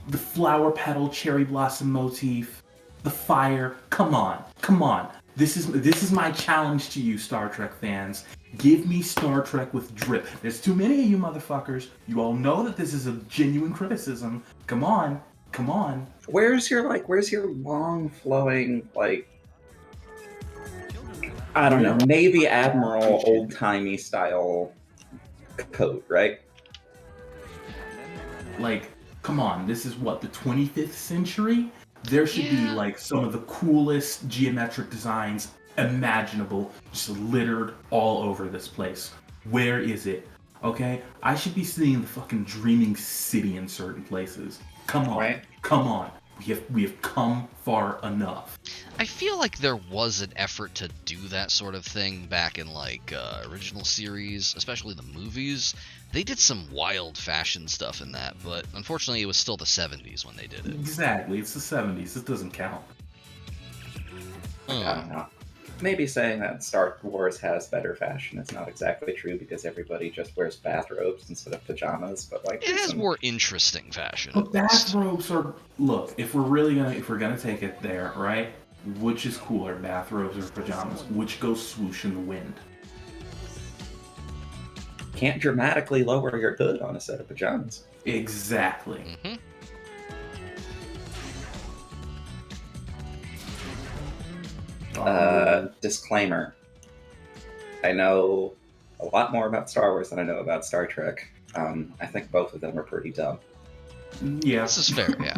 The flower petal cherry blossom motif. The fire. Come on. This is my challenge to you, Star Trek fans. Give me Star Trek with drip. There's too many of you motherfuckers. You all know that this is a genuine criticism. Come on. Where's your long flowing, like, I don't know, Navy Admiral old timey style coat, right? Like, come on, this is what, the 25th century? There should be like some of the coolest geometric designs imaginable, just littered all over this place. Where is it? Okay? I should be seeing the fucking Dreaming City in certain places. Come on. Right. Come on. We have come far enough. I feel like there was an effort to do that sort of thing back in like original series, especially the movies. They did some wild fashion stuff in that, but unfortunately it was still the 70s when they did it. Exactly, it's the 70s. It doesn't count. I don't know. Maybe saying that Star Wars has better fashion is not exactly true because everybody just wears bathrobes instead of pajamas, but like it has more interesting fashion. But bathrobes are if we're gonna take it there, right? Which is cooler, bathrobes or pajamas? Which goes swoosh in the wind? Can't dramatically lower your hood on a set of pajamas. Exactly. Mm-hmm. Disclaimer. I know a lot more about Star Wars than I know about Star Trek. I think both of them are pretty dumb. Yeah. This is fair, yeah.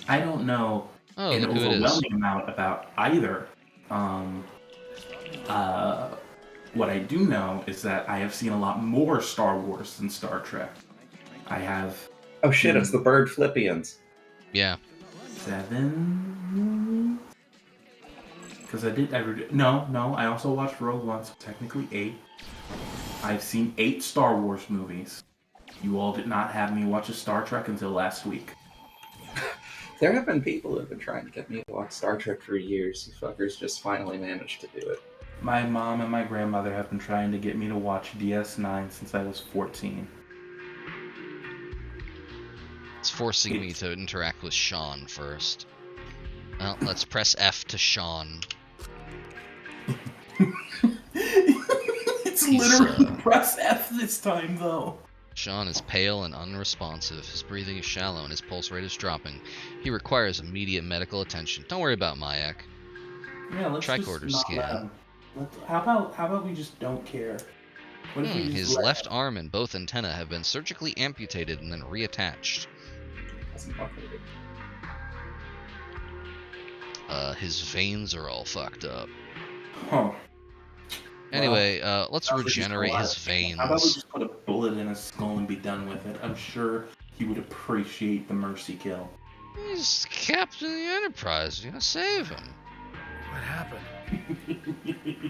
I don't know an overwhelming amount about either. What I do know is that I have seen a lot more Star Wars than Star Trek. I have... Oh shit, it's the Bird Flippians. Yeah. 7... Because No, I also watched Rogue One, so technically 8. I've seen 8 Star Wars movies. You all did not have me watch a Star Trek until last week. There have been people who have been trying to get me to watch Star Trek for years. You fuckers just finally managed to do it. My mom and my grandmother have been trying to get me to watch DS9 since I was 14. It's forcing me to interact with Sean first. Well, let's press F to Sean. It's literally press F this time, though. Sean is pale and unresponsive. His breathing is shallow and his pulse rate is dropping. He requires immediate medical attention. Don't worry about Mayak. Yeah, let's Tricorder just not scan. let him. How about we just don't care? What if we just His let left him? arm and both antennae have been surgically amputated and then reattached. His veins are all fucked up. Huh. Anyway, let's Sounds like he's regenerate gonna his let it. veins. How about we just put a bullet in his skull and be done with it? I'm sure he would appreciate the mercy kill. He's Captain of the Enterprise. You gotta save him. What happened?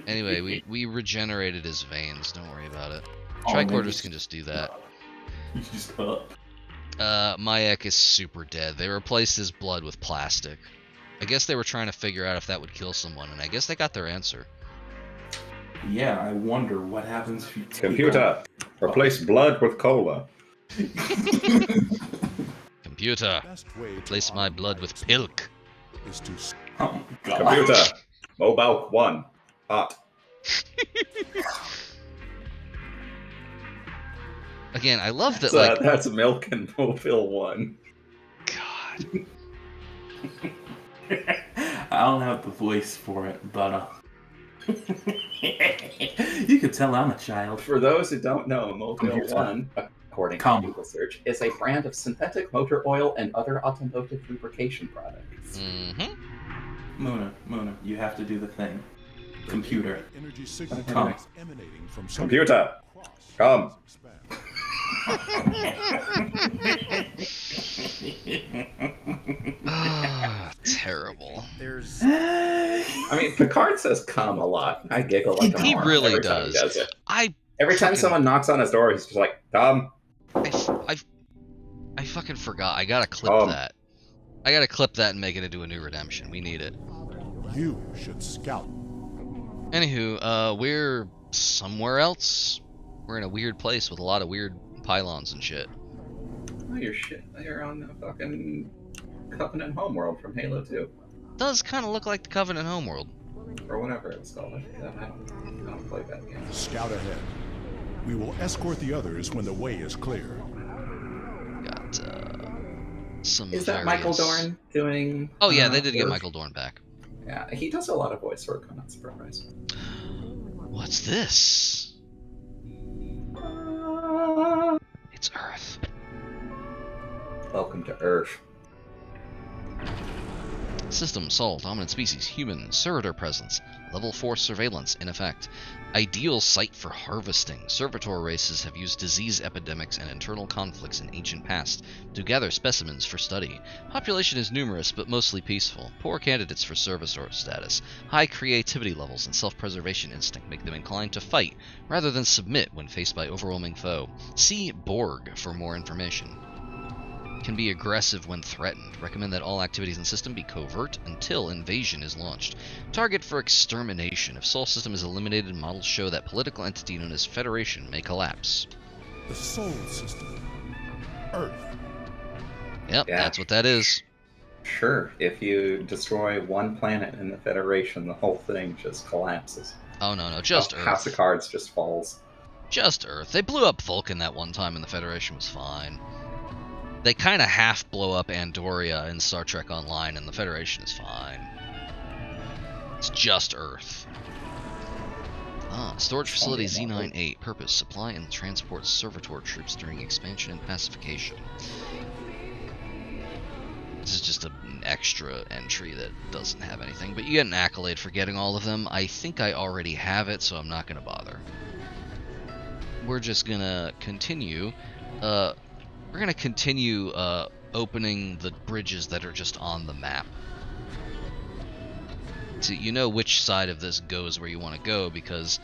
Anyway, we regenerated his veins. Don't worry about it. Oh, Tricorders can just do that. He's just up. Mayak is super dead. They replaced his blood with plastic. I guess they were trying to figure out if that would kill someone, and I guess they got their answer. Yeah, I wonder what happens if you take Computer, replace blood with cola. Computer, replace my blood with pilk. Oh, God. Computer, mobile 1, hot. Again, I love that. That's milk and mobile 1. God. I don't have the voice for it, but you can tell I'm a child. For those who don't know, Mobile 1, according to Google search, is a brand of synthetic motor oil and other automotive lubrication products. Mm-hmm. Muna, you have to do the thing. Computer, come. Computer, come. Terrible. I mean, Picard says "come" a lot. I giggle like a He moron really every time he does. does it. I Every time fucking- someone knocks on his door, he's just like, "Come." I fucking forgot. I gotta clip that. I gotta clip that and make it into a new redemption. We need it. You should scout. Anywho, we're somewhere else. We're in a weird place with a lot of weird pylons and shit. Oh, you're on the fucking Covenant Homeworld from Halo 2. Does kind of look like the Covenant Homeworld. Or whatever it was called. I don't play that game. Scout ahead. We will escort the others when the way is clear. Got some. Is that Michael Dorn doing? Oh yeah, they did get Michael Dorn back. Yeah, he does a lot of voice work. I'm not surprised. What's this? It's Earth. Welcome to Earth. System solved. Dominant species. Human. Servitor presence. Level 4 surveillance in effect. Ideal site for harvesting. Servitor races have used disease epidemics and internal conflicts in ancient past to gather specimens for study. Population is numerous but mostly peaceful. Poor candidates for servitor status. High creativity levels and self-preservation instinct make them inclined to fight rather than submit when faced by overwhelming foe. See Borg for more information. Can be aggressive when threatened. Recommend that all activities in system be covert until invasion is launched. Target for extermination. If Sol system is eliminated, models show that political entity known as Federation may collapse. The Sol system. Earth. Yep, Yeah. that's what that is. Sure, if you destroy one planet in the Federation, the whole thing just collapses. Oh no, just House Earth. House of Cards just falls. Just Earth. They blew up Vulcan that one time and the Federation was fine. They kind of half blow up Andoria in Star Trek Online and the Federation is fine. It's just Earth. Storage facility Z98. Purpose: supply and transport servitor troops during expansion and pacification. This is just an extra entry that doesn't have anything, but you get an accolade for getting all of them. I think I already have it, so I'm not going to bother. We're just going to continue. We're going to continue opening the bridges that are just on the map. So you know which side of this goes where you want to go because,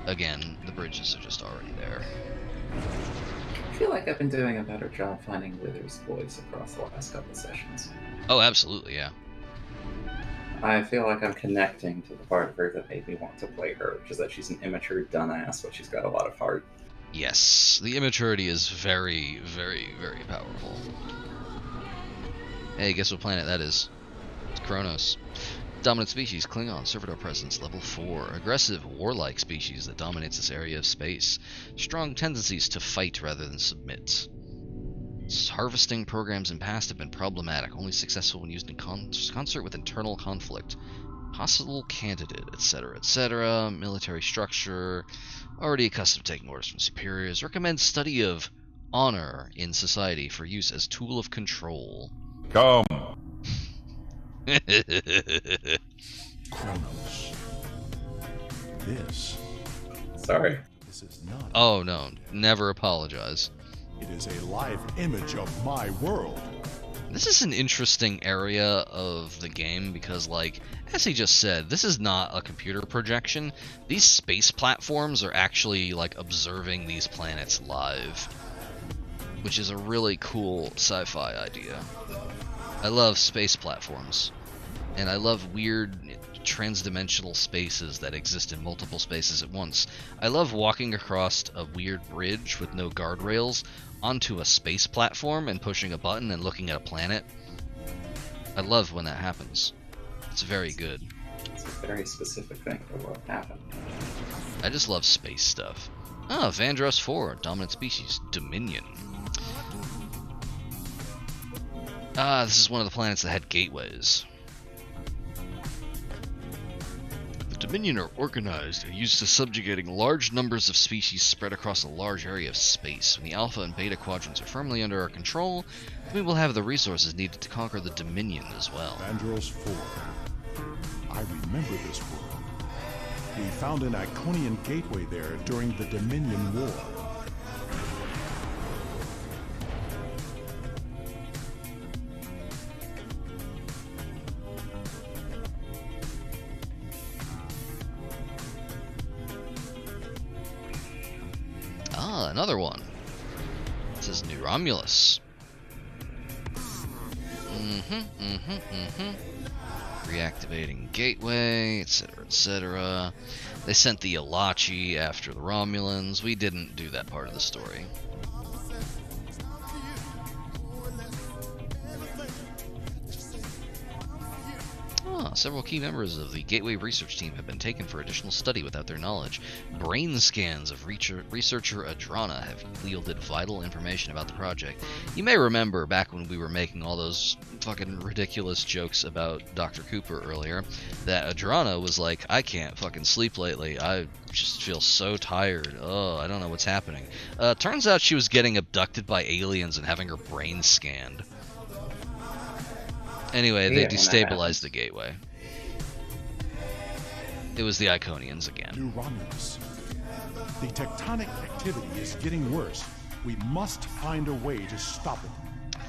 again, the bridges are just already there. I feel like I've been doing a better job finding Wither's voice across the last couple of sessions. Oh, absolutely, yeah. I feel like I'm connecting to the part of her that made me want to play her, which is that she's an immature dumbass, but she's got a lot of heart. Yes, the immaturity is very, very, very powerful. Hey, guess what planet that is? It's Kronos. Dominant species, Klingon, servitor presence, level 4. Aggressive, warlike species that dominates this area of space. Strong tendencies to fight rather than submit. Harvesting programs in past have been problematic, only successful when used in concert with internal conflict. Hostile candidate, etc., etc. Military structure. Already accustomed to taking orders from superiors. Recommends study of honor in society for use as tool of control. Come. Kronos. This. Sorry. This is not. Oh no, never apologize. It is a live image of my world. This is an interesting area of the game because, like, as he just said, this is not a computer projection. These space platforms are actually, like, observing these planets live, which is a really cool sci-fi idea. I love space platforms, and I love weird transdimensional spaces that exist in multiple spaces at once. I love walking across a weird bridge with no guardrails onto a space platform and pushing a button and looking at a planet. I love when that happens. It's very good. It's a very specific thing for what happened. I just love space stuff. Ah, Vandros 4, dominant species, Dominion. Ah, this is one of the planets that had gateways. The Dominion are organized and used to subjugating large numbers of species spread across a large area of space. When the Alpha and Beta quadrants are firmly under our control, we will have the resources needed to conquer the Dominion as well. Vandros 4. I remember this world. We found an Iconian gateway there during the Dominion War. Ah, another one. This is New Romulus. Reactivating gateway, etc., etc. They sent the Alachi after the Romulans. We didn't do that part of the story. Several key members of the Gateway research team have been taken for additional study without their knowledge. Brain scans of researcher Adrana have yielded vital information about the project. You may remember back when we were making all those fucking ridiculous jokes about Dr. Cooper earlier, that Adrana was like, I can't fucking sleep lately. I just feel so tired. Oh, I don't know what's happening. Turns out she was getting abducted by aliens and having her brain scanned. Anyway, they destabilized the gateway. It was the Iconians again. New Romulus. The tectonic activity is getting worse. We must find a way to stop it.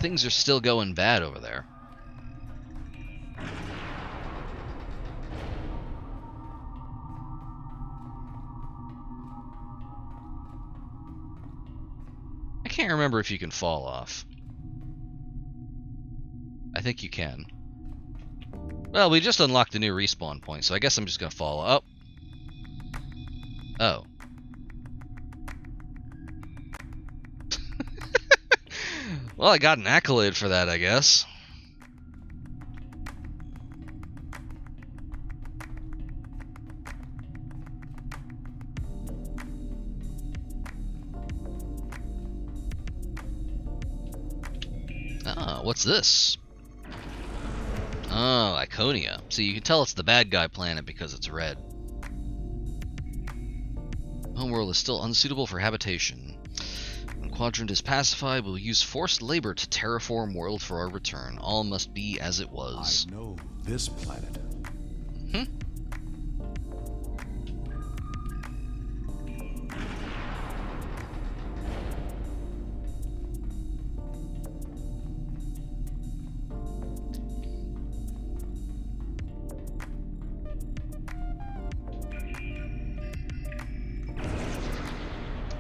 Things are still going bad over there. I can't remember if you can fall off. I think you can. Well, we just unlocked a new respawn point, so I guess I'm just gonna fall up. Oh. Well, I got an accolade for that, I guess. Ah, what's this? Oh, Iconia. So you can tell it's the bad guy planet because it's red. Homeworld is still unsuitable for habitation. When Quadrant is pacified, we'll use forced labor to terraform world for our return. All must be as it was. I know this planet.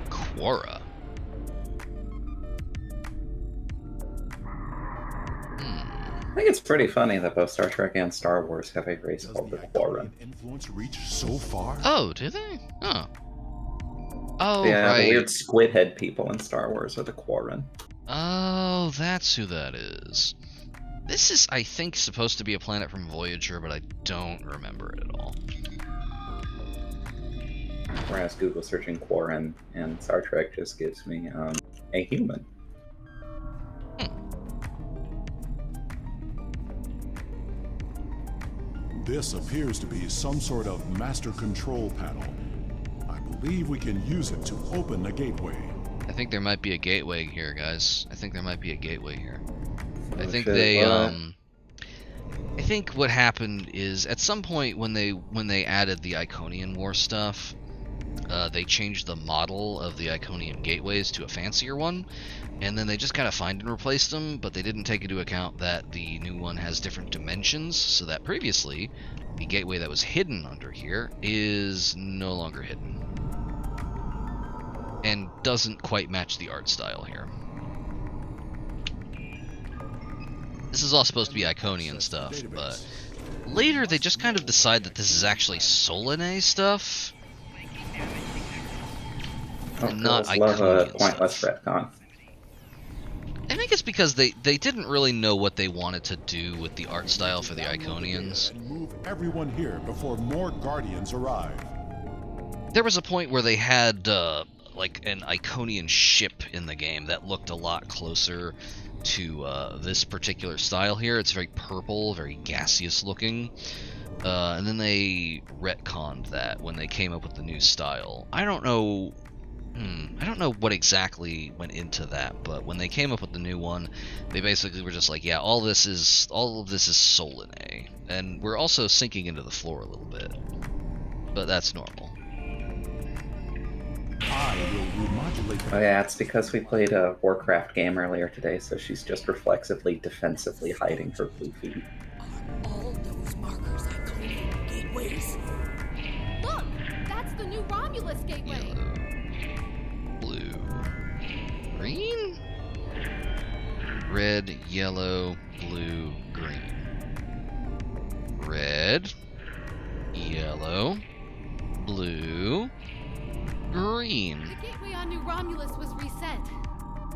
Quora. I think it's pretty funny that both Star Trek and Star Wars have a race called the Quarren. Influence reach so far? Oh, do they? Oh. Oh, yeah, right. The weird squid head people in Star Wars are the Quarren. Oh, that's who that is. This is, I think, supposed to be a planet from Voyager, but I don't remember it at all. Whereas Google searching Quarren and Star Trek just gives me a human. This appears to be some sort of master control panel. I believe we can use it to open a gateway. I think there might be a gateway here, guys. I think there might be a gateway here. I think I think what happened is at some point when they added the Iconian War stuff, they changed the model of the Iconian gateways to a fancier one, and then they just kind of find and replaced them, but they didn't take into account that the new one has different dimensions, so that previously the gateway that was hidden under here is no longer hidden. And doesn't quite match the art style here. This is all supposed to be Iconian stuff, but later they just kind of decide that this is actually Solanae stuff. And not Iconian pointless stuff. retcon. I think it's because they didn't really know what they wanted to do with the art style for the Iconians. Move everyone here before more Guardians arrive. There was a point where they had like an Iconian ship in the game that looked a lot closer to this particular style here. It's very purple, very gaseous looking. And then they retconned that when they came up with the new style. I don't know what exactly went into that, but when they came up with the new one, they basically were just like, yeah, all of this is Solanae, and we're also sinking into the floor a little bit, but that's normal. Oh yeah, it's because we played a Warcraft game earlier today, so she's just reflexively, defensively hiding her blue feet. All those markers Iconian gateways. Look, that's the new Romulus gateway. Yellow, blue, green, red, yellow, blue, green, red, yellow, blue, green. The gateway on New Romulus was reset.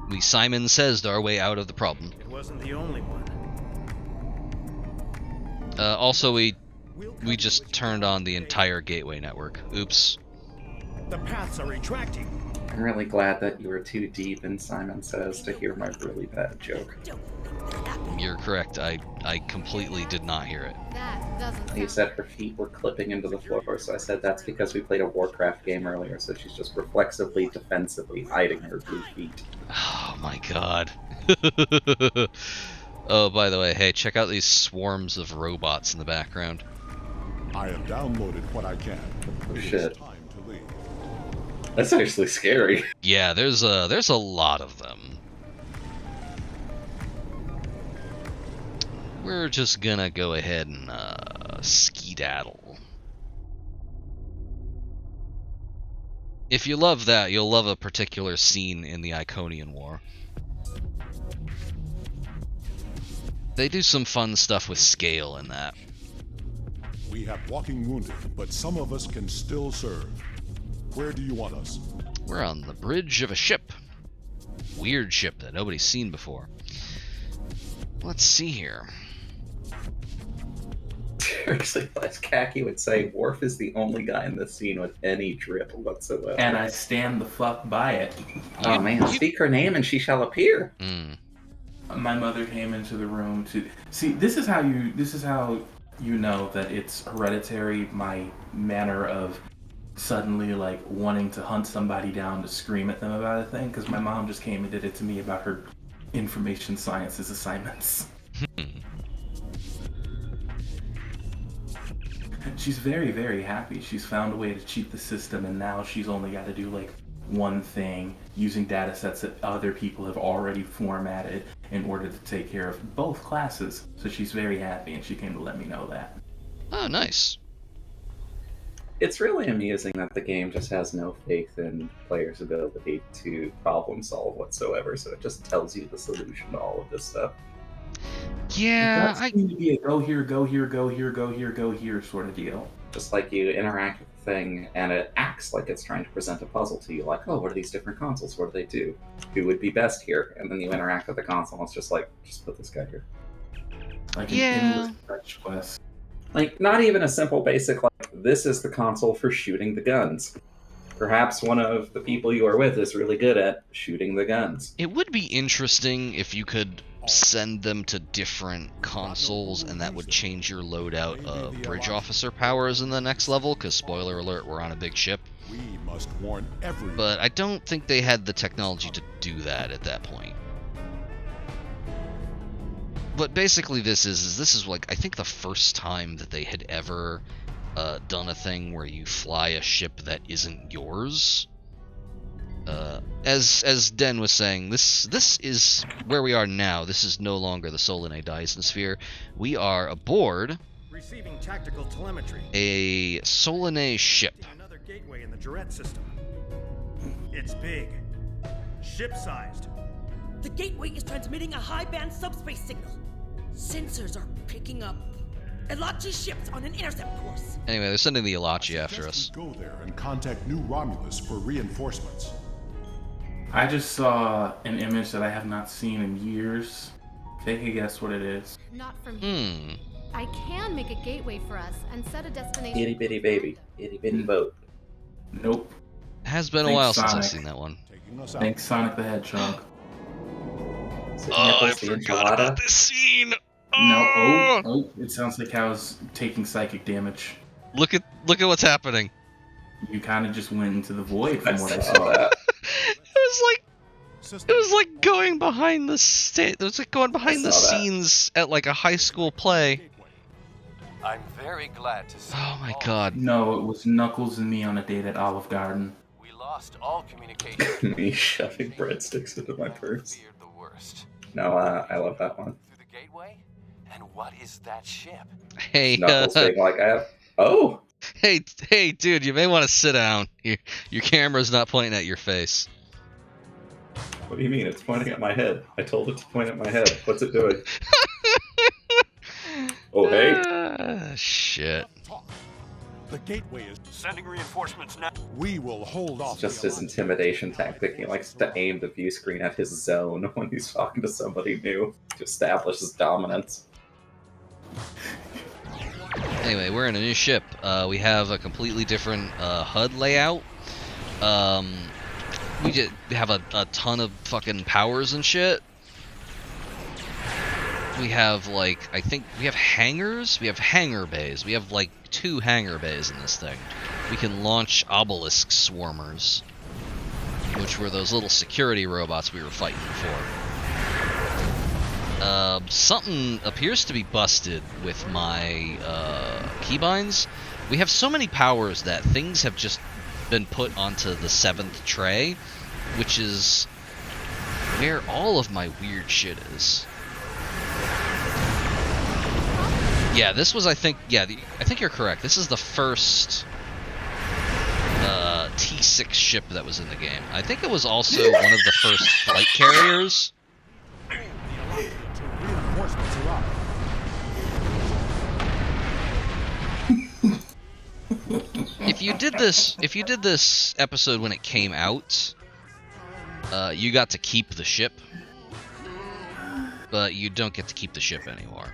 We Simon Says our way out of the problem. It wasn't the only one. Also, we just turned on the entire gateway network. Oops. The paths are retracting. I'm really glad that you were too deep in Simon Says to hear my really bad joke. You're correct. I completely did not hear it. That doesn't. You said her feet were clipping into the floor, so I said that's because we played a Warcraft game earlier, so she's just reflexively, defensively hiding her blue feet. Oh my god. Oh, by the way, hey, check out these swarms of robots in the background. I have downloaded what I can. Oh, shit. That's actually scary. Yeah, there's a lot of them. We're just gonna go ahead and skedaddle. If you love that, you'll love a particular scene in the Iconian War. They do some fun stuff with scale in that. We have walking wounded, but some of us can still serve. Where do you want us? We're on the bridge of a ship. Weird ship that nobody's seen before. Let's see here. Seriously, as Khaki would say, Worf is the only guy in this scene with any drip whatsoever. And I stand the fuck by it. Oh man, speak her name and she shall appear. My mother came into the room to see. This is how you know that it's hereditary. My manner of suddenly like wanting to hunt somebody down to scream at them about a thing, because my mom just came and did it to me about her information sciences assignments. She's very, very happy. She's found a way to cheat the system, and now she's only got to do like one thing using data sets that other people have already formatted in order to take care of both classes. So she's very happy, and she came to let me know that. Oh, nice. It's really amusing that the game just has no faith in players' ability to problem solve whatsoever, so it just tells you the solution to all of this stuff. Yeah, I seem to be a go here, go here, go here, go here, go here sort of deal. Just like you interact with the thing, and it acts like it's trying to present a puzzle to you, like, oh, what are these different consoles? What do they do? Who would be best here? And then you interact with the console, and it's just like, just put this guy here. Like an Yeah. endless fetch quest. Like, not even a simple basic, like, this is the console for shooting the guns. Perhaps one of the people you are with is really good at shooting the guns. It would be interesting if you could send them to different consoles and that would change your loadout of bridge officer powers in the next level, because spoiler alert, we're on a big ship. We must warn everyone. But I don't think they had the technology to do that at that point. But basically this is like, I think the first time that they had ever done a thing where you fly a ship that isn't yours. As Den was saying, this is where we are now. This is no longer the Solanae Dyson Sphere. We are aboard Receiving tactical telemetry. a Solanae ship. Another gateway in the Durette system. It's big. Ship-sized. The gateway is transmitting a high-band subspace signal. Sensors are picking up Elachi ships on an intercept course. Anyway, they're sending the Elachi after us. Go there and contact New Romulus for reinforcements. I just saw an image that I have not seen in years. Take a guess what it is. Not from here. I can make a gateway for us and set a destination. Itty bitty baby. Itty bitty boat. Nope. Has been a Thanks, while since Sonic. I've seen that one. Thanks, Sonic the Hedgehog. Oh, I forgot about this scene. No, oh, it sounds like I was taking psychic damage. Look at what's happening. You kind of just went into the void from what I saw saw. that. It was like going behind the it was like going behind the scenes at like a high school play. I'm very glad to see. Oh my god. No, it was Knuckles and me on a date at Olive Garden. We lost all communication. Me shoving breadsticks into my purse. Feared the worst. No, I love that one. Through the gateway? And what is that ship? Hey, Knuckles being like, oh. Hey, dude, you may want to sit down. Your camera's not pointing at your face. What do you mean? It's pointing at my head. I told it to point at my head. What's it doing? Oh, hey. Shit. The gateway is sending reinforcements now. We will hold off. It's just his intimidation tactic. He likes to aim the view screen at his zone when he's talking to somebody new to establish his dominance. Anyway, we're in a new ship. We have a completely different HUD layout. We have a ton of fucking powers and shit. We have, like, I think we have hangars. We have hangar bays. We have, like, 2 hangar bays in this thing. We can launch obelisk swarmers, which were those little security robots we were fighting before. Something appears to be busted with my keybinds. We have so many powers that things have just been put onto the 7th tray, which is where all of my weird shit is. Yeah, this was, I think you're correct. This is the first T6 ship that was in the game. I think it was also one of the first flight carriers. Reinforcements arrive. If you did this episode when it came out, you got to keep the ship, but you don't get to keep the ship anymore.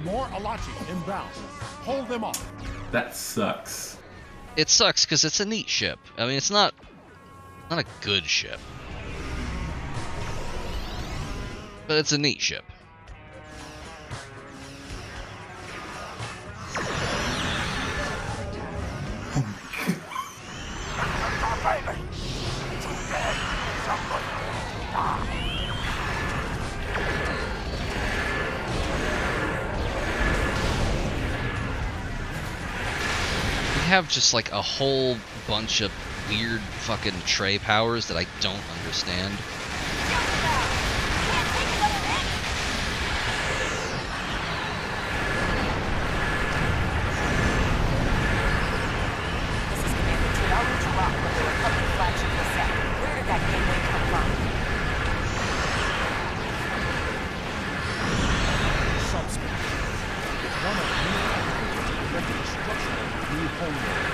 More Elachi inbound. Hold them off. That sucks. It sucks because it's a neat ship. I mean, it's not a good ship, but it's a neat ship. We have just like a whole bunch of weird fucking tray powers that I don't understand. This is Commander T.R. Rock with the Republic flagship cassette. Where did that gateway come from? Subspace. One of many activities to prevent the destruction of the new homeworld.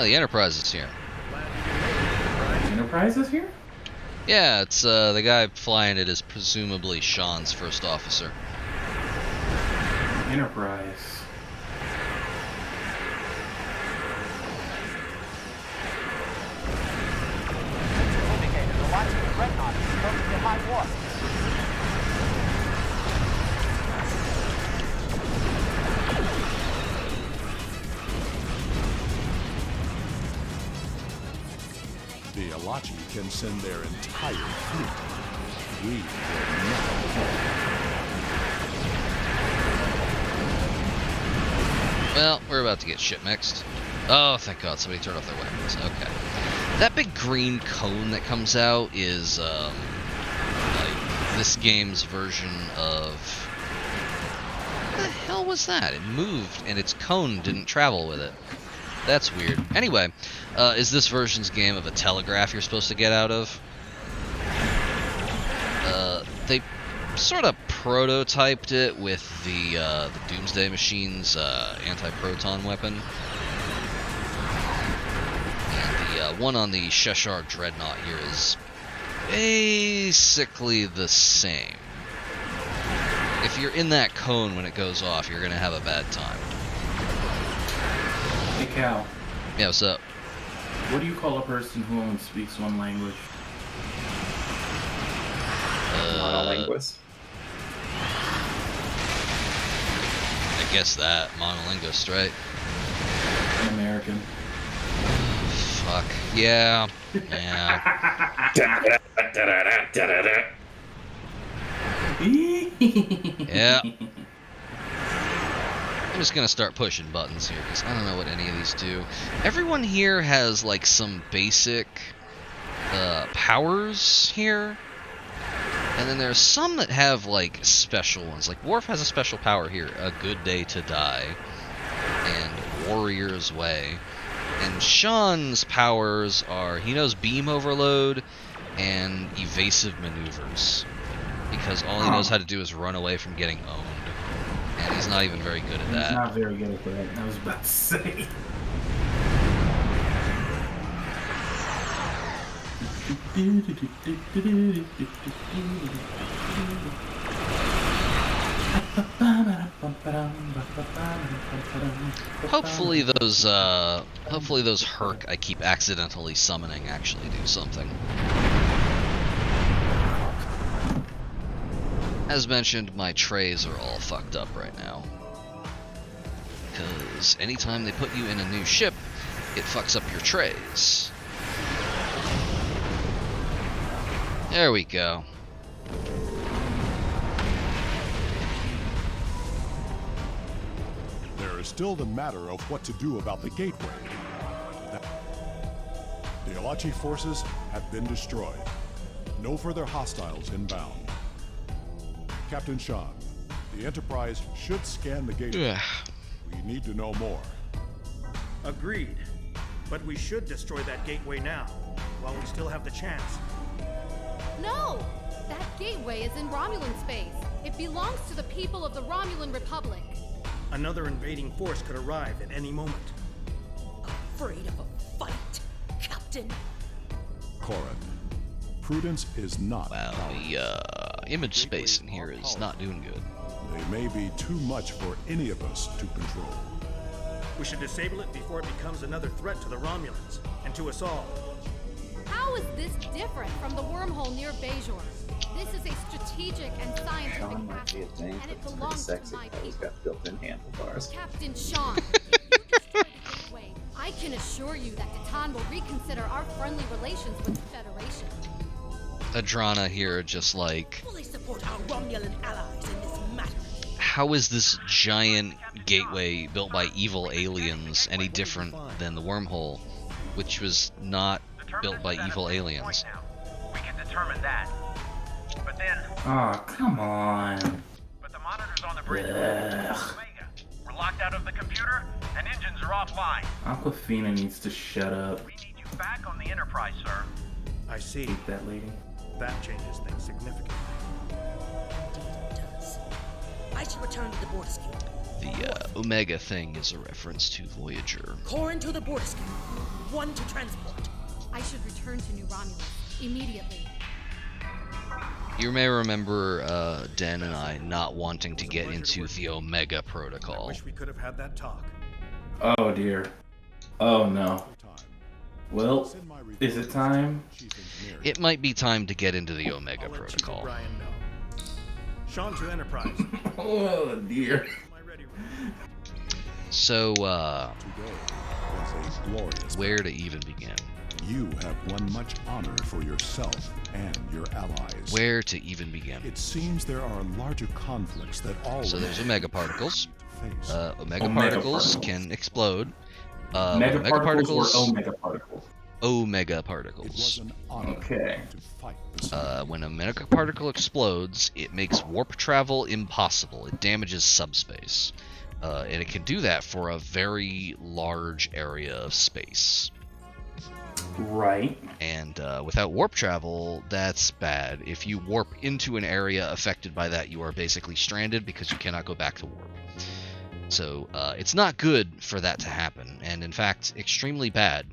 Oh, the Enterprise is here. Enterprise is here? Yeah, it's the guy flying it is presumably Sean's first officer. Enterprise. Indicated the light of the Dreadnought is approaching at high warp. The Alachi can send their entire fleet. We will not. Well, we're about to get shit mixed. Oh, thank God, somebody turned off their weapons. Okay. That big green cone that comes out is, like, this game's version of... What the hell was that? It moved, and its cone didn't travel with it. That's weird. Anyway, is this version's game of a telegraph you're supposed to get out of? They sort of prototyped it with the Doomsday Machine's anti-proton weapon. And the one on the Cheshire Dreadnought here is basically the same. If you're in that cone when it goes off, you're gonna have a bad time. Hey, Cal. Yeah, what's up? What do you call a person who only speaks one language? Monolinguist. I guess that. Monolinguist, right? An American. Fuck. Yeah. Yeah. Yeah. I'm just gonna start pushing buttons here, because I don't know what any of these do. Everyone here has, like, some basic powers here. And then there's some that have, like, special ones. Like, Worf has a special power here, A Good Day to Die, and Warrior's Way. And Sean's powers are, he knows beam overload and evasive maneuvers. Because all he knows how to do is run away from getting owned. And he's not even very good at that. He's not very good at that, I was about to say. Hopefully those Herc I keep accidentally summoning actually do something. As mentioned, my trays are all fucked up right now. Because anytime they put you in a new ship, it fucks up your trays. There we go. There is still the matter of what to do about the gateway. The Alachi forces have been destroyed. No further hostiles inbound. Captain Sean, the Enterprise should scan the gateway. We need to know more. Agreed. But we should destroy that gateway now, while we still have the chance. No! That gateway is in Romulan space. It belongs to the people of the Romulan Republic. Another invading force could arrive at any moment. Afraid of a fight, Captain? Corin, prudence is not. Wow, the image space in here is not doing good. They may be too much for any of us to control. We should disable it before it becomes another threat to the Romulans, and to us all. How is this different from the wormhole near Bajor? This is a strategic and scientific Sean might be a asset, thing, and but it it's pretty belongs to sexy. my He's people. got built-in handlebars. Captain Sean, if you destroy the gateway, I can assure you that Titan will reconsider our friendly relations with the Federation. Adrana here just like... Fully support our Romulan allies in this matter. How is this giant gateway built by evil aliens any different than the wormhole, which was not built by evil aliens? We can determine that. But then... Oh, come on. But the monitors on the bridge Ugh. Omega. We're locked out of the computer, and engines are offline. Aquafina needs to shut up. We need you back on the Enterprise, sir. I see. Hate that lady. That changes things significantly. Indeed it does. I shall return to the board scheme. The Omega thing is a reference to Voyager. Core into the border scanner. 1 to transport. I should return to New Romulus immediately. You may remember Den and I not wanting to get into the Omega protocol. Wish we could have had that talk. Oh dear. Oh no. Well, is it time? It might be time to get into the Omega protocol. Brian, no. Sean to Enterprise. Oh dear. So, where to even begin? You have won much honor for yourself and your allies. Where to even begin? It seems there are larger conflicts that all. So there's Omega particles. Omega Omega particles particles. can explode. Mega Omega particles or omega particles? Omega particles. Okay. When a Omega particle explodes, it makes warp travel impossible. It damages subspace. And it can do that for a very large area of space. Right. And without warp travel, that's bad. If you warp into an area affected by that, you are basically stranded because you cannot go back to warp. So it's not good for that to happen, and in fact, extremely bad.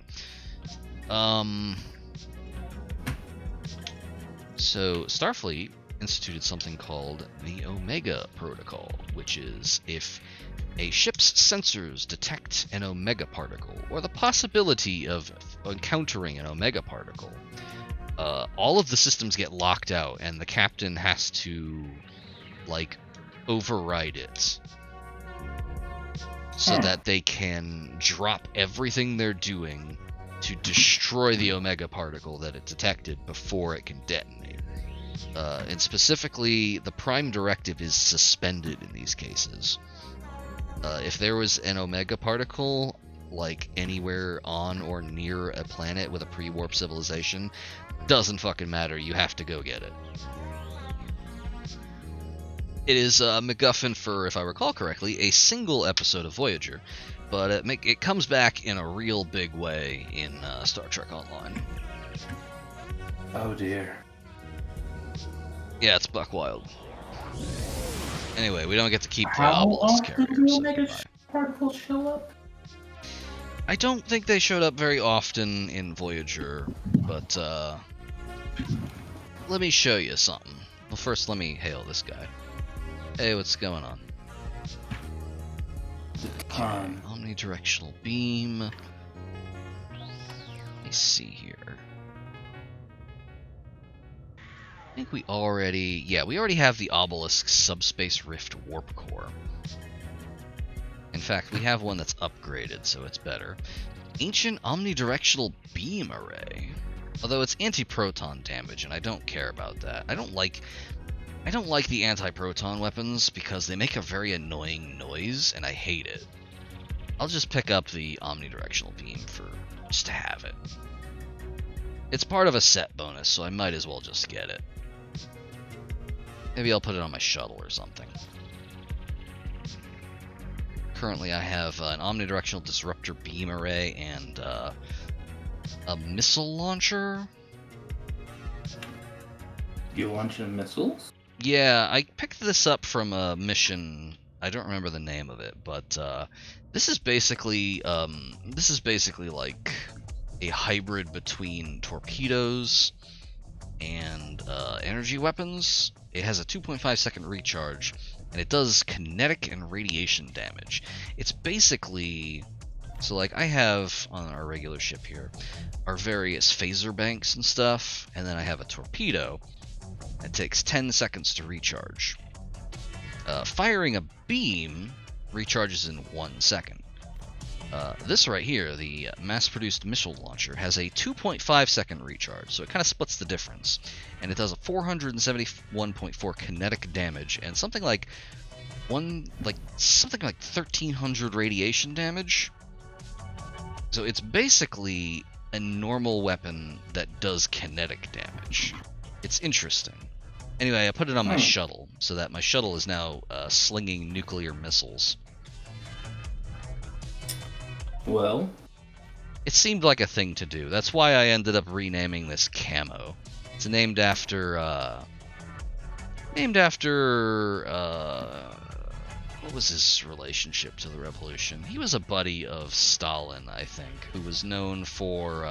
So Starfleet instituted something called the Omega Protocol, which is if a ship's sensors detect an Omega particle, or the possibility of encountering an Omega particle, all of the systems get locked out, and the captain has to, like, override it. So that they can drop everything they're doing to destroy the Omega particle that it detected before it can detonate. And specifically, the Prime Directive is suspended in these cases. If there was an Omega particle, like, anywhere on or near a planet with a pre-warp civilization, doesn't fucking matter, you have to go get it. It is a MacGuffin for, if I recall correctly, a single episode of Voyager, but it comes back in a real big way in Star Trek Online. Oh dear. Yeah, it's buck wild. Anyway, we don't get to keep the How obelisk often carrier. do So Omega goodbye. particles show up? I don't think they showed up very often in Voyager, but let me show you something. Well, first let me hail this guy. Hey, what's going on? Omnidirectional beam. Let me see here. I think we already have the Obelisk Subspace Rift Warp Core. In fact, we have one that's upgraded, so it's better. Ancient Omnidirectional Beam Array. Although it's anti-proton damage, and I don't care about that. I don't like the anti-proton weapons because they make a very annoying noise, and I hate it. I'll just pick up the omnidirectional beam just to have it. It's part of a set bonus, so I might as well just get it. Maybe I'll put it on my shuttle or something. Currently I have an omnidirectional disruptor beam array and a missile launcher. You launching missiles? Yeah, I picked this up from a mission. I don't remember the name of it, but this is basically like a hybrid between torpedoes and energy weapons. It has a 2.5 second recharge, and it does kinetic and radiation damage. It's basically, so like I have on our regular ship here, our various phaser banks and stuff, and then I have a torpedo. It takes 10 seconds to recharge. Firing a beam recharges in 1 second. This right here, the mass-produced missile launcher, has a 2.5 second recharge, so it kind of splits the difference. And it does a 471.4 kinetic damage and something like 1,300 radiation damage. So it's basically a normal weapon that does kinetic damage. It's interesting. Anyway, I put it on my shuttle, so that my shuttle is now slinging nuclear missiles. Well, it seemed like a thing to do. That's why I ended up renaming this Camo. It's named after what what was his relationship to the revolution? He was a buddy of Stalin, I think, who was known for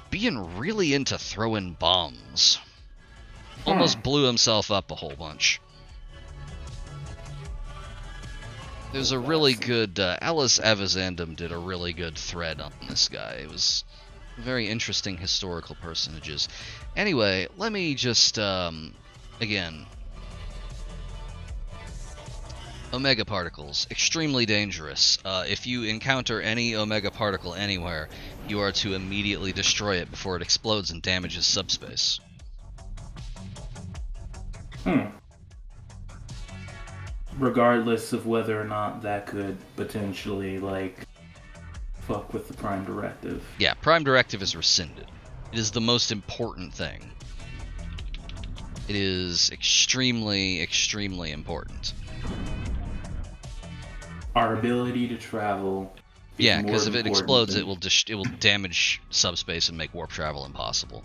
being really into throwing bombs. Almost blew himself up a whole bunch. There's a really good, Alice Avizandum did a really good thread on this guy. It was very interesting historical personages. Anyway, let me just, again, Omega particles, extremely dangerous. If you encounter any Omega particle anywhere, you are to immediately destroy it before it explodes and damages subspace. Regardless of whether or not that could potentially, like, fuck with the Prime Directive. Yeah, Prime Directive is rescinded. It is the most important thing. It is extremely, extremely important. Our ability to travel. Yeah, because if it explodes, it will damage subspace and make warp travel impossible.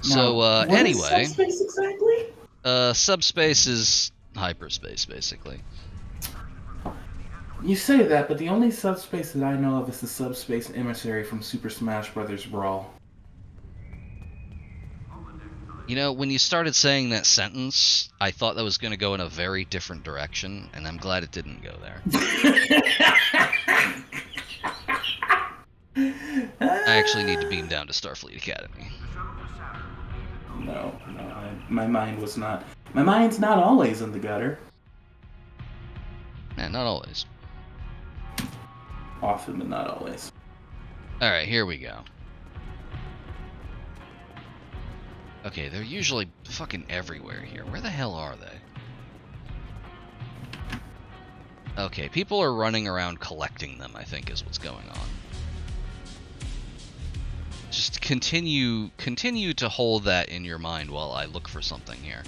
So anyway, what is subspace exactly? Subspace is hyperspace, basically. You say that, but the only subspace that I know of is the subspace emissary from Super Smash Bros. Brawl. You know, when you started saying that sentence, I thought that was going to go in a very different direction, and I'm glad it didn't go there. I actually need to beam down to Starfleet Academy. No, my mind was not. My mind's not always in the gutter. Nah, not always. Often, but not always. Alright, here we go. Okay, they're usually fucking everywhere here. Where the hell are they? Okay, people are running around collecting them, I think, is what's going on. Just continue to hold that in your mind while I look for something here.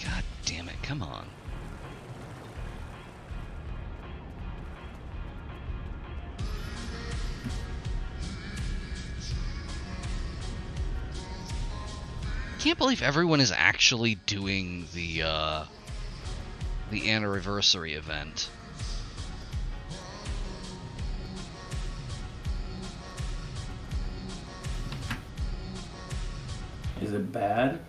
God damn it, come on. Can't believe everyone is actually doing the anniversary event. Is it bad?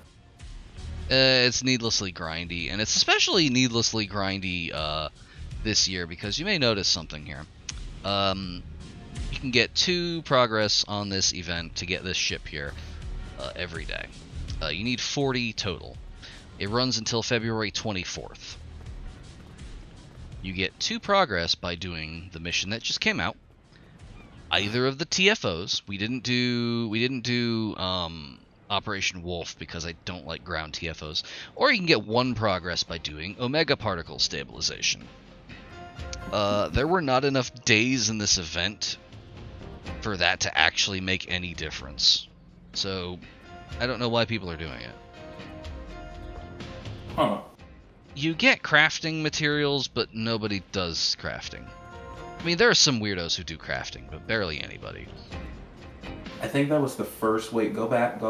It's needlessly grindy, and it's especially needlessly grindy this year because you may notice something here. You can get 2 progress on this event to get this ship here every day. You need 40 total. It runs until February 24th. You get 2 progress by doing the mission that just came out. Either of the TFOs. We didn't do Operation Wolf because I don't like ground TFOs. Or you can get 1 progress by doing Omega particle stabilization. There were not enough days in this event for that to actually make any difference. So I don't know why people are doing it. Huh. You get crafting materials, but nobody does crafting. I mean, there are some weirdos who do crafting, but barely anybody. I think that was the first... Wait, go back.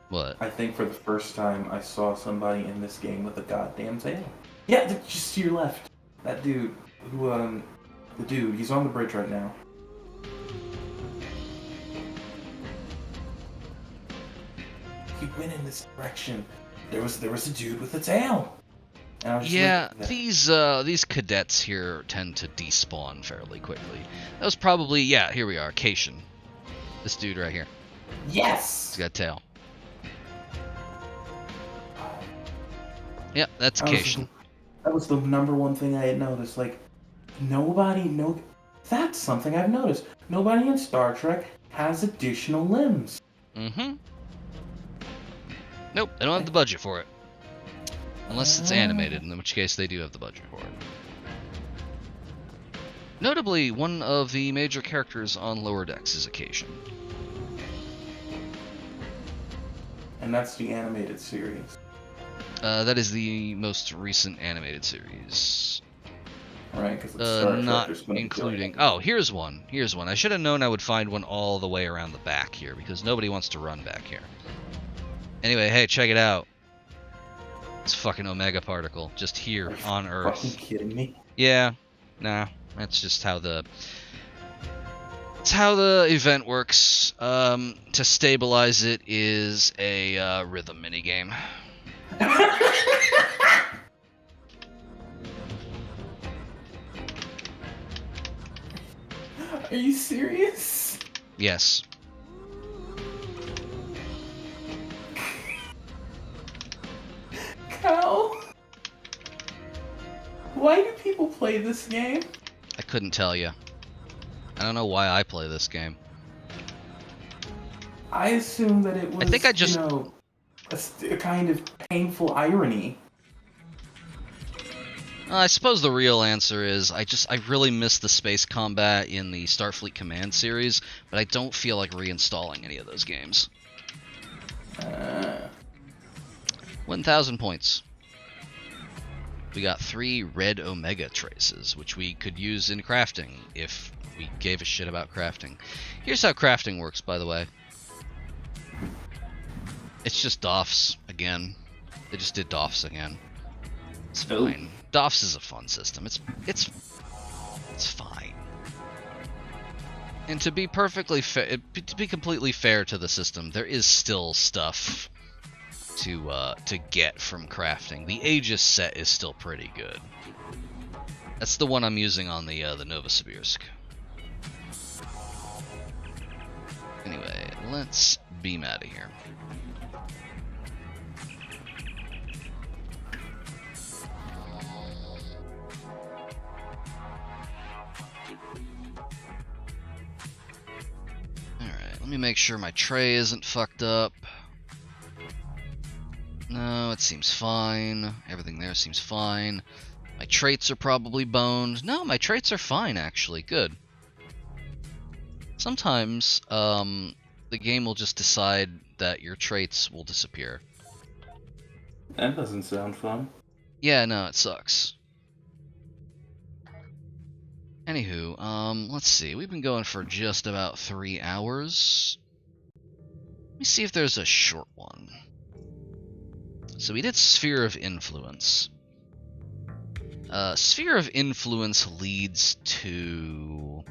What? I think for the first time I saw somebody in this game with a goddamn tail. Yeah, just to your left. That dude who, the dude, he's on the bridge right now. He went in this direction. There was a dude with a tail. And I was just these cadets here tend to despawn fairly quickly. That was probably, yeah, here we are, Cation. This dude right here. Yes! He's got a tail. Yep, that's Cation. That was the number one thing I had noticed. Like, that's something I've noticed. Nobody in Star Trek has additional limbs. Mm-hmm. Nope, they don't have the budget for it. Unless it's animated, in which case they do have the budget for it. Notably, one of the major characters on Lower Decks is a Cation. And that's the animated series. That is the most recent animated series. right? Because it's Star Trek, Not there's gonna be including... like- Oh, here's one. Here's one. I should have known I would find one all the way around the back here, because nobody wants to run back here. Anyway, hey, check it out. It's fucking Omega particle, just here on Earth. Fucking kidding me? Yeah, nah, that's just how the... It's how the event works. To stabilize it is a rhythm minigame. Are you serious? Yes. Cal? Why do people play this game? I couldn't tell you. I don't know why I play this game. I assume that it was, I think I just... you know, a kind of painful irony. I suppose the real answer is I really miss the space combat in the Starfleet Command series, but I don't feel like reinstalling any of those games. 1,000 points. We got 3 red Omega traces, which we could use in crafting if we gave a shit about crafting. Here's how crafting works, by the way. It's just DOFs again. They just did DOFs again. It's fine. DOFs is a fun system. It's fine. And to be perfectly fair, to be completely fair to the system, there is still stuff to get from crafting. The Aegis set is still pretty good. That's the one I'm using on the Novosibirsk. Anyway, let's beam out of here. Alright, let me make sure my tray isn't fucked up. No, it seems fine. Everything there seems fine. My traits are probably boned. No, my traits are fine, actually. Good. Sometimes, the game will just decide that your traits will disappear. That doesn't sound fun. Yeah, no, it sucks. Anywho, let's see. We've been going for just about 3 hours. Let me see if there's a short one. So we did Sphere of Influence. Sphere of Influence leads to...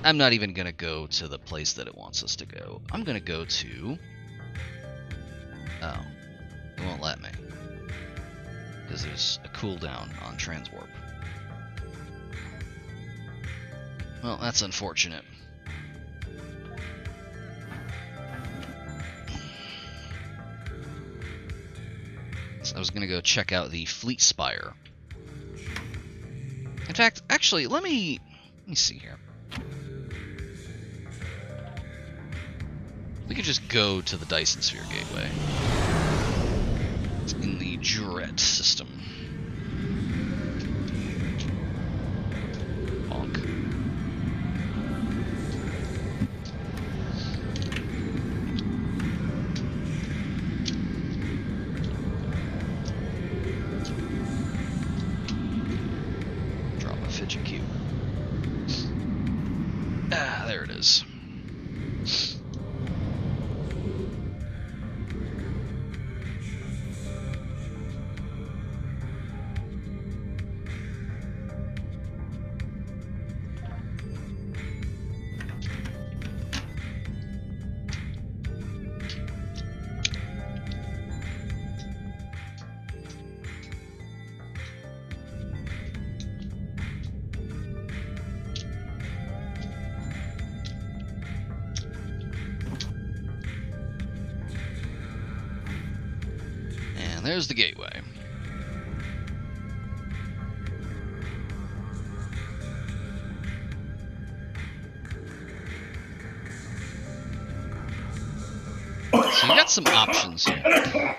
I'm not even going to go to the place that it wants us to go. I'm going to go to... Oh. It won't let me. Because there's a cooldown on Transwarp. Well, that's unfortunate. So I was going to go check out the Fleet Spire. In fact, actually, let me see here. We could just go to the Dyson Sphere Gateway. It's in the Juret system. Bonk. Drop a fidget cube. Ah, there it is. And there's the gateway. So you got some options here.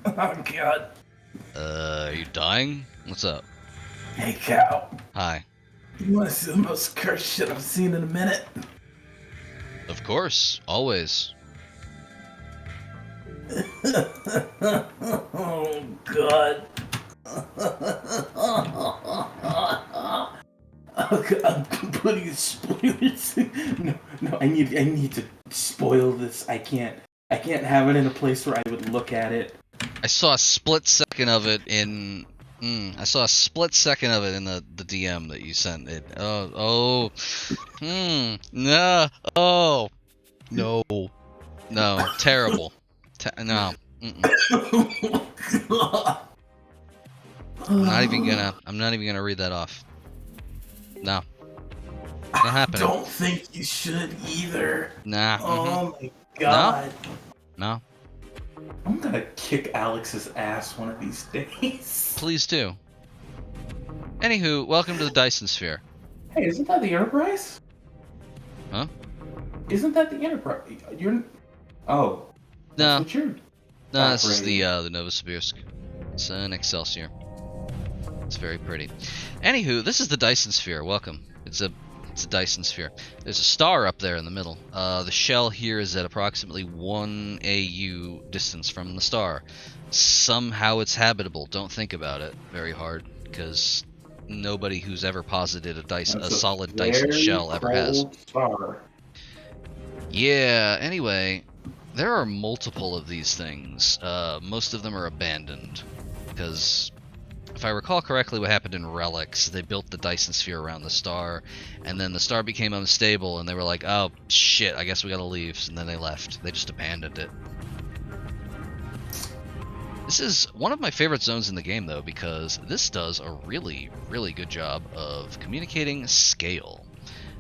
Oh god. Are you dying? What's up? Hey Cal. Hi. You wanna see the most cursed shit I've seen in a minute? Of course, always. Oh God. Oh God, I'm putting spoilers. No, I need to spoil this. I can't have it in a place where I would look at it. I saw a split second of it in. I saw a split second of it in the DM that you sent. It. No. No. Terrible. No. I'm not even gonna read that off. No. Not happening. I don't think you should either. Nah. Oh my God. No. I'm gonna kick Alex's ass one of these days. Please do. Anywho, welcome to the Dyson Sphere. Hey, isn't that the Enterprise? Huh? Isn't that the Enterprise? You're. Oh. No. That's what you're. No, this is the Novosibirsk. It's an Excelsior. It's very pretty. Anywho, this is the Dyson Sphere. Welcome. It's a Dyson Sphere. There's a star up there in the middle. The shell here is at approximately 1 AU distance from the star. Somehow it's habitable. Don't think about it very hard, because nobody who's ever posited a solid Dyson shell ever has. Star. Yeah, anyway, there are multiple of these things. Most of them are abandoned, because if I recall correctly what happened in Relics, they built the Dyson Sphere around the star, and then the star became unstable, and they were like, oh shit, I guess we gotta leave, and then they left. They just abandoned it. This is one of my favorite zones in the game, though, because this does a really, really good job of communicating scale.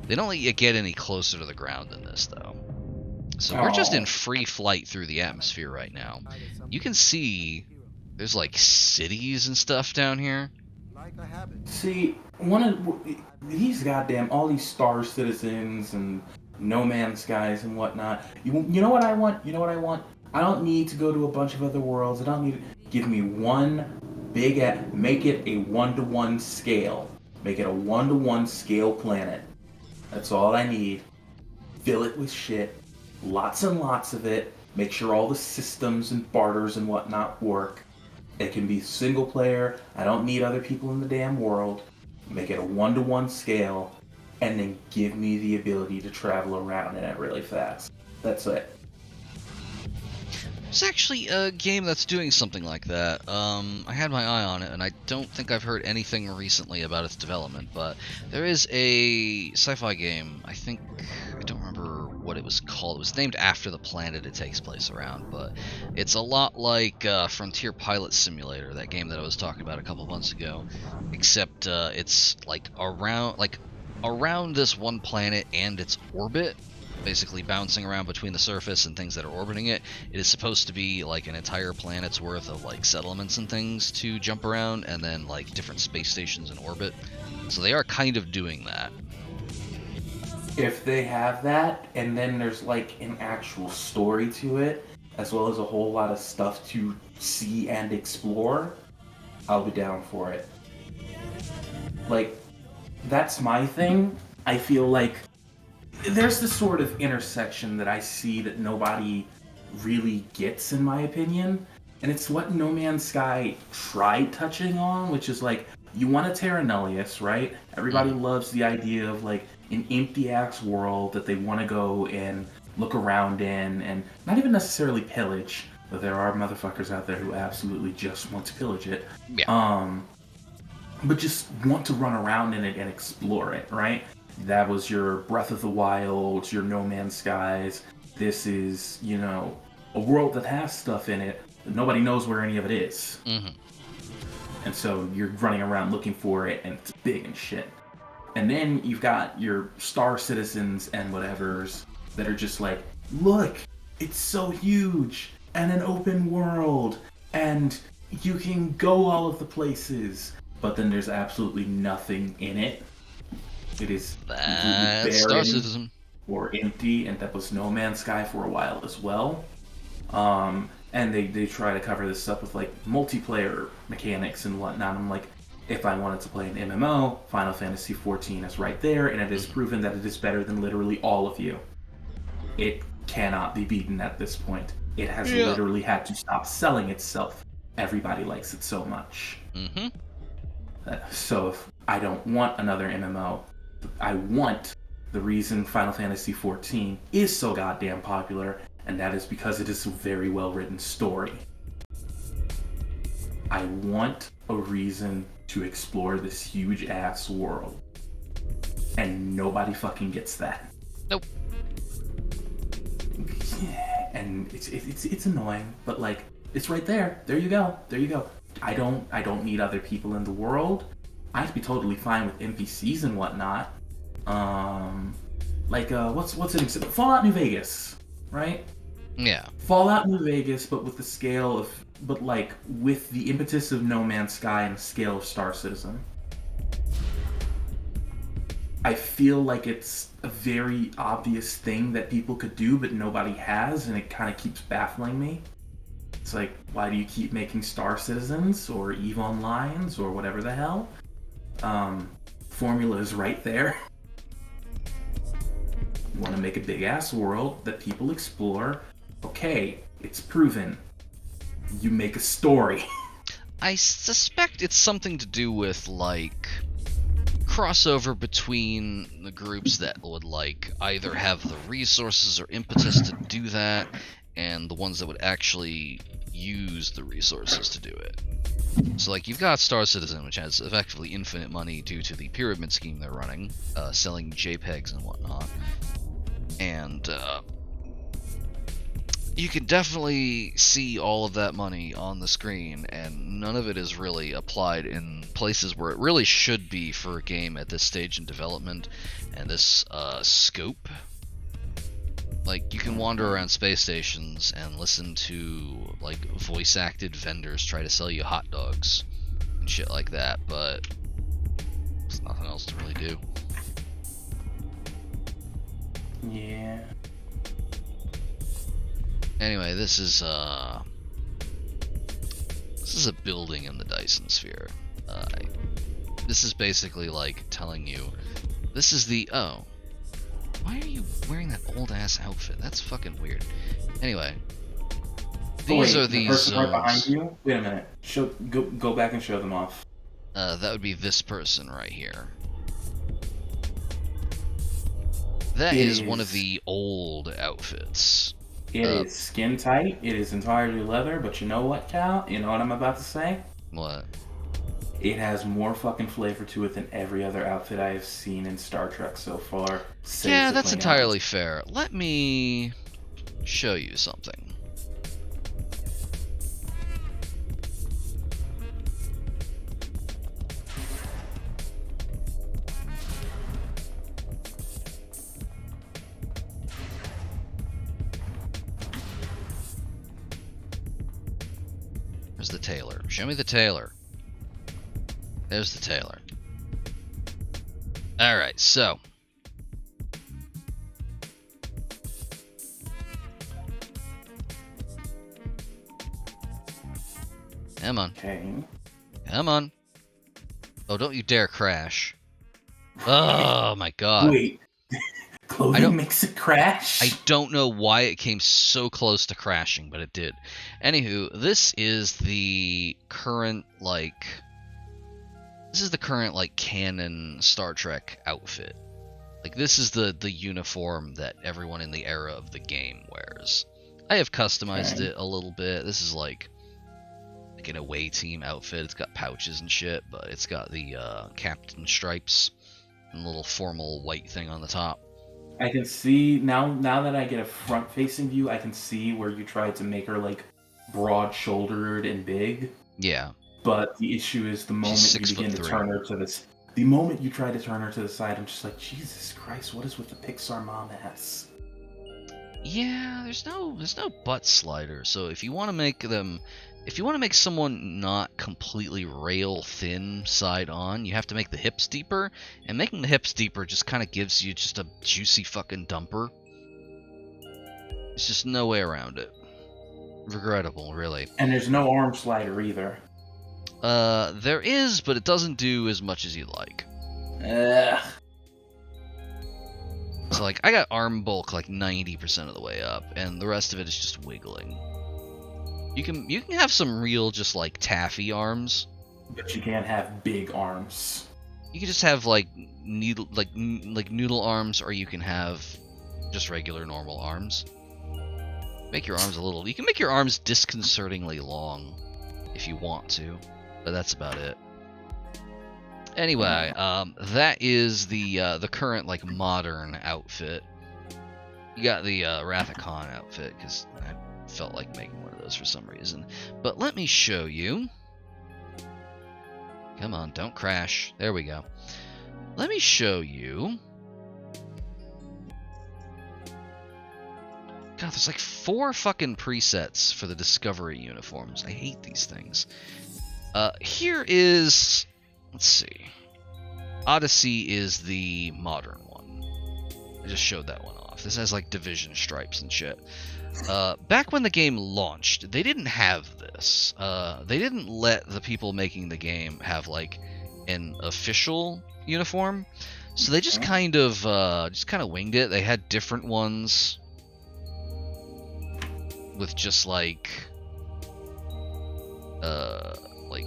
They don't let you get any closer to the ground than this, though. So we're just in free flight through the atmosphere right now. You can see there's like cities and stuff down here. See, these all these Star Citizens and No Man's Skies and whatnot. You know what I want? I don't need to go to a bunch of other worlds. I don't need to give me one make it a 1-to-1 scale. Make it a 1-to-1 scale planet. That's all I need. Fill it with shit. Lots and lots of it. Make sure all the systems and barters and whatnot work. It can be single player. I don't need other people in the damn world. Make it a 1-to-1 scale. And then give me the ability to travel around in it really fast. That's it. There's actually a game that's doing something like that. I had my eye on it, and I don't think I've heard anything recently about its development, but there is a sci-fi game, I don't remember what it was called. It was named after the planet it takes place around, but it's a lot like Frontier Pilot Simulator, that game that I was talking about a couple months ago, except it's like around this one planet and its orbit, basically bouncing around between the surface and things that are orbiting it. It is supposed to be like an entire planet's worth of like settlements and things to jump around, and then like different space stations in orbit. So they are kind of doing that. If they have that, and then there's like an actual story to it, as well as a whole lot of stuff to see and explore, I'll be down for it. Like, that's my thing. I feel like there's this sort of intersection that I see that nobody really gets, in my opinion. And it's what No Man's Sky tried touching on, which is like, you want a Terra Nullius, right? Everybody loves the idea of like an empty-ass world that they want to go and look around in, and not even necessarily pillage, but there are motherfuckers out there who absolutely just want to pillage it. Yeah. But just want to run around in it and explore it, right? That was your Breath of the Wild, your No Man's Skies. This is, a world that has stuff in it, but nobody knows where any of it is. Mm-hmm. And so you're running around looking for it, and it's big and shit. And then you've got your Star Citizens and whatevers that are just like, look, it's so huge, and an open world, and you can go all of the places, but then there's absolutely nothing in it. It is completely Star barren Citizen. or empty, and that was No Man's Sky for a while as well. And they try to cover this up with like multiplayer mechanics and whatnot. I'm like, if I wanted to play an MMO, Final Fantasy XIV is right there, and it is proven that it is better than literally all of you. It cannot be beaten at this point. It has literally had to stop selling itself. Everybody likes it so much. Mm-hmm. So if I don't want another MMO, I want the reason Final Fantasy XIV is so goddamn popular, and that is because it is a very well-written story. I want a reason to explore this huge-ass world. And nobody fucking gets that. Nope. And it's annoying, but like, it's right there. There you go. There you go. I don't need other people in the world. I'd be totally fine with NPCs and whatnot. What's an example? Fallout New Vegas, right? Yeah. Fallout New Vegas, but with the scale of, but like with the impetus of No Man's Sky and the scale of Star Citizen. I feel like it's a very obvious thing that people could do, but nobody has, and it kind of keeps baffling me. It's like, why do you keep making Star Citizens or EVE Onlines or whatever the hell? Formula is right there. You want to make a big-ass world that people explore. Okay, it's proven. You make a story. I suspect it's something to do with, like, crossover between the groups that would, like, either have the resources or impetus to do that, and the ones that would actually use the resources to do it. So, like, you've got Star Citizen, which has effectively infinite money due to the pyramid scheme they're running, selling JPEGs and whatnot. And, you can definitely see all of that money on the screen, and none of it is really applied in places where it really should be for a game at this stage in development and this scope. Like, you can wander around space stations and listen to, like, voice-acted vendors try to sell you hot dogs and shit like that, but there's nothing else to really do. Yeah. Anyway, this is a building in the Dyson Sphere. This is basically like telling you, this is the, oh, why are you wearing that old ass outfit? That's fucking weird. Anyway, these are the person zones. right behind you. Wait a minute. Go back and show them off. That would be this person right here. That is one of the old outfits. It is skin tight. It is entirely leather. But you know what, Cal? You know what I'm about to say? What? It has more fucking flavor to it than every other outfit I have seen in Star Trek so far. Yeah, that's entirely fair. Let me show you something. There's the tailor. Show me the tailor. There's the tailor. Alright, so. Come on. Okay. Come on. Oh, don't you dare crash. Oh my god. Wait. Clothing makes it crash? I don't know why it came so close to crashing, but it did. Anywho, this is the current, like... This is the current, like, canon Star Trek outfit. Like, this is the uniform that everyone in the era of the game wears. I have customized it a little bit. This is, like an away team outfit. It's got pouches and shit, but it's got the captain stripes and a little formal white thing on the top. I can see, now that I get a front-facing view, I can see where you tried to make her, like, broad-shouldered and big. Yeah. But the issue is the moment you begin to turn her to this... The moment you try to turn her to the side, I'm just like, Jesus Christ, what is with the Pixar mom ass? Yeah, there's no butt slider. So if you want to make them... If you want to make someone not completely rail thin side on, you have to make the hips deeper, and making the hips deeper just kind of gives you just a juicy fucking dumper. There's just no way around it. Regrettable, really. And there's no arm slider either. There is, but it doesn't do as much as you'd like. Ugh. So like I got arm bulk like 90% of the way up, and the rest of it is just wiggling. You can have some real just like taffy arms, but you can't have big arms. You can just have like noodle arms, or you can have just regular normal arms. Make your arms you can make your arms disconcertingly long if you want to, but that's about it. Anyway, that is the current like modern outfit. You got the Wrath of Khan outfit because I felt like making one of those for some reason. But let me show you. Come on, don't crash. There we go. Let me show you. God, there's like 4 fucking presets for the Discovery uniforms. I hate these things. Here is... Let's see. Odyssey is the modern one. I just showed that one off. This has like division stripes and shit. Back when the game launched, they didn't have this. They didn't let the people making the game have like an official uniform, so they just kind of winged it. They had different ones with just like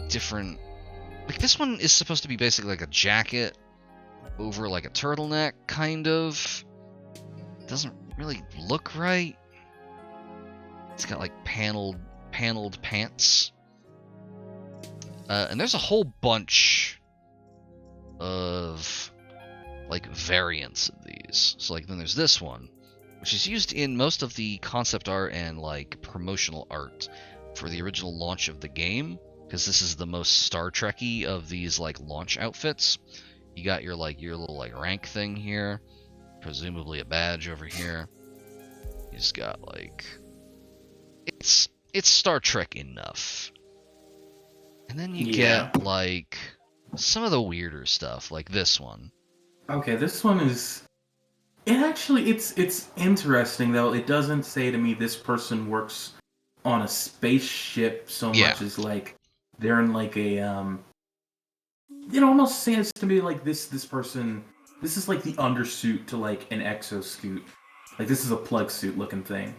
different. Like this one is supposed to be basically like a jacket over like a turtleneck, kind of. Doesn't really look right. It's got like paneled pants. And there's a whole bunch of like variants of these. So like then there's this one, which is used in most of the concept art and like promotional art for the original launch of the game, because this is the most Star Trek-y of these like launch outfits. You got your little like rank thing here, presumably a badge over here. You just got like it's Star Trek enough. And then you get like some of the weirder stuff, like this one. Okay, this one is it's interesting though. It doesn't say to me this person works on a spaceship so much as like they're in like a it almost says to me like this person, this is like the undersuit to like an exosuit. Like this is a plug suit looking thing.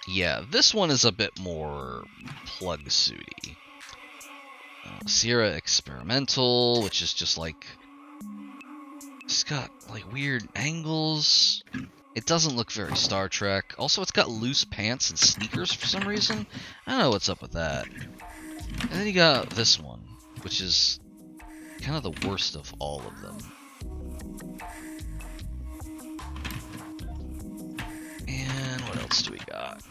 Yeah, this one is a bit more plug suity. Sierra Experimental, which is just like it's got like weird angles. It doesn't look very Star Trek. Also, it's got loose pants and sneakers for some reason. I don't know what's up with that. And then you got this one, which is kind of the worst of all of them. And what else do we got?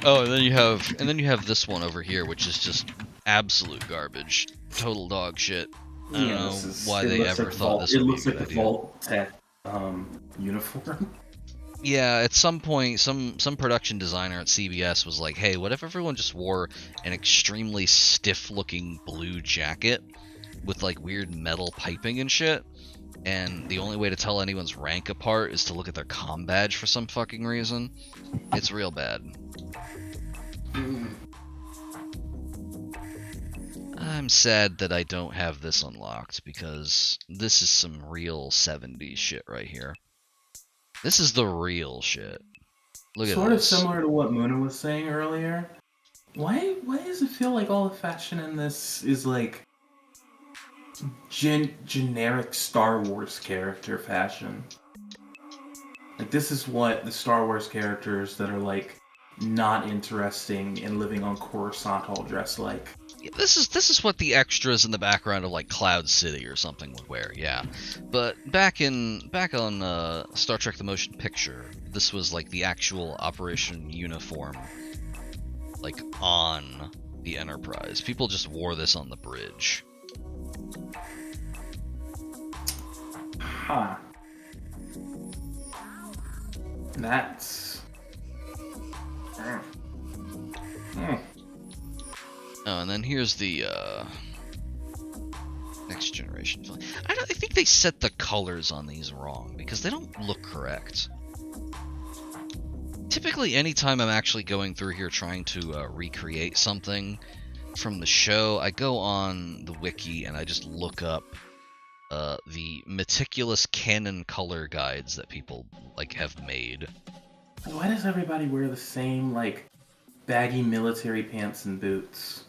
Oh, and then you have this one over here, which is just absolute garbage, total dog shit. I don't know why they ever thought this would be a good idea. It looks like the Vault Tech uniform. Yeah, at some point, some production designer at CBS was like, "Hey, what if everyone just wore an extremely stiff-looking blue jacket with like weird metal piping and shit?" And the only way to tell anyone's rank apart is to look at their comm badge for some fucking reason. It's real bad. I'm sad that I don't have this unlocked, because this is some real 70s shit right here. This is the real shit. Look at this. Sort of similar to what Muna was saying earlier. Why does it feel like all the fashion in this is like generic Star Wars character fashion? Like this is what the Star Wars characters that are like not interesting and living on Coruscant all dress like. Yeah, this is what the extras in the background of like Cloud City or something would wear, yeah. But back on Star Trek: The Motion Picture, this was like the actual Operation uniform, like on the Enterprise. People just wore this on the bridge. Huh. That's... Oh, and then here's the Next Generation. I think they set the colors on these wrong, because they don't look correct. Typically, anytime I'm actually going through here trying to recreate something from the show, I go on the wiki and I just look up the meticulous canon color guides that people like have made. Why does everybody wear the same like baggy military pants and boots?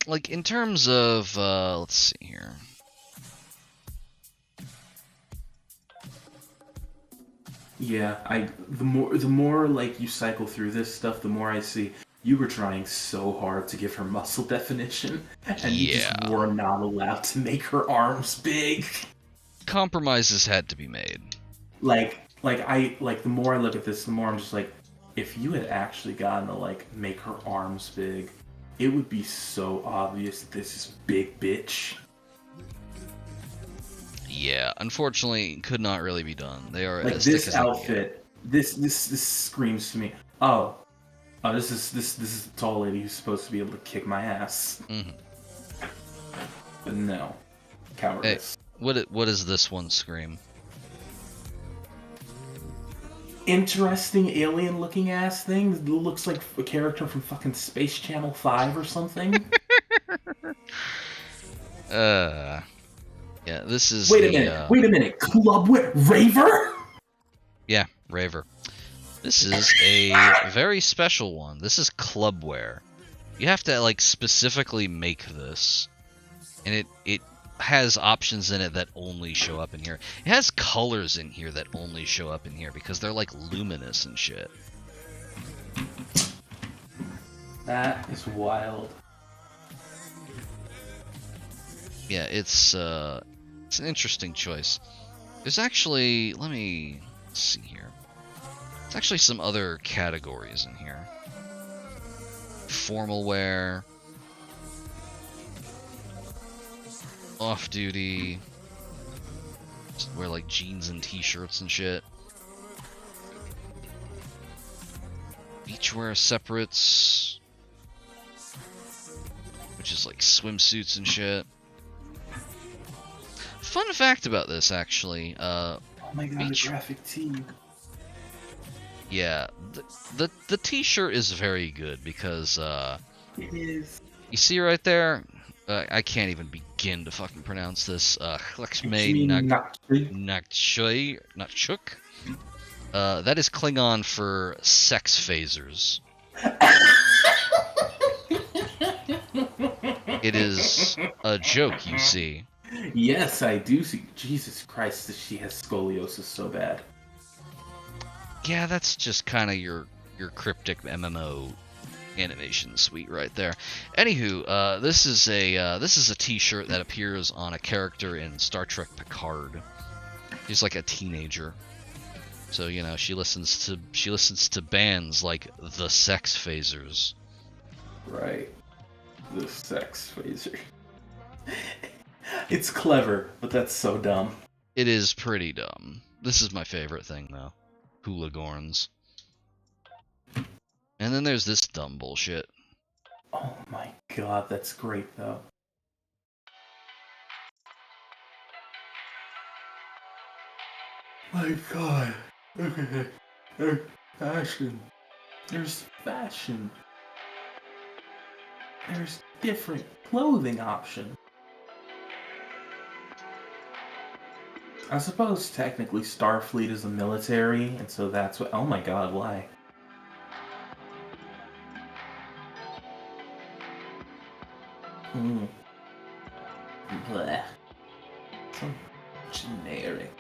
Like in terms of let's see here. Yeah, the more like you cycle through this stuff, the more I see you were trying so hard to give her muscle definition, and you just were not allowed to make her arms big. Compromises had to be made. Like the more I look at this, the more I'm just like, if you had actually gotten to like make her arms big, it would be so obvious that this is big bitch. Yeah, unfortunately, could not really be done. They are like as this thick as outfit. This screams to me. Oh, this is the tall lady who's supposed to be able to kick my ass. Mm-hmm. But no, cowardice. Hey, what does this one scream? Interesting alien-looking ass thing. It looks like a character from fucking Space Channel 5 or something. Yeah, this is. Wait a minute. Clubware Raver? Yeah, Raver. This is a very special one. This is clubware. You have to like specifically make this, and it has options in it that only show up in here. It has colors in here that only show up in here because they're like luminous and shit. That is wild. Yeah, it's an interesting choice. There's actually, let me see here. There's actually some other categories in here. Formal wear. Off-duty. Just wear like jeans and t-shirts and shit. Beachwear separates. Which is like swimsuits and shit. Fun fact about this, actually. Oh my god, a graphic tee. Yeah, the t-shirt is very good because it is. You see right there, I can't even begin to fucking pronounce this. Nakchuk. That is Klingon for sex phasers. It is a joke, you see. Yes, I do see. Jesus Christ, she has scoliosis so bad. Yeah, that's just kind of your cryptic MMO animation suite right there. Anywho, this is a T-shirt that appears on a character in Star Trek Picard. She's like a teenager, so you know she listens to bands like the Sex Phasers. Right, the Sex Phaser. It's clever, but that's so dumb. It is pretty dumb. This is my favorite thing though. Hoolagorns. And then there's this dumb bullshit. Oh my god, that's great though. My god. Okay. There's fashion. There's fashion. There's different clothing options. I suppose technically Starfleet is the military, and so that's what. Oh my god, why? Blech. So generic.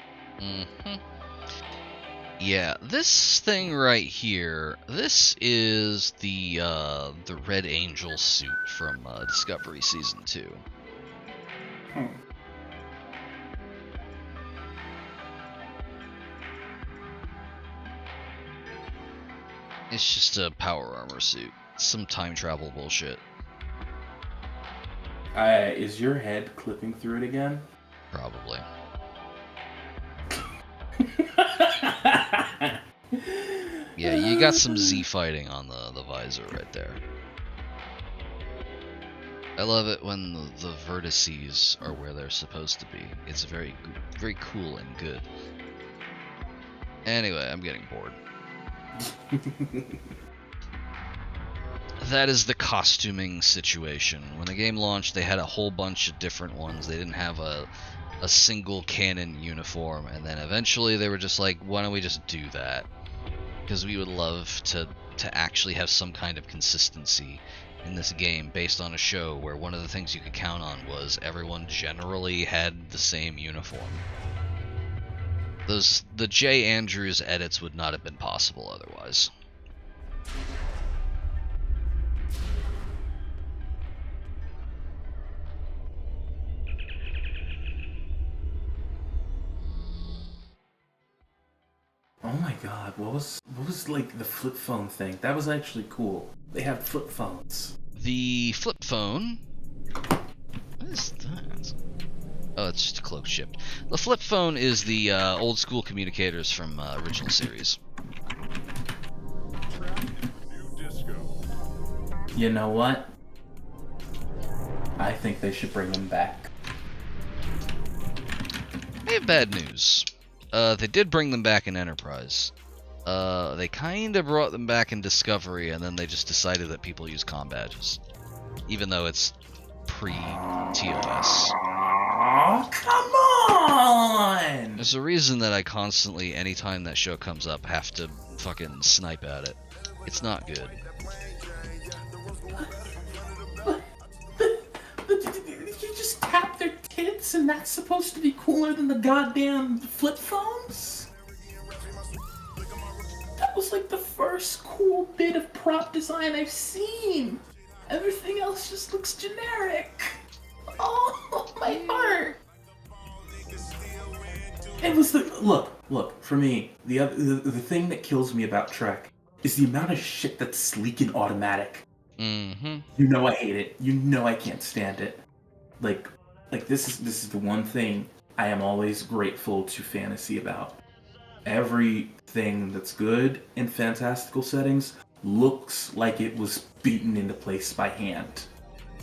Yeah, this thing right here. This is the Red Angel suit from Discovery Season 2. It's just a power armor suit. Some time travel bullshit. Is your head clipping through it again? Probably. Yeah, you got some Z fighting on the visor right there. I love it when the vertices are where they're supposed to be. It's very cool and good. Anyway, I'm getting bored. That is the costuming situation. When the game launched, they had a whole bunch of different ones. They didn't have a single canon uniform, and then eventually they were just like, why don't we just do that? Because we would love to actually have some kind of consistency in this game based on a show where one of the things you could count on was everyone generally had the same uniform. The J. Andrews edits would not have been possible otherwise. Oh my god, what was like the flip phone thing? That was actually cool. They have flip phones. The flip phone. What is that? Oh, it's just a cloak shipped. The flip phone is the old school communicators from original series. You know what? I think they should bring them back. I have bad news. They did bring them back in Enterprise. They kind of brought them back in Discovery, and then they just decided that people use comm badges. Even though it's pre-TOS. Oh, come on! There's a reason that I constantly, anytime that show comes up, have to fucking snipe at it. It's not good. You just tap their tits and that's supposed to be cooler than the goddamn flip phones? That was like the first cool bit of prop design I've seen. Everything else just looks generic. Oh, my heart. It was the look for me. The thing that kills me about Trek is the amount of shit that's sleek and automatic. Mm-hmm. You know I hate it. You know I can't stand it. Like this is the one thing I am always grateful to fantasy about. Everything that's good in fantastical settings looks like it was beaten into place by hand.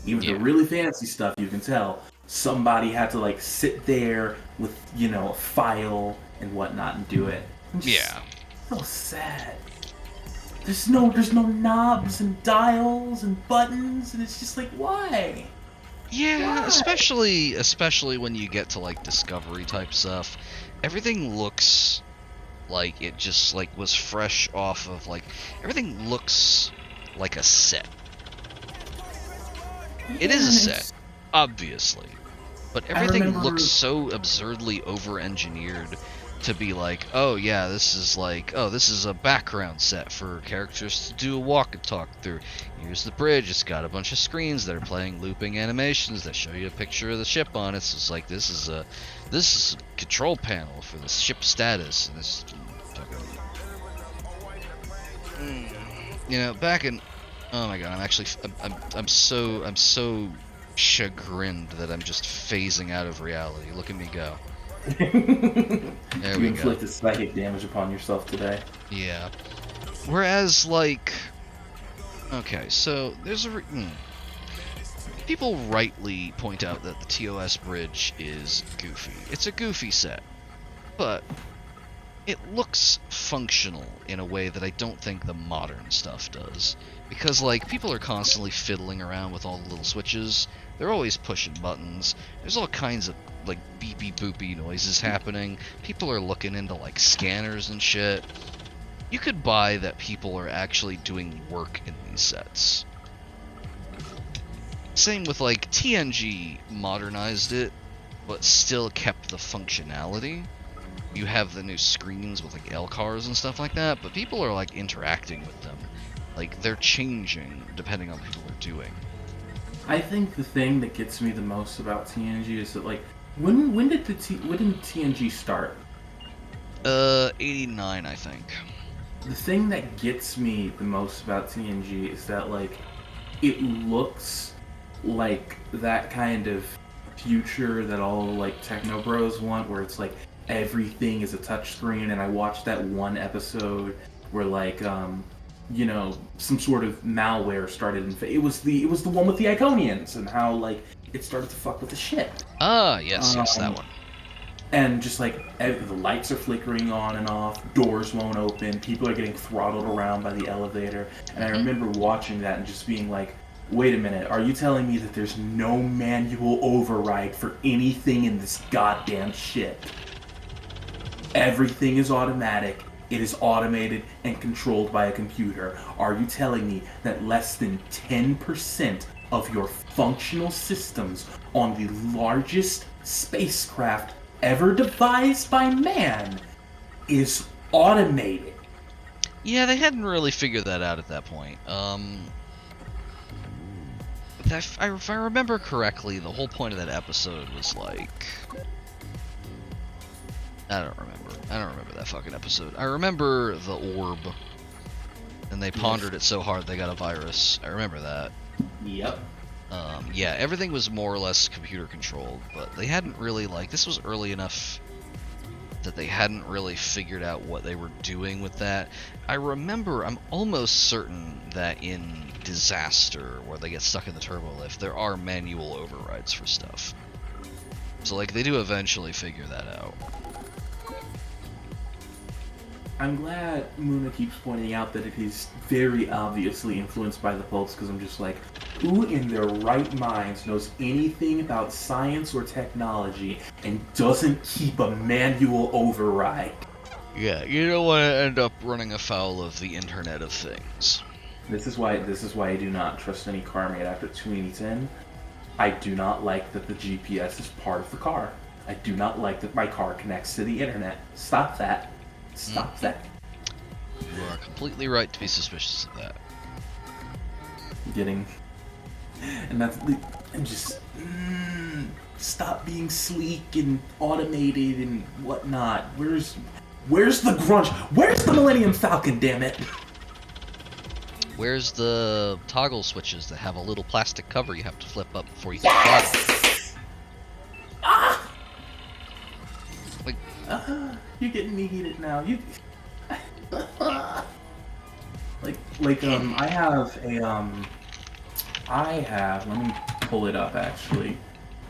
Even the really fancy stuff, you can tell somebody had to like sit there with, you know, a file and whatnot and do it. Yeah. So sad. There's no knobs and dials and buttons, and it's just like, why? Yeah, Why? especially when you get to like Discovery type stuff. Everything looks like it just like was fresh off of like everything looks like a set. It is a set, obviously, but everything looks so absurdly over-engineered to be like, oh yeah, this is a background set for characters to do a walk and talk through. Here's the bridge. It's got a bunch of screens that are playing looping animations that show you a picture of the ship on it. So it's like this is a control panel for the ship status. And this, you know, back in, oh my god, I'm so chagrined that I'm just phasing out of reality. Look at me go. There you we inflicted go. psychic damage upon yourself today. Yeah. Whereas, like, okay, so there's a people rightly point out that the TOS bridge is goofy. It's a goofy set, but it looks functional in a way that I don't think the modern stuff does. Because, like, people are constantly fiddling around with all the little switches. They're always pushing buttons. There's all kinds of, like, beepy boopy noises happening. People are looking into, like, scanners and shit. You could buy that people are actually doing work in these sets. Same with, like, TNG modernized it, but still kept the functionality. You have the new screens with, like, LCARs and stuff like that, but people are, like, interacting with them. Like, they're changing depending on what people are doing. I think the thing that gets me the most about TNG is that, like, when did TNG start? 89, I think. The thing that gets me the most about TNG is that, like, it looks like that kind of future that all, like, techno bros want, where it's, like, everything is a touchscreen, and I watched that one episode where, like, you know, some sort of malware started it was the one with the Iconians and how, like, it started to fuck with the ship. Ah, yes, that one. And just like the lights are flickering on and off, doors won't open, people are getting throttled around by the elevator. And I remember watching that and just being like, wait a minute, are you telling me that there's no manual override for anything in this goddamn ship? Everything is automatic, it is automated and controlled by a computer. Are you telling me that less than 10% of your functional systems on the largest spacecraft ever devised by man is automated? Yeah, they hadn't really figured that out at that point. If I remember correctly, the whole point of that episode was like... I don't remember that fucking episode. I remember the orb, and they pondered it so hard they got a virus. I remember that. Yep. Yeah, everything was more or less computer controlled, but they hadn't really, like, this was early enough that they hadn't really figured out what they were doing with that. I'm almost certain that in Disaster, where they get stuck in the turbo lift, there are manual overrides for stuff. So, like, they do eventually figure that out. I'm glad Muna keeps pointing out that it is very obviously influenced by the Pulse, because I'm just like, who in their right minds knows anything about science or technology and doesn't keep a manual override? Yeah, you don't want to end up running afoul of the Internet of Things. This is why I do not trust any car made after 2010. I do not like that the GPS is part of the car. I do not like that my car connects to the internet. Stop that. Stop that. You are completely right to be suspicious of that. Stop being sleek and automated and whatnot. Where's the grunge? Where's the Millennium Falcon, damn it? Where's the toggle switches that have a little plastic cover you have to flip up before you can fly? Ah! You're getting me heated now. Let me pull it up actually.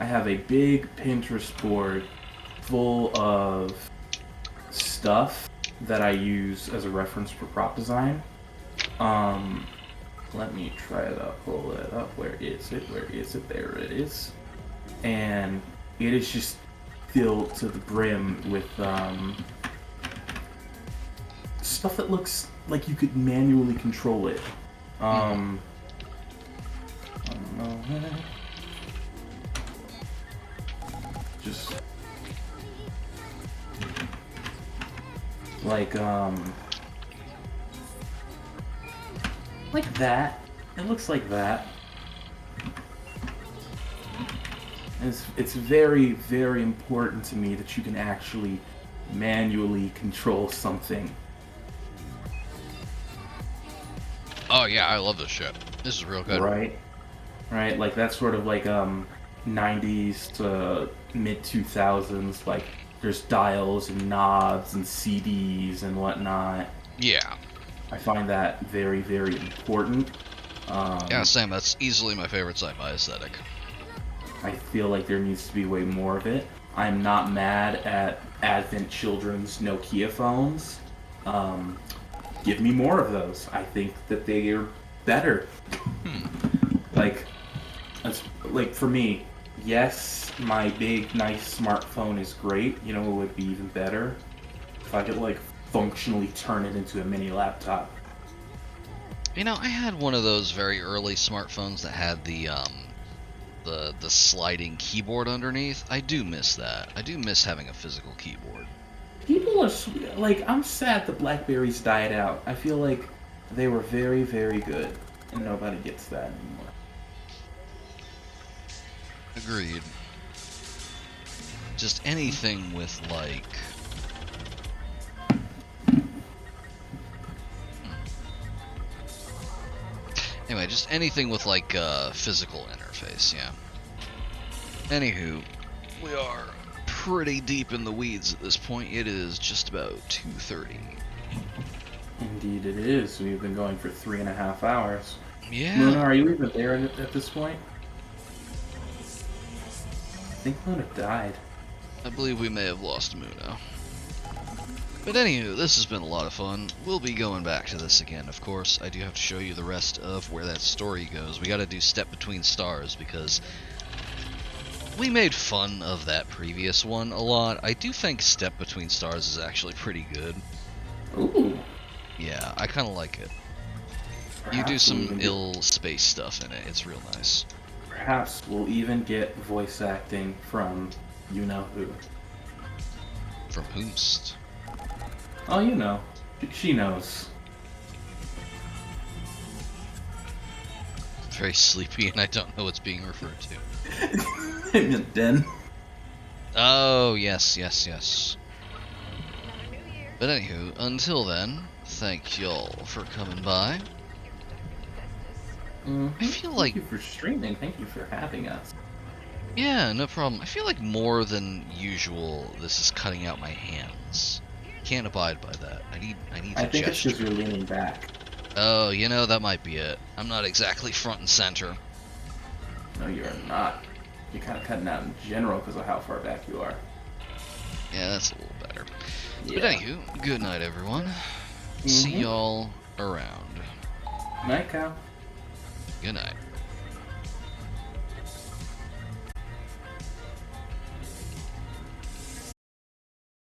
I have a big Pinterest board full of stuff that I use as a reference for prop design. Let me try to pull it up. Where is it? There it is. And it is just filled to the brim with stuff that looks like you could manually control it. I don't know. Just like that. It looks like that. It's very, very important to me that you can actually manually control something. Oh yeah, I love this shit. This is real good. Right, like that's sort of like 90s to mid 2000s, like there's dials and knobs and CDs and whatnot. Yeah. I find that very, very important. Yeah, same. That's easily my favorite sci-fi aesthetic. I feel like there needs to be way more of it. I'm not mad at Advent Children's Nokia phones. Give me more of those. I think that they are better. Like for me, yes, my big, nice smartphone is great. You know what would be even better? If I could, like, functionally turn it into a mini laptop. You know, I had one of those very early smartphones that had the sliding keyboard underneath. I do miss that. I do miss having a physical keyboard. People are like, I'm sad the Blackberries died out. I feel like they were very, very good, and nobody gets that anymore. Agreed. Just anything with, like... Anyway, just anything with, like, a physical interface, yeah. Anywho, we are pretty deep in the weeds at this point. It is just about 2:30. Indeed it is. We've been going for 3.5 hours. Yeah. Luna, are you even there at this point? I think Luna died. I believe we may have lost Muno. But anywho, this has been a lot of fun. We'll be going back to this again, of course. I do have to show you the rest of where that story goes. We gotta do Step Between Stars, because we made fun of that previous one a lot. I do think Step Between Stars is actually pretty good. Ooh. Yeah, I kind of like it. Perhaps You do some we'll ill space stuff in it. It's real nice. Perhaps we'll even get voice acting from you-know-who. From whomst? Oh, you know. She knows. Very sleepy, and I don't know what's being referred to. Den. Oh, yes. But anywho, until then, thank y'all for coming by. I feel like... Thank you for streaming. Thank you for having us. Yeah, no problem. I feel like more than usual, this is cutting out my hands. Can't abide by that. I need to I think it's gesture. because you're leaning back. Oh, you know, that might be it. I'm not exactly front and center. No, you're not. You're kind of cutting out in general because of how far back you are. Yeah, that's a little better. Yeah. But anywho, good night, everyone. See y'all around. Night, Kyle. Good night.